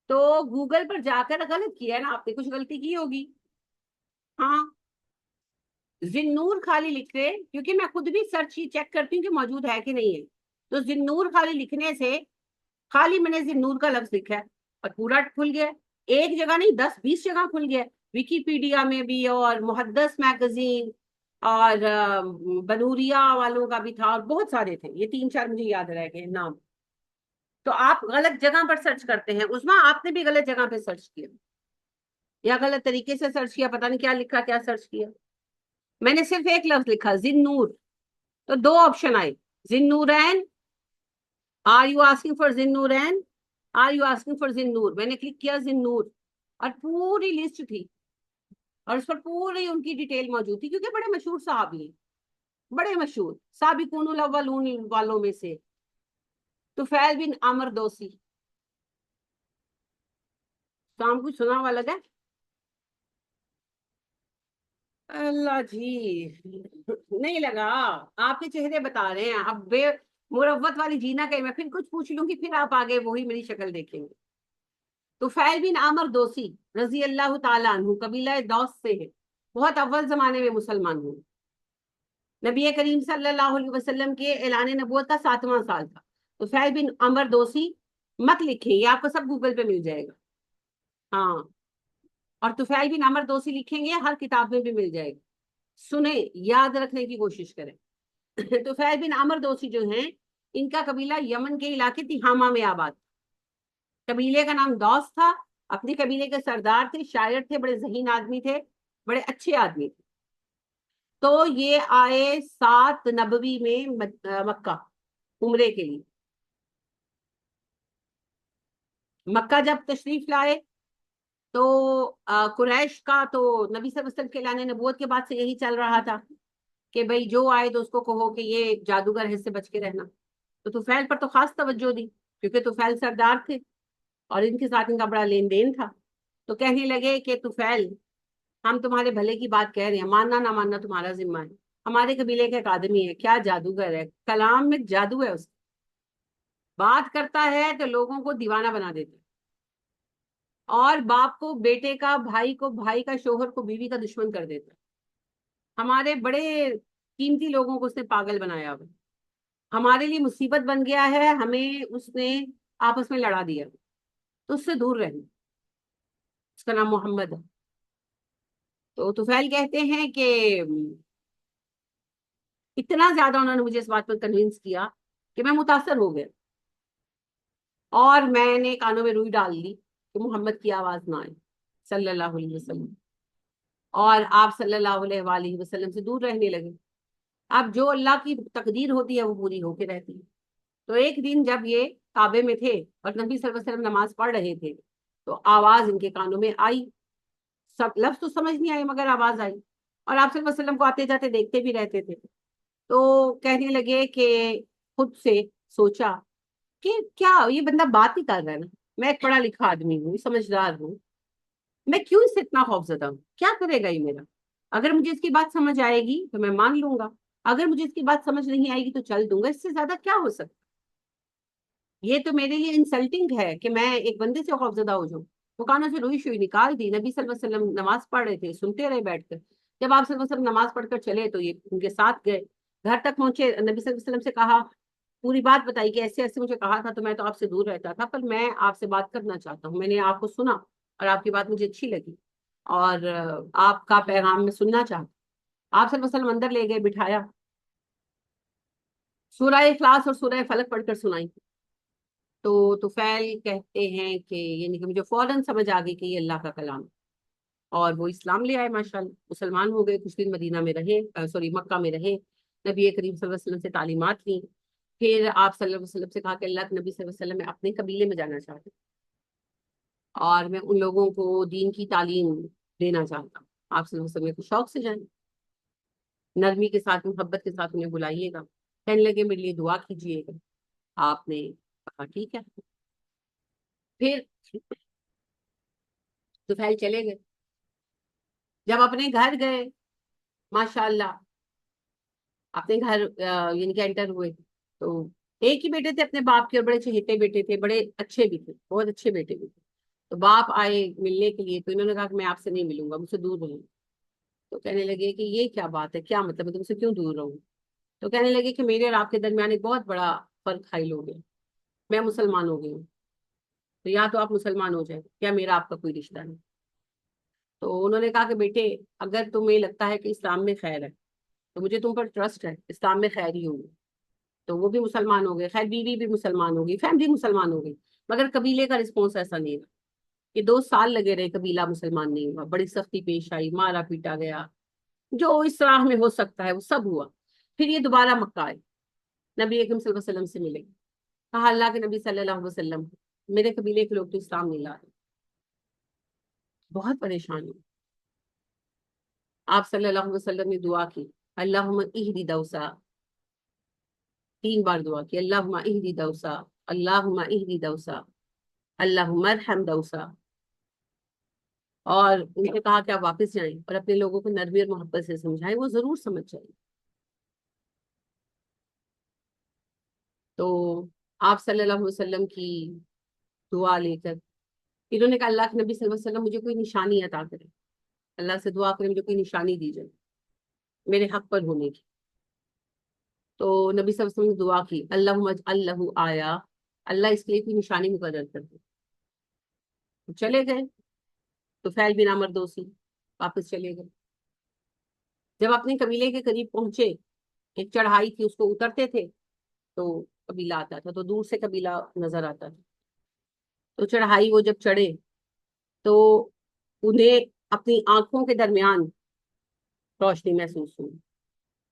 تو گوگل پر جا کر غلط کیا ہے نا آپ نے، کچھ غلطی کی ہوگی. ہاں، ذی-النور خالی لکھ رہے، کیونکہ میں خود بھی سرچ ہی چیک کرتی ہوں کہ موجود ہے کہ نہیں ہے. تو ذی-النور خالی لکھنے سے، خالی میں نے ذی-النور کا لفظ لکھا ہے اور پورا کھل گیا. ایک جگہ نہیں، 10-20 جگہ کھل گیا. ویکیپیڈیا میں بھی اور محدث میگزین اور بنوریا والوں کا بھی تھا اور بہت سارے تھے. یہ 3-4 مجھے یاد رہ گئے نام. تو آپ غلط جگہ پر سرچ کرتے ہیں. عظمیٰ آپ نے بھی غلط جگہ پہ سرچ کیا یا غلط طریقے سے سرچ کیا، پتہ نہیں کیا لکھا، کیا سرچ کیا. میں نے صرف ایک لفظ لکھا، ذی-النور. تو 2 آپشن آئے، ذی-النورین. آر یو آسکنگ فار ذی-النورین؟ آر یو آسکنگ فار ذی-النور؟ میں نے کلک کیا ذی-النور اور پوری لسٹ تھی اور اس پر پوری ان کی ڈیٹیل موجود تھی، کیونکہ بڑے مشہور صحابی ہیں، بڑے مشہور سابقون الاولون والوں میں سے طفیل بن عمر دوسی. کام کچھ سنا ہوا لگا؟ اللہ جی نہیں لگا. آپ کے چہرے بتا رہے ہیں. اب بے مروت والی جینا کہ میں پھر کچھ پوچھ لوں گی پھر آپ آگے وہی میری شکل دیکھیں گے. طفیل بن عامر دوسی رضی اللہ تعالیٰ عنہ قبیلہ دوس سے ہے. بہت اول زمانے میں مسلمان ہوئے. نبی کریم صلی اللہ علیہ وسلم کے اعلان نبوت کا 7واں سال تھا. طفیل بن عامر دوسی مت لکھیں، یہ آپ کو سب گوگل پہ مل جائے گا. ہاں، اور طفیل بن عامر دوسی لکھیں گے ہر کتاب میں بھی مل جائے گا. سنیں، یاد رکھنے کی کوشش کریں. طفیل بن عامر دوسی جو ہیں، ان کا قبیلہ یمن کے علاقے تہامہ میں آباد. قبیلے کا نام دوس تھا. اپنے قبیلے کے سردار تھے، شاعر تھے، بڑے ذہین آدمی تھے، بڑے اچھے آدمی تھے. تو یہ آئے 7 نبوی میں مکہ عمرے کے لیے. مکہ جب تشریف لائے تو قریش کا تو نبی صلی اللہ علیہ وسلم کے اعلان نبوت کے بعد سے یہی چل رہا تھا کہ بھئی جو آئے تو اس کو کہو کہ یہ جادوگر ہے، اس سے بچ کے رہنا. تو طفیل پر تو خاص توجہ دی کیونکہ طفیل سردار تھے اور ان کے ساتھ ان کا بڑا لین دین تھا. تو کہنے لگے کہ طفیل، ہم تمہارے بھلے کی بات کہہ رہے ہیں، ماننا نہ ماننا تمہارا ذمہ ہے. ہمارے قبیلے کا ایک آدمی ہے، کیا جادوگر ہے، کلام میں جادو ہے، اس بات کرتا ہے تو لوگوں کو دیوانہ بنا دیتا ہے. اور باپ کو بیٹے کا، بھائی کو بھائی کا، شوہر کو بیوی کا دشمن کر دیتا ہے. ہمارے بڑے قیمتی لوگوں کو اس نے پاگل بنایا ہوا. ہمارے لیے مصیبت بن گیا ہے، ہمیں اس نے آپس میں لڑا دیا. تو اس سے دور رہنا. اس کا نام محمد ہے. تو طفیل کہتے ہیں کہ اتنا زیادہ انہوں نے مجھے اس بات پر کنوینس کیا کہ میں متاثر ہو گیا اور میں نے کانوں میں روئی ڈال دی کہ محمد کی آواز نہ آئے صلی اللہ علیہ وسلم. اور آپ صلی اللہ علیہ وآلہ وسلم سے دور رہنے لگے. اب جو اللہ کی تقدیر ہوتی ہے وہ پوری ہو کے رہتی ہے. تو ایک دن جب یہ کعبے میں تھے اور نبی صلی اللہ علیہ وسلم نماز پڑھ رہے تھے تو آواز ان کے کانوں میں آئی. سب لفظ تو سمجھ نہیں آئے مگر آواز آئی, اور آپ صلی اللہ علیہ وسلم کو آتے جاتے دیکھتے بھی رہتے تھے. تو کہنے لگے کہ خود سے سوچا کہ کیا یہ بندہ بات ہی کر رہا ہے نا, میں ایک پڑھا لکھا آدمی ہوں, سمجھدار ہوں, میں کیوں اس سے اتنا خوف زدہ ہوں, کیا کرے گا یہ میرا؟ اگر مجھے اس کی بات سمجھ آئے گی تو میں مان لوں گا, اگر مجھے اس کی بات سمجھ نہیں آئے گی تو چل دوں گا, اس سے زیادہ کیا ہو سکتا. یہ تو میرے لیے انسلٹنگ ہے کہ میں ایک بندے سے خوف زدہ ہو جاؤں. وہ کانوں سے روئی شوئی نکال دی. نبی صلی اللہ علیہ وسلم نماز پڑھ رہے تھے, سنتے رہے بیٹھ کر. جب آپ صلی اللہ علیہ وسلم نماز پڑھ کر چلے تو یہ ان کے ساتھ گئے, گھر تک پہنچے, نبی صلی اللہ علیہ وسلم سے کہا, پوری بات بتائی کہ ایسے ایسے مجھے کہا تھا تو میں تو آپ سے دور رہتا تھا, پر میں آپ سے بات کرنا چاہتا ہوں, میں نے آپ کو سنا اور آپ کی بات مجھے اچھی لگی اور آپ کا پیغام میں سننا چاہتا. آپ صلی اللہ علیہ وسلم اندر لے گئے, بٹھایا, سورہ اخلاص اور سورہ فلق پڑھ کر سنائی. تو طفیل کہتے ہیں کہ یعنی کہ مجھے فوراً سمجھ آ گئی کہ یہ اللہ کا کلام ہے, اور وہ اسلام لے آئے, ماشاءاللہ مسلمان ہو گئے. کچھ دن مدینہ میں رہے, سوری مکہ میں رہے, نبی کریم صلی اللہ علیہ وسلم سے تعلیمات لی. پھر آپ صلی اللہ علیہ وسلم سے کہا کہ اللہ کے نبی صلی اللہ علیہ وسلم میں اپنے قبیلے میں جانا چاہتے اور میں ان لوگوں کو دین کی تعلیم دینا چاہتا ہوں. آپ صلی اللہ علیہ وسلم کو شوق سے جائیں, نرمی کے ساتھ, محبت کے ساتھ انہیں بلائیے گا. کہنے لگے میرے لیے دعا کیجیے گا. آپ نے کہا ٹھیک ہے. پھر طفیل چلے گئے. جب اپنے گھر گئے, ماشاءاللہ اپنے گھر یعنی کہ انٹر ہوئے, تو ایک ہی بیٹے تھے اپنے باپ کے, اور بڑے چہیتے بیٹے تھے, بڑے اچھے بھی تھے, بہت اچھے بیٹے بھی تھے. تو باپ آئے ملنے کے لیے, تو انہوں نے کہا کہ میں آپ سے نہیں ملوں گا, مجھ سے دور رہوں. تو کہنے لگے کہ یہ کیا بات ہے, کیا مطلب ہے, تم سے کیوں دور رہوں. تو کہنے لگے کہ میرے اور آپ کے درمیان ایک بہت بڑا فرق حائل ہو گیا, میں مسلمان ہو گئی ہوں, تو یا تو آپ مسلمان ہو جائیں, کیا میرا آپ کا کوئی رشتہ نہیں. تو انہوں نے کہا کہ بیٹے اگر تمہیں لگتا ہے کہ اسلام میں خیر ہے تو مجھے تم پر ٹرسٹ ہے, اسلام میں خیر ہی ہوگی. تو وہ بھی مسلمان ہو گئے, خیر بیوی بھی مسلمان ہو گئی, فیملی مسلمان ہو گئی, مگر قبیلے کا رسپانس ایسا نہیں رہا. یہ 2 سال لگے رہے, قبیلہ مسلمان نہیں ہوا, بڑی سختی پیش آئی, مارا پیٹا گیا, جو اس راہ میں ہو سکتا ہے وہ سب ہوا. پھر یہ دوبارہ مکہ آئے, نبی اکرم صلی اللہ علیہ وسلم سے ملے, کہا اللہ کے نبی صلی اللہ علیہ وسلم میرے قبیلے کے لوگ تو اسلام نہیں لا رہے, بہت پریشان ہوں. آپ صلی اللہ علیہ وسلم نے دعا کی, اللہم اہدی دوسا, 3 بار دعا کی, اللہم اہدی دوسا, اللہم اہدی دوسا, اللہم ارحم دوسا. اور ان نے کہا کہ آپ واپس جائیں اور اپنے لوگوں کو نرمی اور محبت سے سمجھائیں, وہ ضرور سمجھ جائیں. تو آپ صلی اللہ علیہ وسلم کی دعا لے کر انہوں نے کہا اللہ کے نبی صلی اللہ علیہ وسلم مجھے کوئی نشانی عطا کرے, اللہ سے دعا کریں مجھے کوئی نشانی دی جائے میرے حق پر ہونے کی. تو نبی صلی اللہ علیہ وسلم نے دعا کی, اللہم اجعل لہ آیا, اللہ اس کے لیے کوئی نشانی مقرر کر دے. چلے گئے, تو فیل بن عمر دوسی واپس چلے گئے. جب اپنے قبیلے کے قریب پہنچے, ایک چڑھائی تھی, اس کو اترتے تھے تو قبیلہ آتا تھا, تو دور سے قبیلہ نظر آتا تھا. تو چڑھائی وہ جب چڑھے تو انہیں اپنی آنکھوں کے درمیان روشنی محسوس ہوئی.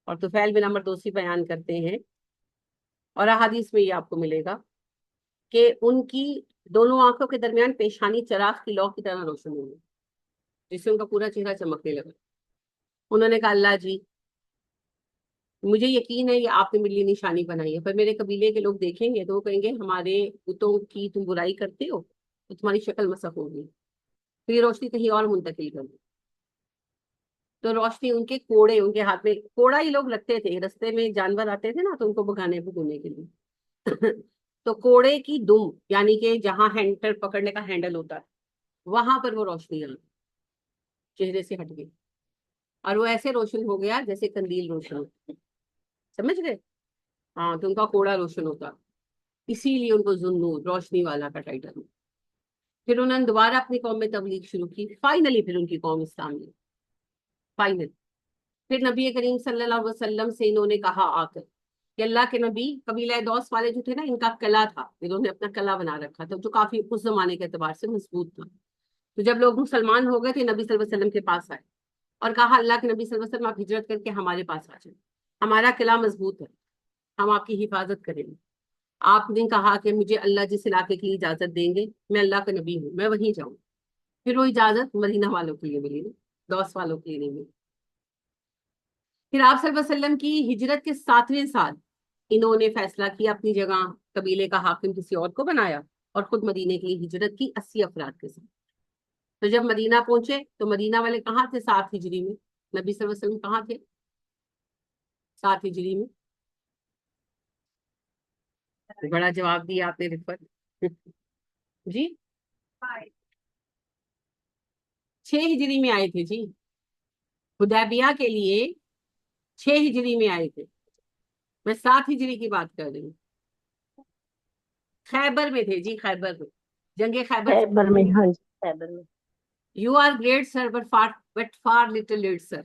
اور طفیل بن عمر دوسی بیان کرتے ہیں, اور احادیث میں یہ آپ کو ملے گا, کہ ان کی دونوں آنکھوں کے درمیان پیشانی چراغ کی لو کی طرح روشن ہوئی, جس سے ان کا پورا چہرہ چمکنے لگا. انہوں نے کہا اللہ جی مجھے یقین ہے یہ آپ نے میرے لیے نشانی بنائی ہے, پر میرے قبیلے کے لوگ دیکھیں گے تو وہ کہیں گے ہمارے بتوں کی تم برائی کرتے ہو تو تمہاری شکل مسخ ہوگی, تو یہ روشنی کہیں اور منتقل کر دو. تو روشنی ان کے کوڑے, ان کے ہاتھ میں کوڑا ہی لوگ رکھتے تھے, رستے میں جانور آتے تھے نا تو ان کو بھگانے بھگونے کے لیے تو کوڑے کی دم یعنی کہ جہاں ہینڈل پکڑنے کا ہینڈل ہوتا ہے وہاں پر وہ روشنی آئی, چہرے سے ہٹ گئی, اور وہ ایسے روشن ہو گیا جیسے قندیل روشن ہوتا ہے. سمجھ گئے؟ ہاں, تو ان کا کوڑا روشن ہوتا, اسی لیے ان کو ذوالنور, روشنی والا کا ٹائٹل. پھر انہوں نے دوبارہ اپنی قوم میں تبلیغ شروع کی, فائنلی پھر ان کی قوم اسلام لی, فائنل. پھر نبی کریم صلی اللہ علیہ وسلم سے انہوں نے کہا آ کر کہ اللہ کے نبی, قبیلہ دوس والے جو تھے نا, ان کا قلعہ تھا, انہوں نے اپنا قلعہ بنا رکھا تھا جو کافی اس زمانے کے اعتبار سے مضبوط تھا. تو جب لوگ مسلمان ہو گئے تو نبی صلی اللہ علیہ وسلم کے پاس آئے اور کہا اللہ کے نبی صلی اللہ علیہ وسلم آپ ہجرت کر کے ہمارے پاس آ جائیں. ہمارا قلعہ مضبوط ہے، ہم آپ کی حفاظت کریں گے۔ آپ نے کہا کہ مجھے اللہ جس علاقے کے لیے اجازت دیں گے، میں اللہ کا نبی ہوں، میں وہیں جاؤں۔ پھر وہ اجازت مدینہ والوں کے لیے ملی نا، دوس والوں کے لیے نہیں ملی۔ پھر آپ صلی اللہ علیہ وسلم کی ہجرت کے 7ویں سال انہوں نے فیصلہ کیا اپنی جگہ قبیلے کا حاکم کسی اور کو بنایا، اور خود مدینے کی ہجرت کی 80 افراد کے ساتھ۔ تو جب مدینہ پہنچے تو مدینہ والے کہاں تھے 7 ہجری میں؟ نبی صلی اللہ علیہ وسلم کہاں تھے 7 ہجری میں؟ بڑا جواب دیا آپ نے رفت جی 6 ہجری میں آئے تھے جی، حدیبیہ کے لیے 6 ہجری میں آئے تھے، میں 7 ہجری کی بات کر رہی ہوں۔ خیبر میں تھے جی، خیبر میں، جنگ خیبر۔ خیبر میں، ہاں جی خیبر میں۔ You are great sir but for little late sir,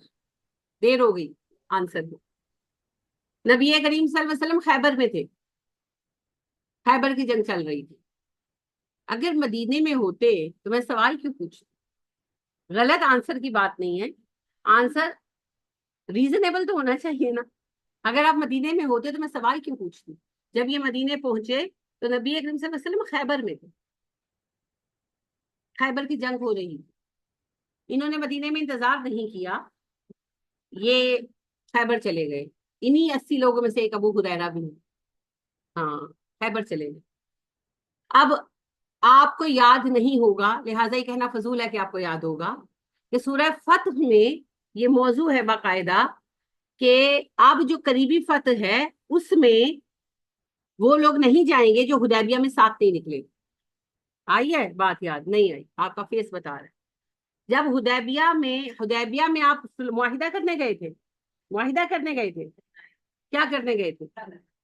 دیر ہو گئی آنسر میں۔ نبی کریم صلی اللہ علیہ وسلم خیبر میں تھے، خیبر کی جنگ چل رہی تھی۔ اگر مدینے میں ہوتے تو میں سوال کیوں پوچھوں؟ غلط آنسر کی بات نہیں ہے، آنسر ریزنیبل تو ہونا چاہیے نا۔ اگر آپ مدینے میں ہوتے تو میں سوال کیوں پوچھتی؟ جب یہ مدینے پہنچے تو نبی کریم صلی اللہ علیہ وسلم خیبر میں تھے، خیبر کی جنگ ہو رہی تھی۔ انہوں نے مدینے میں انتظار نہیں کیا، یہ خیبر چلے گئے۔ انہی 80 لوگوں میں سے ایک ابو ہریرہ بھی ہے، ہاں خیبر چلے گئے۔ اب آپ کو یاد نہیں ہوگا، لہٰذا یہ کہنا فضول ہے کہ آپ کو یاد ہوگا کہ سورہ فتح میں یہ موضوع ہے باقاعدہ کہ اب جو قریبی فتح ہے اس میں وہ لوگ نہیں جائیں گے جو حدیبیہ میں ساتھ نہیں نکلے۔ آئی ہے بات یاد؟ نہیں آئی؟ آپ کا فیس بتا رہا ہے۔ جب حدیبیہ میں آپ معاہدہ کرنے گئے تھے، معاہدہ کرنے گئے تھے، کیا کرنے گئے تھے؟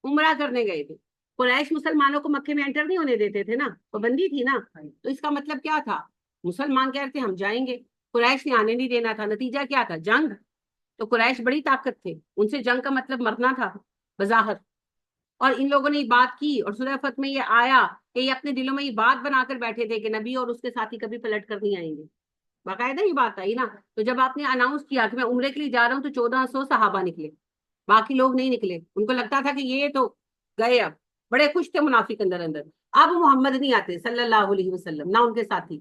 عمرہ کرنے گئے تھے۔ قریش مسلمانوں کو مکے میں انٹر نہیں ہونے دیتے تھے نا، پابندی تھی نا، تو اس کا مطلب کیا تھا؟ مسلمان کہتے تھے ہم جائیں گے، قریش نے آنے نہیں دینا تھا، نتیجہ کیا تھا؟ جنگ۔ تو قریش بڑی طاقت تھے، ان سے جنگ کا مطلب مرنا تھا بظاہر، اور ان لوگوں نے یہ بات کی، اور سورہ فتح میں یہ آیا کہ یہ اپنے دلوں میں یہ بات بنا کر بیٹھے تھے کہ نبی اور اس کے ساتھی کبھی پلٹ کر نہیں آئیں گے۔ باقاعدہ یہ بات آئی نا۔ تو جب آپ نے اناؤنس کیا کہ میں عمرے کے لیے جا رہا ہوں تو 1400 صحابہ نکلے، باقی لوگ نہیں نکلے۔ ان کو لگتا تھا کہ یہ تو گئے، اب بڑے خوش تھے منافق اندر اندر، اب محمد نہیں آتے صلی اللہ علیہ وسلم، نہ ان کے ساتھی،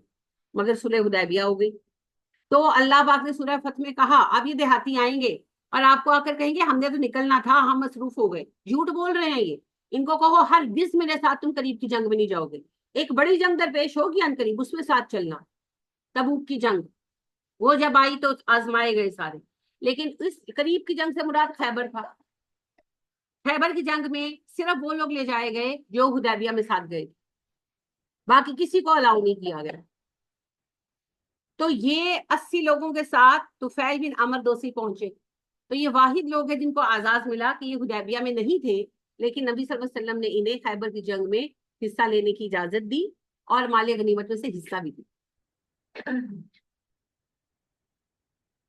مگر صلح حدیبیہ ہو گئی۔ تو اللہ پاک نے سورہ فتح میں کہا اب یہ دیہاتی آئیں گے اور آپ کو آ کر کہیں گے ہم نے تو نکلنا تھا، ہم مصروف ہو گئے۔ جھوٹ بول رہے ہیں یہ، ان کو کہو ہرگز میرے ساتھ تم قریب کی جنگ میں نہیں جاؤ گے، ایک بڑی جنگ درپیش ہوگی ان قریب، اس میں ساتھ چلنا، تبوک کی جنگ، وہ جب آئی تو آزمائے گئے سارے۔ لیکن اس قریب کی جنگ سے مراد خیبر تھا۔ خیبر کی جنگ میں صرف وہ لوگ لے جائے گئے جو حدیبیہ میں ساتھ گئے، باقی کسی کو الاؤ نہیں کیا گیا۔ تو یہ 80 لوگوں کے ساتھ طفیل بن عمرو دوسی پہنچے، تو یہ واحد لوگ ہیں جن کو اعزاز ملا کہ یہ حدیبیہ میں نہیں تھے، لیکن نبی صلی اللہ علیہ وسلم نے انہیں خیبر کی جنگ میں حصہ لینے کی اجازت دی اور مال غنیمت میں سے حصہ بھی دی۔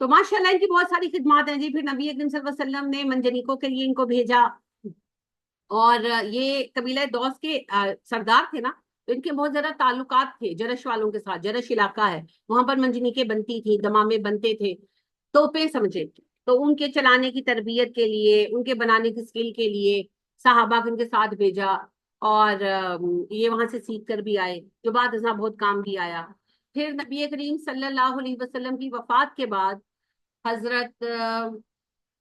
تو ماشاء اللہ ان کی بہت ساری خدمات ہیں جی۔ پھر نبی اکرم صلی اللہ علیہ وسلم نے منجنیکوں کے لیے ان کو بھیجا، اور یہ قبیلہ دوس کے سردار تھے نا، تو ان کے بہت زیادہ تعلقات تھے جرش والوں کے ساتھ۔ جرش علاقہ ہے، وہاں پر منجنیکیں بنتی تھیں، دمامے بنتے تھے، توپیں سمجھے، تو ان کے چلانے کی تربیت کے لیے، ان کے بنانے کی اسکل کے لیے صحابہ کو ان کے ساتھ بھیجا، اور یہ وہاں سے سیکھ کر بھی آئے، جو بعد ازاں بہت کام بھی آیا۔ پھر نبی کریم صلی اللہ علیہ وسلم کی وفات کے بعد حضرت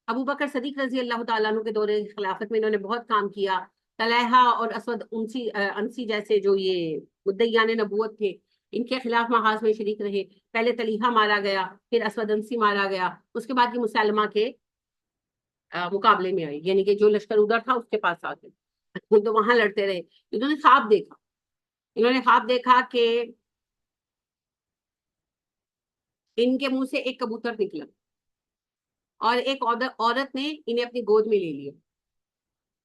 ابو بکر صدیق رضی اللہ تعالیٰ عنہ کے دور خلافت میں انہوں نے بہت کام کیا۔ طلحہ اور اسود انسی جیسے جو یہ مدعیان نبوت تھے، ان کے خلاف محاذ میں شریک رہے۔ پہلے طلحہ مارا گیا، پھر اسود انسی مارا گیا، اس کے بعد یہ مسلمہ کے مقابلے میں آئی، یعنی کہ جو لشکر ادھر تھا اس کے پاس آ گئے، تو وہاں لڑتے رہے۔ انہوں نے خواب دیکھا، انہوں نے خواب دیکھا کہ ان کے منہ سے ایک کبوتر نکلا، اور ایک عورت نے انہیں اپنی گود میں لے لیا،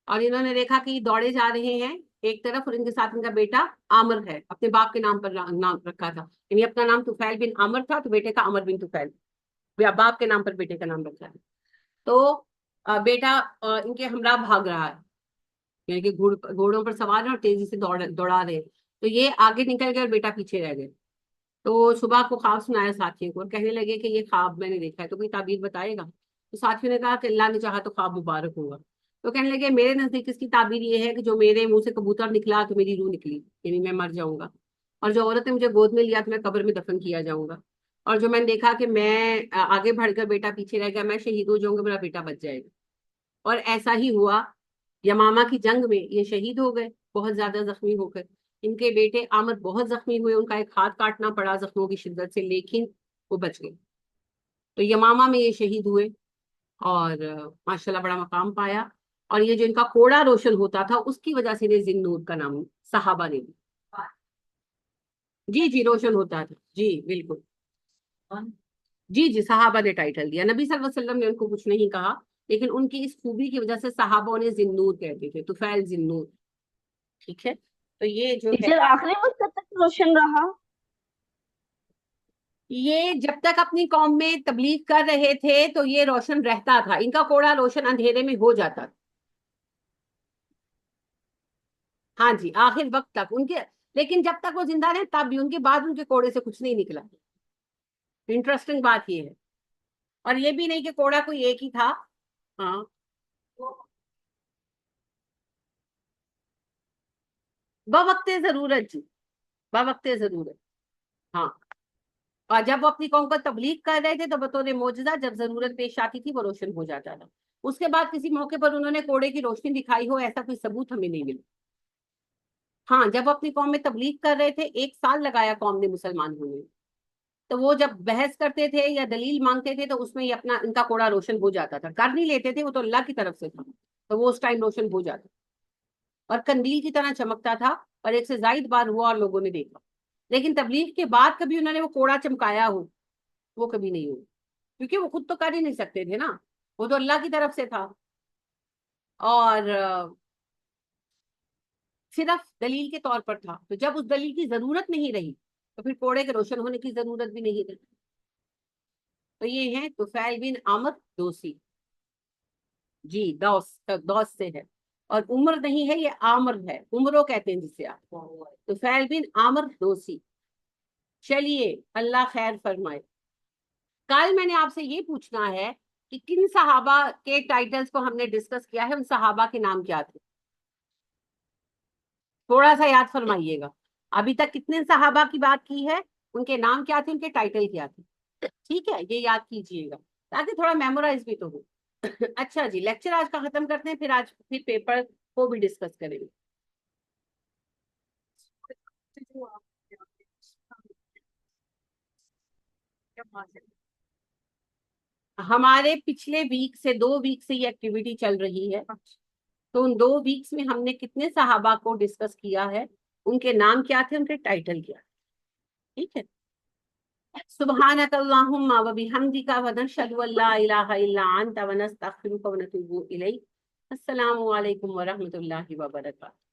اور انہوں نے دیکھا کہ یہ دوڑے جا رہے ہیں ایک طرف، اور ان کے ساتھ ان کا بیٹا عامر ہے، اپنے باپ کے نام پر نام رکھا تھا، یعنی اپنا نام طفیل بن عامر تھا تو بیٹے کا عمر بن طفیل، باپ کے نام پر بیٹے کا نام رکھا ہے۔ تو بیٹا ان کے ہمراہ بھاگ رہا ہے، یعنی کہ گھوڑوں پر سوار ہے اور تیزی سے دوڑا رہے، تو یہ آگے نکل گئے اور بیٹا پیچھے رہ گئے۔ تو صبح کو خواب سنایا ساتھیوں کو اور کہنے لگے کہ یہ خواب میں نے دیکھا ہے، تو کوئی تعبیر بتائے گا؟ تو ساتھیوں نے کہا کہ اللہ نے چاہا تو خواب مبارک ہوگا. تو کہنے لگے میرے نزدیک اس کی تعبیر یہ ہے کہ جو میرے منہ سے کبوتر نکلا تو میری روح نکلی، یعنی میں مر جاؤں گا. اور جو عورت نے مجھے گود میں لیا تو میں قبر میں دفن کیا جاؤں گا. اور جو میں نے دیکھا کہ میں آگے بڑھ کر بیٹا پیچھے رہ گیا، میں شہید ہو جاؤں گا، میرا بیٹا بچ جائے گا. اور ایسا ہی ہوا. یمامہ کی جنگ میں یہ شہید ہو گئے بہت زیادہ زخمی ہو کر. ان کے بیٹے عامر بہت زخمی ہوئے، ان کا ایک ہاتھ کاٹنا پڑا زخموں کی شدت سے، لیکن وہ بچ گئے. تو یمامہ میں یہ شہید ہوئے اور ماشاءاللہ بڑا مقام پایا. اور یہ جو ان کا کوڑا روشن ہوتا تھا اس کی وجہ سے انہیں ذی النور کا نام صحابہ نے دی. جی جی روشن ہوتا تھا، جی بالکل. جی جی صحابہ نے ٹائٹل دیا، نبی صلی اللہ علیہ وسلم نے ان کو کچھ نہیں کہا، لیکن ان کی اس خوبی کی وجہ سے صحابہ انہیں ذی النور کہتے تھے، طفیل ذی النور. ٹھیک ہے. تو یہ جو ہے ٹیچر آخری وقت کب تک روشن رہا؟ یہ جب تک اپنی قوم میں تبلیغ کر رہے تھے تو یہ روشن رہتا تھا، ان کا کوڑا روشن اندھیرے میں ہو جاتا تھا. ہاں جی آخر وقت تک ان کے، لیکن جب تک وہ زندہ رہے تب بھی ان کے بعد ان کے کوڑے سے کچھ نہیں نکلا. انٹرسٹنگ بات یہ ہے. اور یہ بھی نہیں کہ کوڑا کوئی ایک ہی تھا. ہاں بوقت ضرورت جی، بوقت ضرورت. ہاں. اور جب وہ اپنی قوم کو تبلیغ کر رہے تھے تو بطور معجزہ جب ضرورت پیش آتی تھی وہ روشن ہو جاتا تھا. اس کے بعد کسی موقع پر انہوں نے کوڑے کی روشنی دکھائی ہو ایسا کوئی ثبوت ہمیں نہیں ملا. ہاں جب وہ اپنی قوم میں تبلیغ کر رہے تھے 1 سال لگایا قوم نے مسلمان ہونے. تو وہ جب بحث کرتے تھے یا دلیل مانگتے تھے تو اس میں اپنا ان کا کوڑا روشن ہو جاتا تھا. کر نہیں لیتے تھے، وہ تو اللہ کی طرف سے تھا، تو وہ اس ٹائم روشن ہو جاتا اور کندیل کی طرح چمکتا تھا. اور 1 سے زائد بار ہوا اور لوگوں نے دیکھا. لیکن تبلیغ کے بعد کبھی انہوں نے وہ کوڑا چمکایا ہو وہ کبھی نہیں ہوا، کیونکہ وہ خود تو کر ہی نہیں سکتے تھے نا، وہ تو اللہ کی طرف سے تھا. اور صرف دلیل کے طور پر تھا. تو جب اس دلیل کی ضرورت نہیں رہی تو پھر کوڑے کے روشن ہونے کی ضرورت بھی نہیں رہی. تو یہ ہیں طفیل بن عامر دوسی. جی دوس، دوس سے ہے. اور عمر نہیں ہے، یہ عامر ہے، عمرو کہتے ہیں جسے آپ. طفیل بن عامر دوسی. چلیے اللہ خیر فرمائے. کل میں نے آپ سے یہ پوچھنا ہے کہ کن صحابہ کے ٹائٹلز کو ہم نے ڈسکس کیا ہے، ان صحابہ کے نام کیا تھے؟ تھوڑا سا یاد فرمائیے گا. ابھی تک کتنے صحابہ کی بات کی ہے، ان کے نام کیا تھے، ان کے ٹائٹل کیا تھے. ٹھیک ہے یہ یاد کیجئے گا تاکہ تھوڑا میمورائز بھی تو ہو. اچھا جی لیکچر آج کا ختم کرتے ہیں، پھر آج پھر پیپر کو بھی ڈسکس کریں گے. ہمارے پچھلے ویک سے 2 ویک سے یہ ایکٹیویٹی چل رہی ہے. تو ان 2 ویکس میں ہم نے کتنے صحابہ کو ڈسکس کیا ہے، ان کے نام کیا تھے، ان کے ٹائٹل کیا. ٹھیک ہے. سبحانک اللہم و بحمدک ونشہد ان لا الہ الا انت ونستغفرک ونتوب الیک. السلام علیکم ورحمۃ اللہ وبرکاتہ.